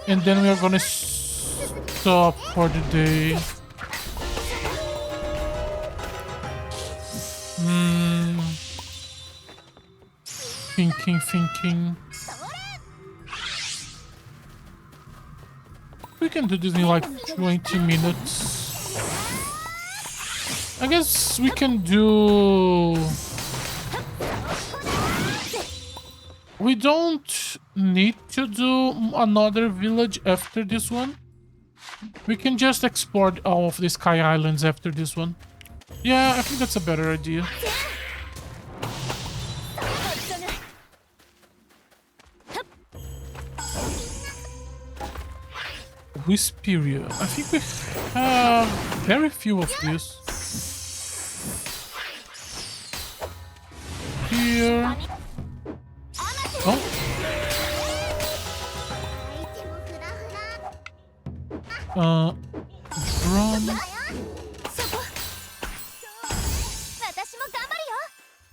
S1: And then we are gonna stop for the day. Thinking. We can do this in like 20 minutes. I guess we can do... We don't need to do another village after this one. We can just explore all of the Sky Islands after this one. Yeah, I think that's a better idea. Whisperia. I think we have very few of these. Here. Oh. Drum.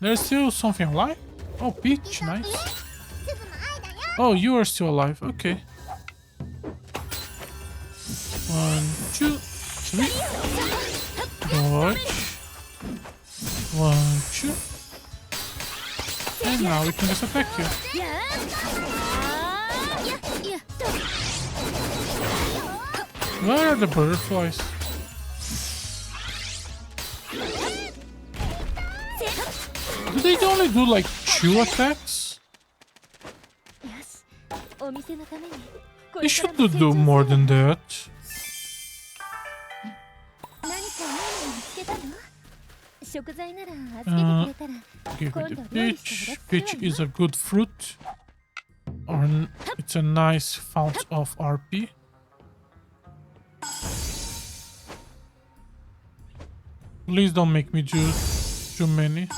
S1: There's still something alive? Oh, Peach, nice. Oh, you are still alive. Okay. 1, 2, 3. Dodge. 1, 2. And now we can just attack you. Where are the butterflies? Do they only do like 2 attacks? They should do more than that. Give me the peach. Peach is a good fruit. Or it's a nice fount of RP. Please don't make me do too many.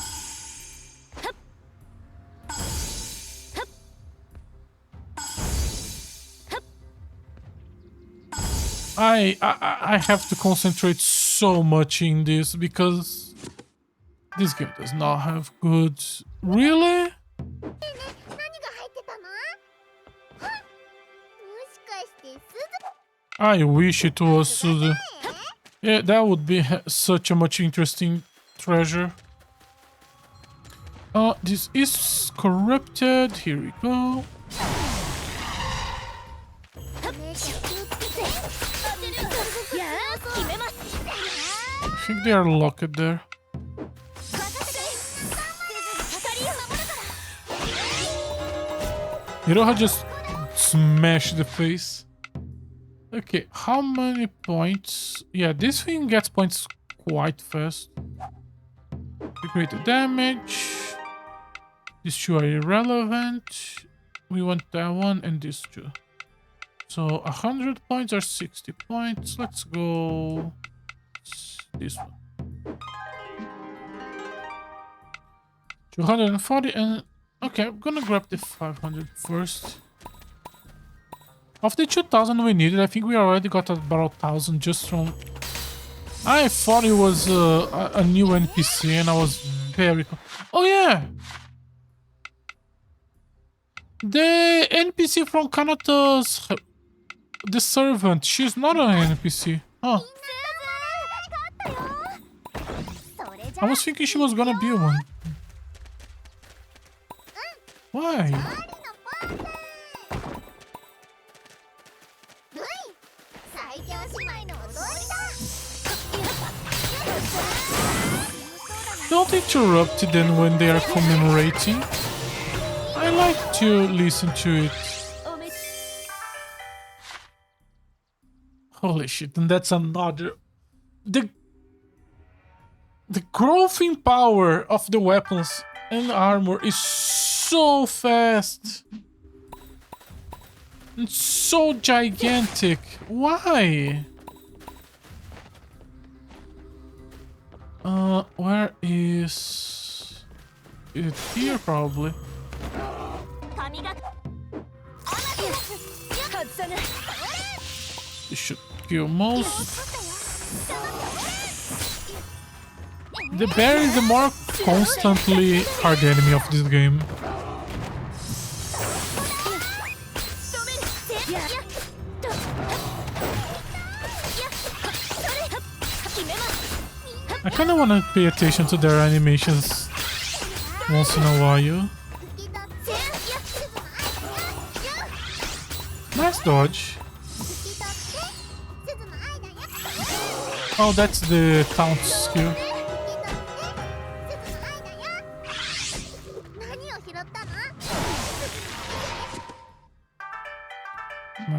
S1: I have to concentrate so much in this because this game does not have good... Really? I wish it was Suzu. Yeah, that would be such a much interesting treasure. This is corrupted. Here we go. I think they are locked there. Iroha just smashed the face. Okay, how many points? Yeah, this thing gets points quite fast. The greater damage. These two are irrelevant. We want that one and these two. So 100 points or 60 points. Let's go this one. 240 and... Okay, I'm gonna grab the 500 first. Of the 2000 we needed, I think we already got about 1000 just from... I thought it was a new NPC and I was very... Oh yeah! The NPC from Kanato's... The servant, she's not an NPC. Huh. I was thinking she was gonna be one. Why? Don't interrupt them when they are commemorating. I like to listen to it. Holy shit, and that's another... The growth in power of the weapons and armor is so fast. And so gigantic. Why? Where is it? Here probably. This should kill most. The bear is the more constantly hard enemy of this game. I kind of want to pay attention to their animations once in a while.
S2: 吹き取ってすずの愛だよ
S1: Nice dodge.
S2: 吹き取ってすずの愛だよ
S1: Oh, that's the taunt skill.
S2: 吹き取ってすずの愛だよ何を拾ったの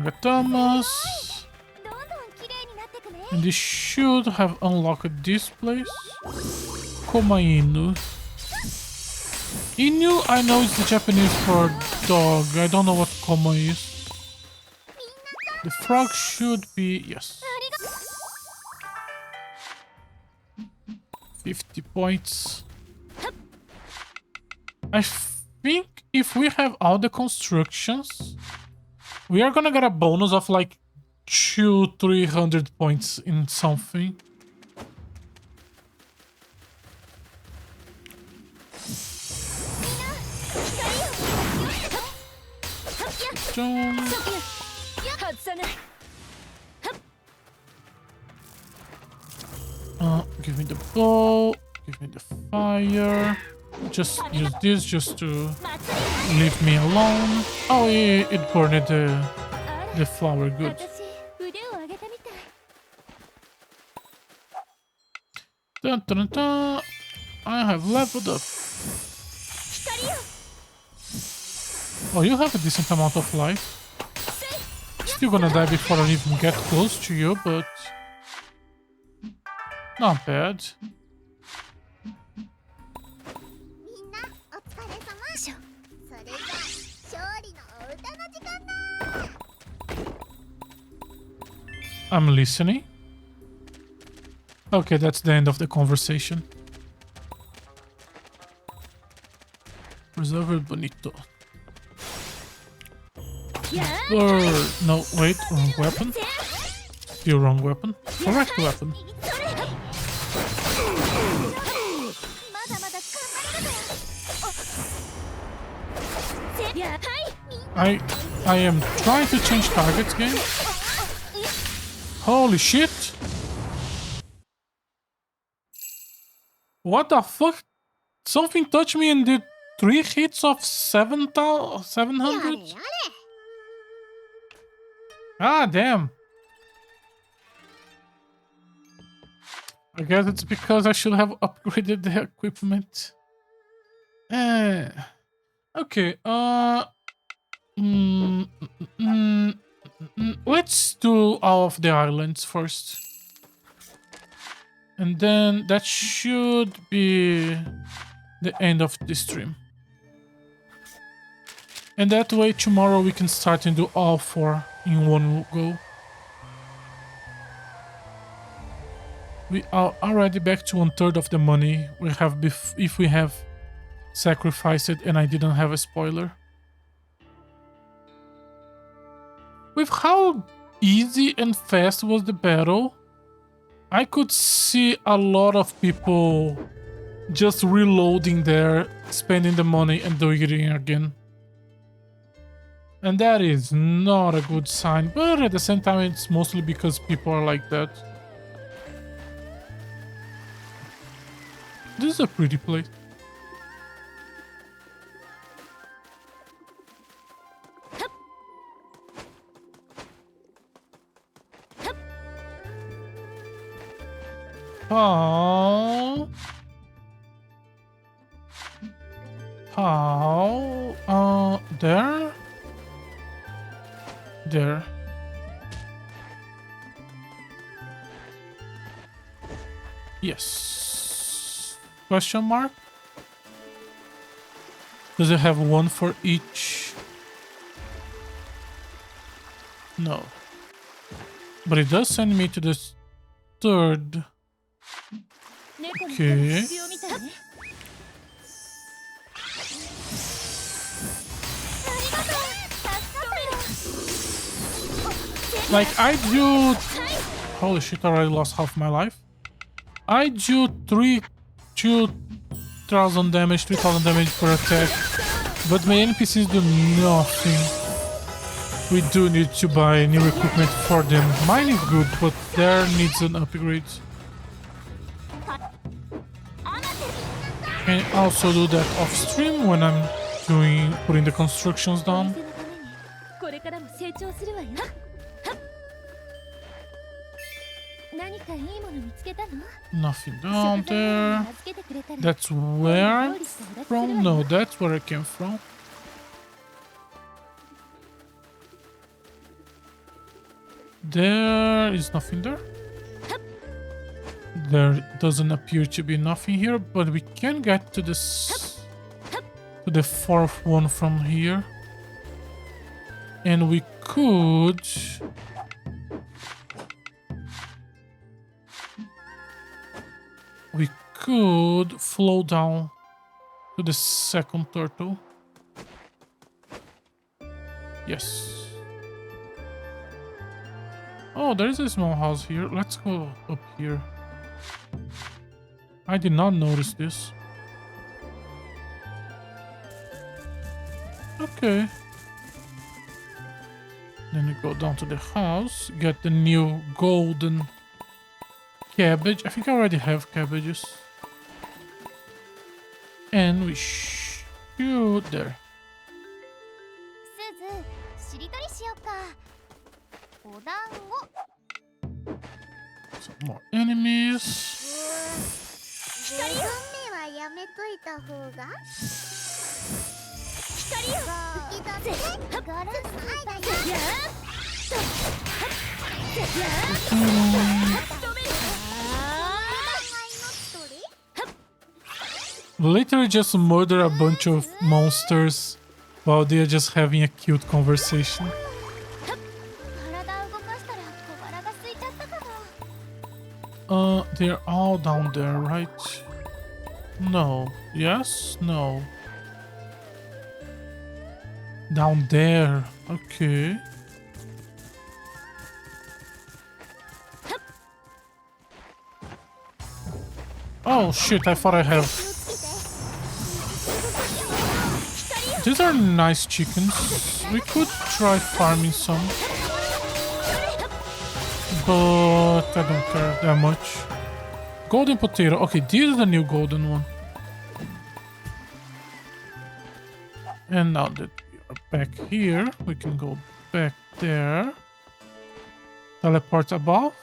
S1: Magatamas.
S2: どんどん綺麗になってくね
S1: And they should have unlocked this place. Komainu. Inu, I know it's the Japanese for dog. I don't know what Koma is. The frog should be... yes. 50 points. I think if we have all the constructions, we are gonna get a bonus of like 200-300 points in something. Jump.
S5: 外さない
S1: Give me the bow. Give me the fire. Just use this just to leave me alone. Oh, it burned the flower. Good.
S2: 私腕を上げたみたい
S1: Dun, dun, dun, dun. I have leveled up.
S2: 光よ
S1: Oh, you have a decent amount of life. Still gonna die before I even get close to you, but not bad.
S2: みんなお疲れ様それじゃあ勝利のお歌の時間だ
S1: I'm listening. Okay, that's the end of the conversation. Reservoir Bonito. No, wait, wrong weapon. Still wrong weapon. Correct weapon.
S2: まだまだ頑張れるからやはい
S1: I am trying to change targets game. Holy shit! What the fuck? Something touched me and did 3 hits of 700? Ah, damn. I guess it's because I should have upgraded the equipment. Okay, let's do all of the islands first. And then that should be the end of the stream. And that way tomorrow we can start and do all 4 in one go. We are already back to 1/3 of the money we have if we have sacrificed it and I didn't have a spoiler. With how easy and fast was the battle, I could see a lot of people just reloading there, spending the money and doing it again. And that is not a good sign, but at the same time it's mostly because people are like that. This is a pretty place. How? There? There. Yes. Question mark? Does it have one for each? No. But it does send me to the 3rd.
S5: 猫の
S1: Okay.
S5: 必要みたいね
S1: Like, I do... Holy shit, I already lost half my life. I do 2,000 damage, 3,000 damage per attack, but my NPCs do nothing. We do need to buy new equipment for them. Mine is good, but there needs an upgrade. can also do that off stream when I'm putting the constructions
S2: お
S1: down.
S2: 店のためにこれからも成長するわよ。何かいいもの見つけたの？
S1: Nothing
S2: 食
S1: down
S2: 材な
S1: there.
S2: のに預けてくれたら
S1: That's where I'm from? No, that's where I came from. There is nothing there. There doesn't appear to be nothing here, but we can get to this to the fourth one from here. And we could flow down to the second turtle. Yes. Oh, there is a small house here. Let's go up here. I did not notice this. Okay. Then we go down to the house, get the new golden cabbage. I think I already have cabbages. And we shoot there.
S2: すず、しりとりしようか。お団子。
S1: Some more enemies.
S2: 光よ。はやめといた方が。光よ。吹き出せ。ガラスだよ。
S1: Literally just murder a bunch of monsters while they're just having a cute conversation.
S2: 体動かしたら小腹が空いちゃったかも。
S1: They're all down there, right? No. Yes? No. Down there. Okay. Oh shit, I thought I have. These are nice chickens. We could try farming some. But I don't care that much. Golden potato. Okay, this is the new golden one. And now that we are back here, we can go back there. Teleport above.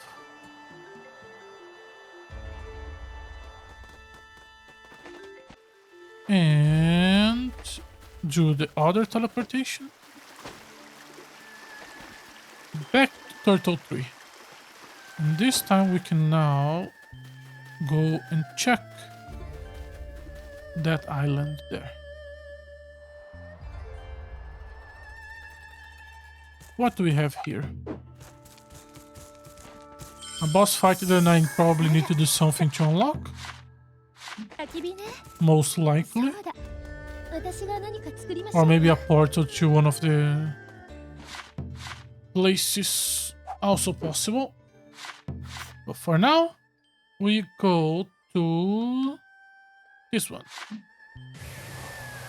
S1: And do the other teleportation. Back to Turtle 3. And this time we can now go and check that island there. What do we have here? A boss fight that I probably need to do something to unlock.
S2: 焚き火ね。
S1: Most likely.
S2: そうだ。私が何か作りましょ
S1: Or
S2: う。
S1: maybe a portal to one of the places. Also possible. But for now, we go to this one.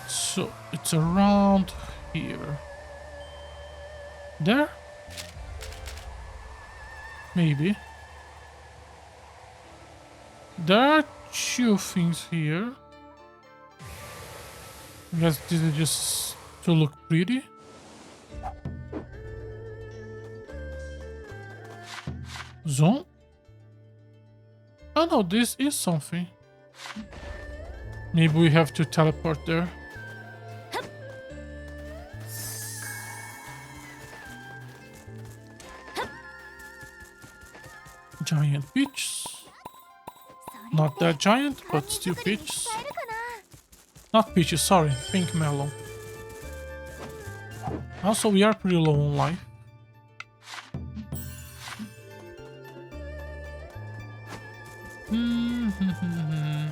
S1: So it's around here. There? Maybe. There are two things here. I guess this is just to look pretty. Zone? Oh no, this is something. Maybe we have to teleport there. Giant peach. Not that giant, but still peach. Not peaches, sorry, pink melon. Also, we are pretty low on life.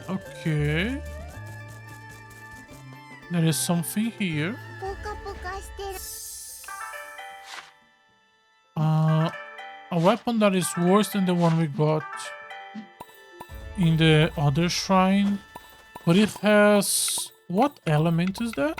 S1: Okay. There is something here.
S2: ポカポカしてる。
S1: A weapon that is worse than the one we got in the other shrine. But it has... What element is that?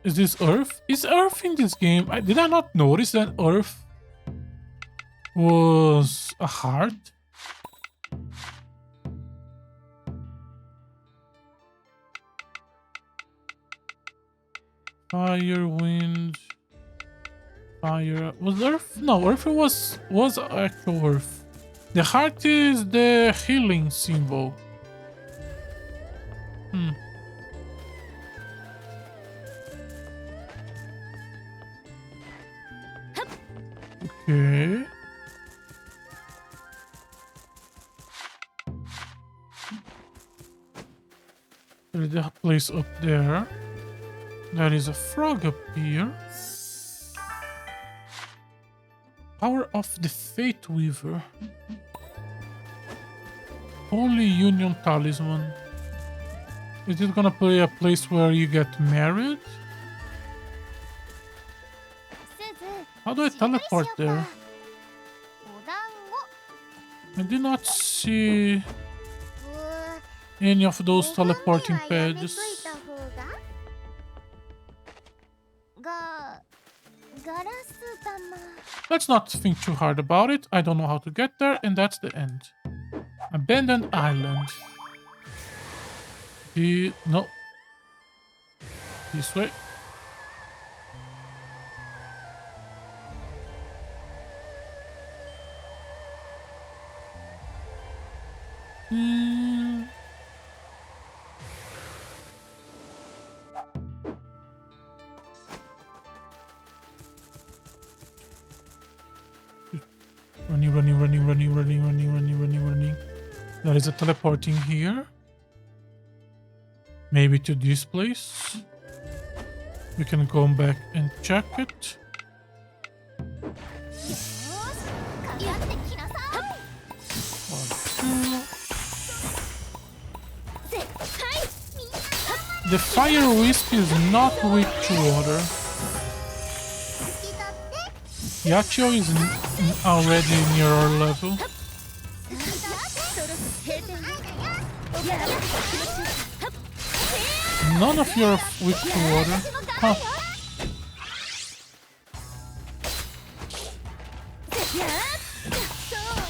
S1: Is this Earth? Is Earth in this game? Did I not notice that Earth was a heart? Fire, wind, fire. Was Earth? No, Earth was actual Earth. The heart is the healing symbol. Okay. There's a place up there. There is a frog up here. Power of the Fate Weaver. Holy Union Talisman. Is it gonna be a place where you get married? How do I teleport there? I did not see any of those teleporting pages. Let's not think too hard about it. I don't know how to get there, and that's the end. Abandoned island. No. This way. Running. There is a teleporting here. Maybe to this place. We can go back and check it. The fire wisp is not weak to water. Yachio is already near our level. None of you are weak to water. Huh.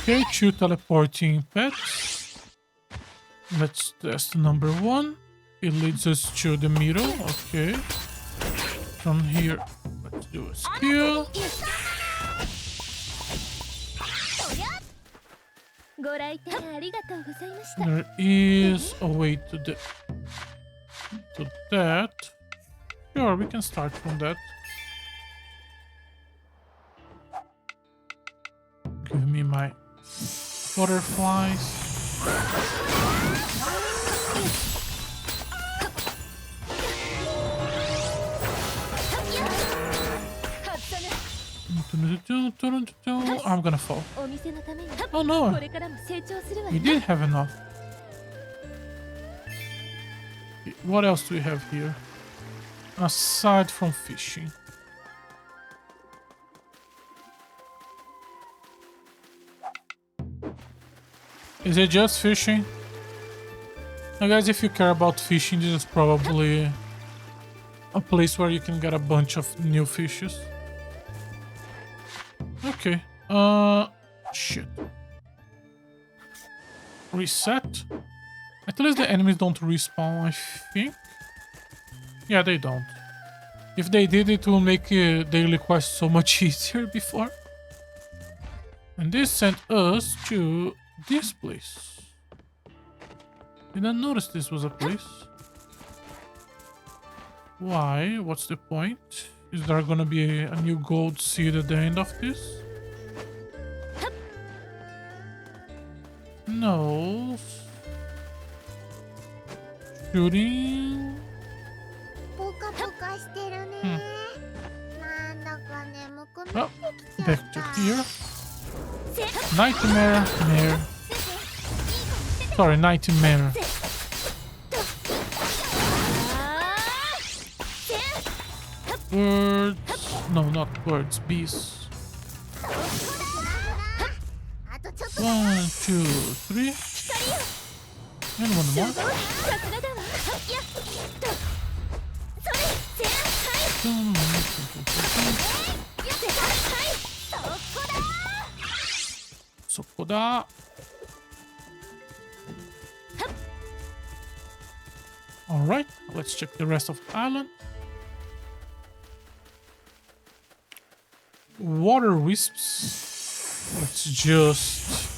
S1: Okay, 2 teleporting pets. Let's test number 1. It leads us to the middle. Okay. From here, let's do a skill. There is a way to that. Sure, we can start from that. Give me my butterflies. I'm gonna fall. Oh no! We did have enough. What else do we have here? Aside from fishing. Is it just fishing? Now guys, if you care about fishing, this is probably a place where you can get a bunch of new fishes. Okay. Shit. Reset. At least the enemies don't respawn, I think. Yeah, they don't. If they did, it will make daily quests so much easier before. And this sent us to this place. Didn't notice this was a place. Why? What's the point? Is there gonna be a new gold seed at the end of this? No. Shooting. Oh, back to here. Nightmare. Sorry, nightmare. Birds. No, not birds. Bees. 1, 2, 3. And one more. Sokoda. Alright, let's check the rest of the island. Water wisps. Let's just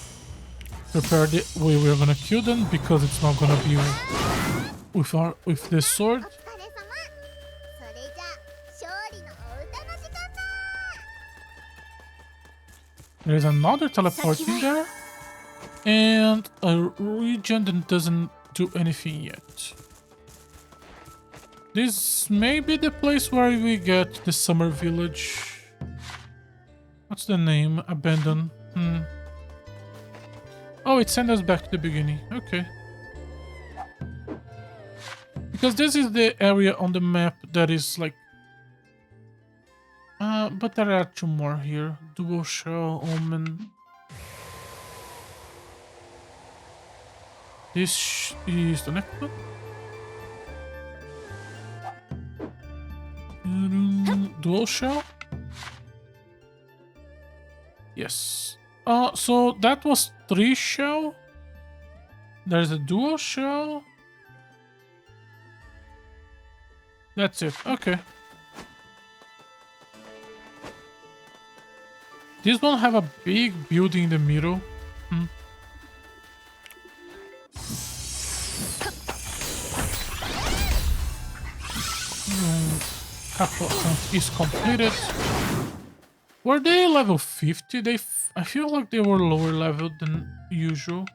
S1: prepare the way we're gonna kill them because it's not gonna be with the sword.
S2: お疲れ様それじゃ勝利のお歌の時間だ
S1: There's another teleport in there. And a region that doesn't do anything yet. This may be the place where we get the summer village. What's the name? Abandon. Oh, it sent us back to the beginning. Okay. Because this is the area on the map that is like... but there are two more here. Dual Shell, Omen. This is the next one. Dual Shell? Yes. So that was 3 shell. There's a dual shell. That's it. Okay. This one have a big building in the middle. Couple hunt is completed. Were they level 50? I feel like they were lower level than usual.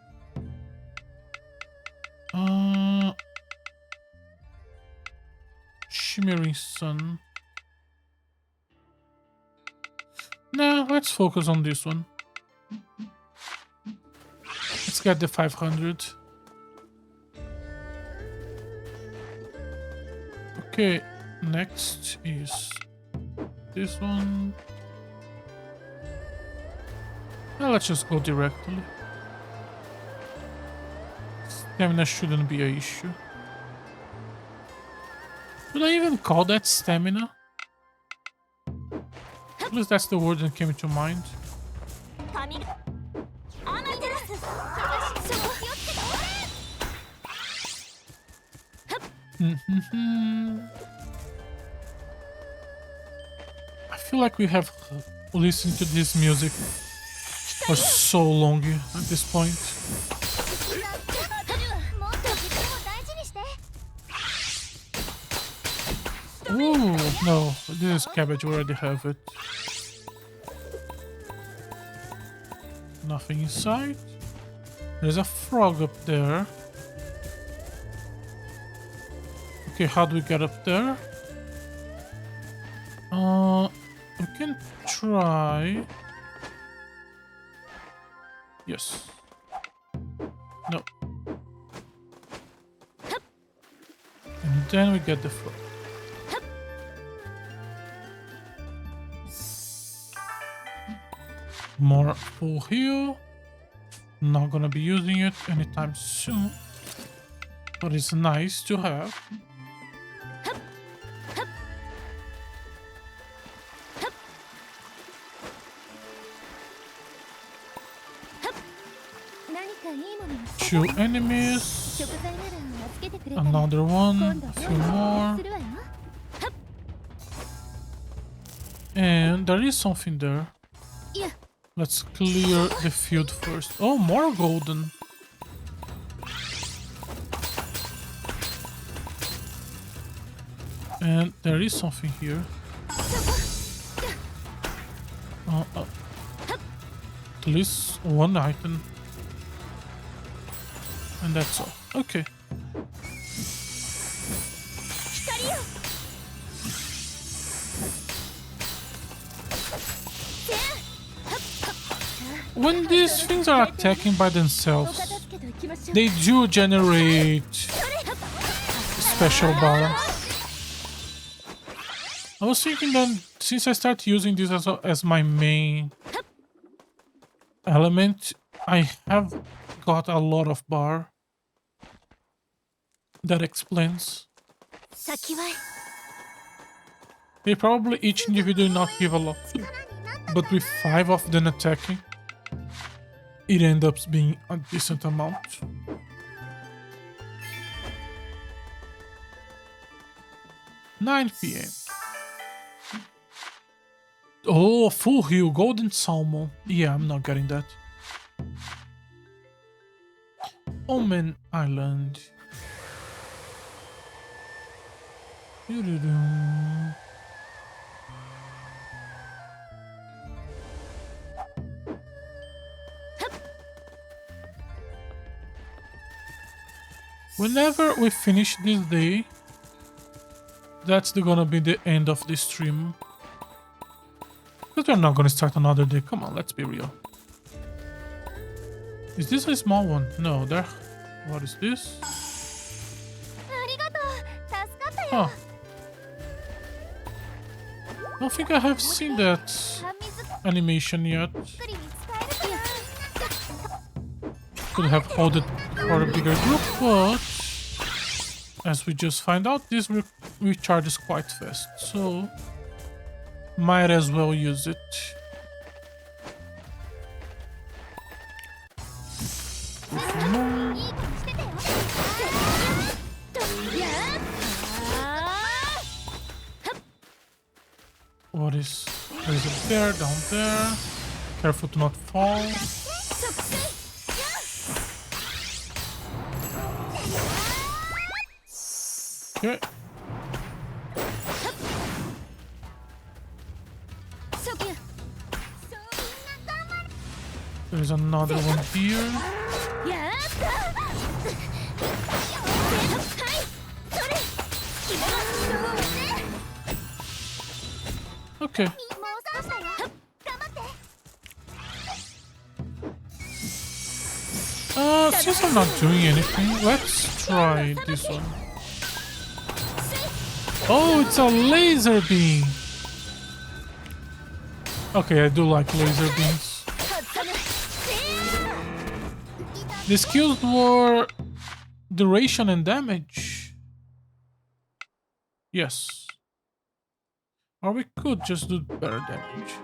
S1: Shimmering Sun. Nah, let's focus on this one. Let's get the 500. Okay, next is this one. Now let's just go directly. Stamina shouldn't be an issue. Should I even call that stamina? At least that's the word that came to mind. I feel like we have listened to this music for so long at this point. Ooh, no, this is cabbage, we already have it. Nothing inside. There's a frog up there. Okay, how do we get up there? We can try. Yes. No. And then we get the frog. More full heal. Not gonna be using it anytime soon. But it's nice to have. Two enemies. Another one. A few more. And there is something there. Let's clear the field first. Oh, more golden. And there is something here. At least one item. And that's all. Okay. When these things are attacking by themselves, they do generate special bar. I was thinking that since I start using this as my main element, I have got a lot of bar. That explains. They probably each individually not give a lot, but with 5 of them attacking, it ends up being a decent amount. (9 p.m.) Oh, full heal, golden salmon. Yeah, I'm not getting that. Omen Island. Doo-doo-doo. Whenever we finish this day, that's gonna be the end of the stream. Because we're not gonna start another day. Come on, let's be real. Is this a small one? No, there. What is this?
S2: ありがとう。助かったよ。
S1: Huh. I don't think I have seen that
S2: 半水
S1: animation yet.
S2: 作りに使えるかな。
S1: Could have hold it for a bigger group, but as we just find out, this recharges quite fast, so might as well use it. More.
S2: いい子にしててよ。
S1: What is? There's a bear down there. Careful to not fall. Okay. There's another one here. Okay.
S2: もう少しだよ。頑張って。
S1: Since I'm not doing anything, let's try this one. Oh, it's a laser beam. Okay, I do like laser beams. The skills were duration and damage. Yes. Or we could just do better damage.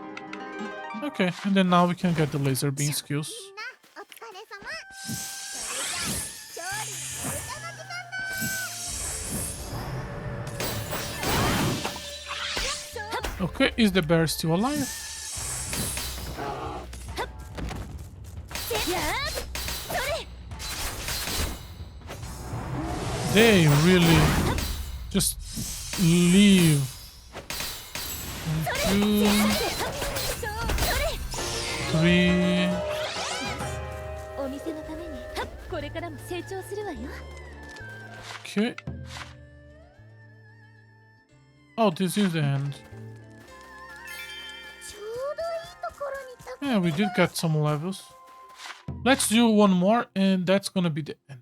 S1: Okay, and then now we can get the laser beam skills.
S2: みんなお疲れ様。それじゃあ調理のお茶の時間だ。
S1: Okay, is the bear still alive? They really just leave. 1, 2, 3.
S4: お店のためにこれからも成長するわよ。
S1: Okay. Oh, this is the end.
S2: ちょうどいいところにた。
S1: Yeah, we did get some levels. Let's do one more, and that's gonna be the end.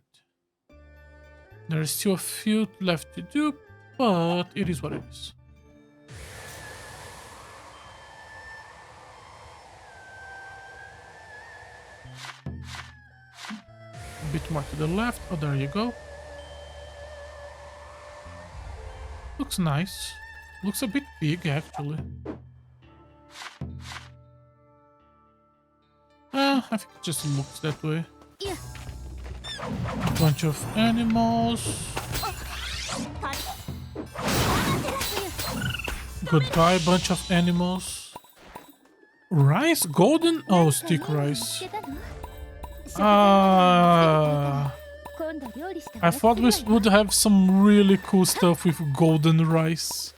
S1: There's still a few left to do, but it is what it is. A bit more to the left. Oh, there you go. Looks nice. Looks a bit big, actually. I think it just looks that way.
S2: Yeah.
S1: A bunch of animals. Goodbye, bunch of animals. Rice? Golden? Oh, stick rice. Ah. I thought we would have some really cool stuff with golden rice.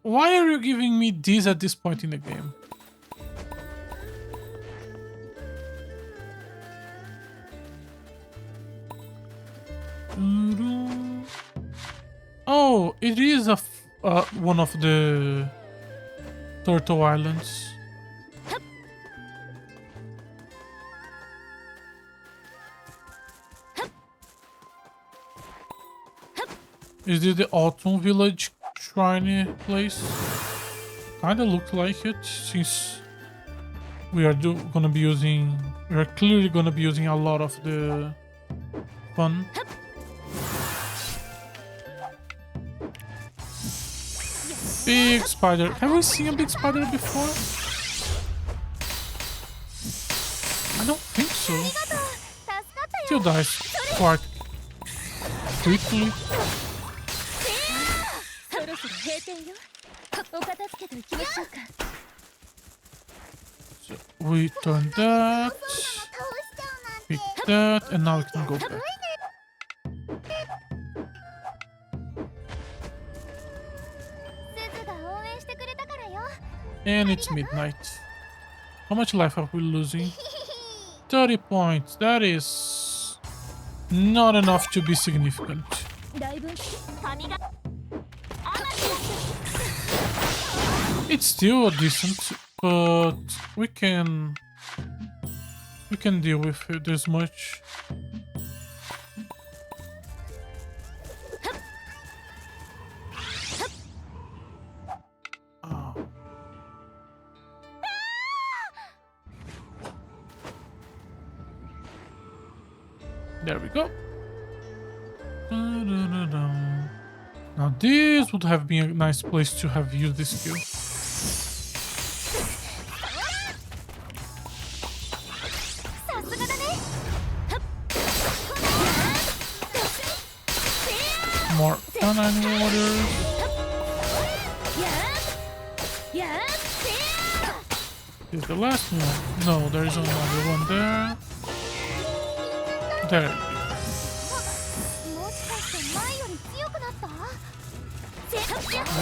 S1: Why are you giving me this at this point in the game? Oh, it is one of the Turtle Islands. Is this the Autumn Village shrine place? Kinda looks like it, since we are gonna be using. We are clearly gonna be using a lot of the fun. Big spider. Have we seen a big spider before? I don't think so.
S2: 助かったよ
S1: Still dies quite quickly.
S4: そろそろ閉店よ。お片付けといきましょうか。
S1: So we turn that,
S2: 倒しちゃうなんて
S1: pick that, and now we can go back.
S2: すずが応援してくれたからよ
S1: And it's midnight. How much life are we losing? 30 points. That is not enough to be significant.
S4: だいぶ
S2: 髪が
S1: It's still decent, but we can deal with it as much. Oh. There we go. Da-da-da-dum. Now this would have been a nice place to have used this skill.
S2: さすがだね
S1: More canine waters.
S4: やー
S1: Is the last one? No, there is another one there. There.
S2: もしかして前より強くなった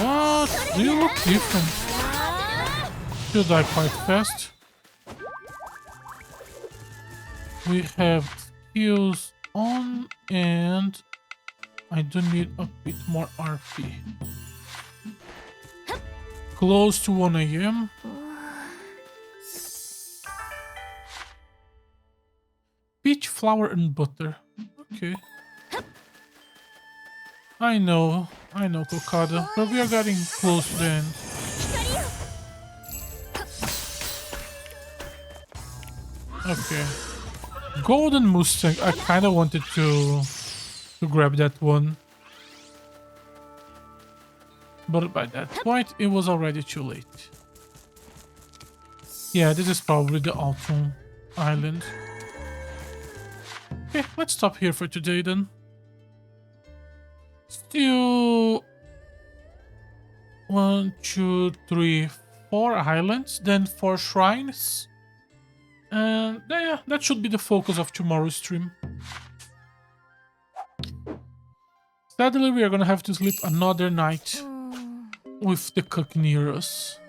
S1: What? Do you look different? You die quite fast. We have skills on and I do need a bit more RP. Close to 1 AM. Peach, flour, and butter. Okay. I know, Kokada, but we are getting close to the end. Okay. Golden Mustang. I kind of wanted to grab that one. But by that point, it was already too late. Yeah, this is probably the Autumn Island. Okay, let's stop here for today then. Still 1, 2, 3, 4 islands, then 4 shrines. And yeah, that should be the focus of tomorrow's stream. Sadly, we are gonna have to sleep another night with the cook near us.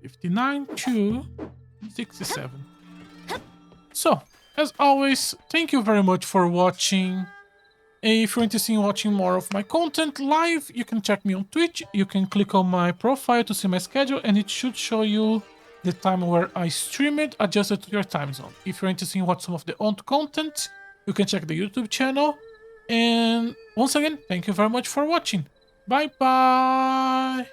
S1: 59 to 67. So, as always, thank you very much for watching. If you're interested in watching more of my content live, you can check me on Twitch. You can click on my profile to see my schedule, and it should show you the time where I stream it adjusted to your time zone. If you're interested in watch some of the owned content, you can check the YouTube channel. And once again, thank you very much for watching. Bye bye!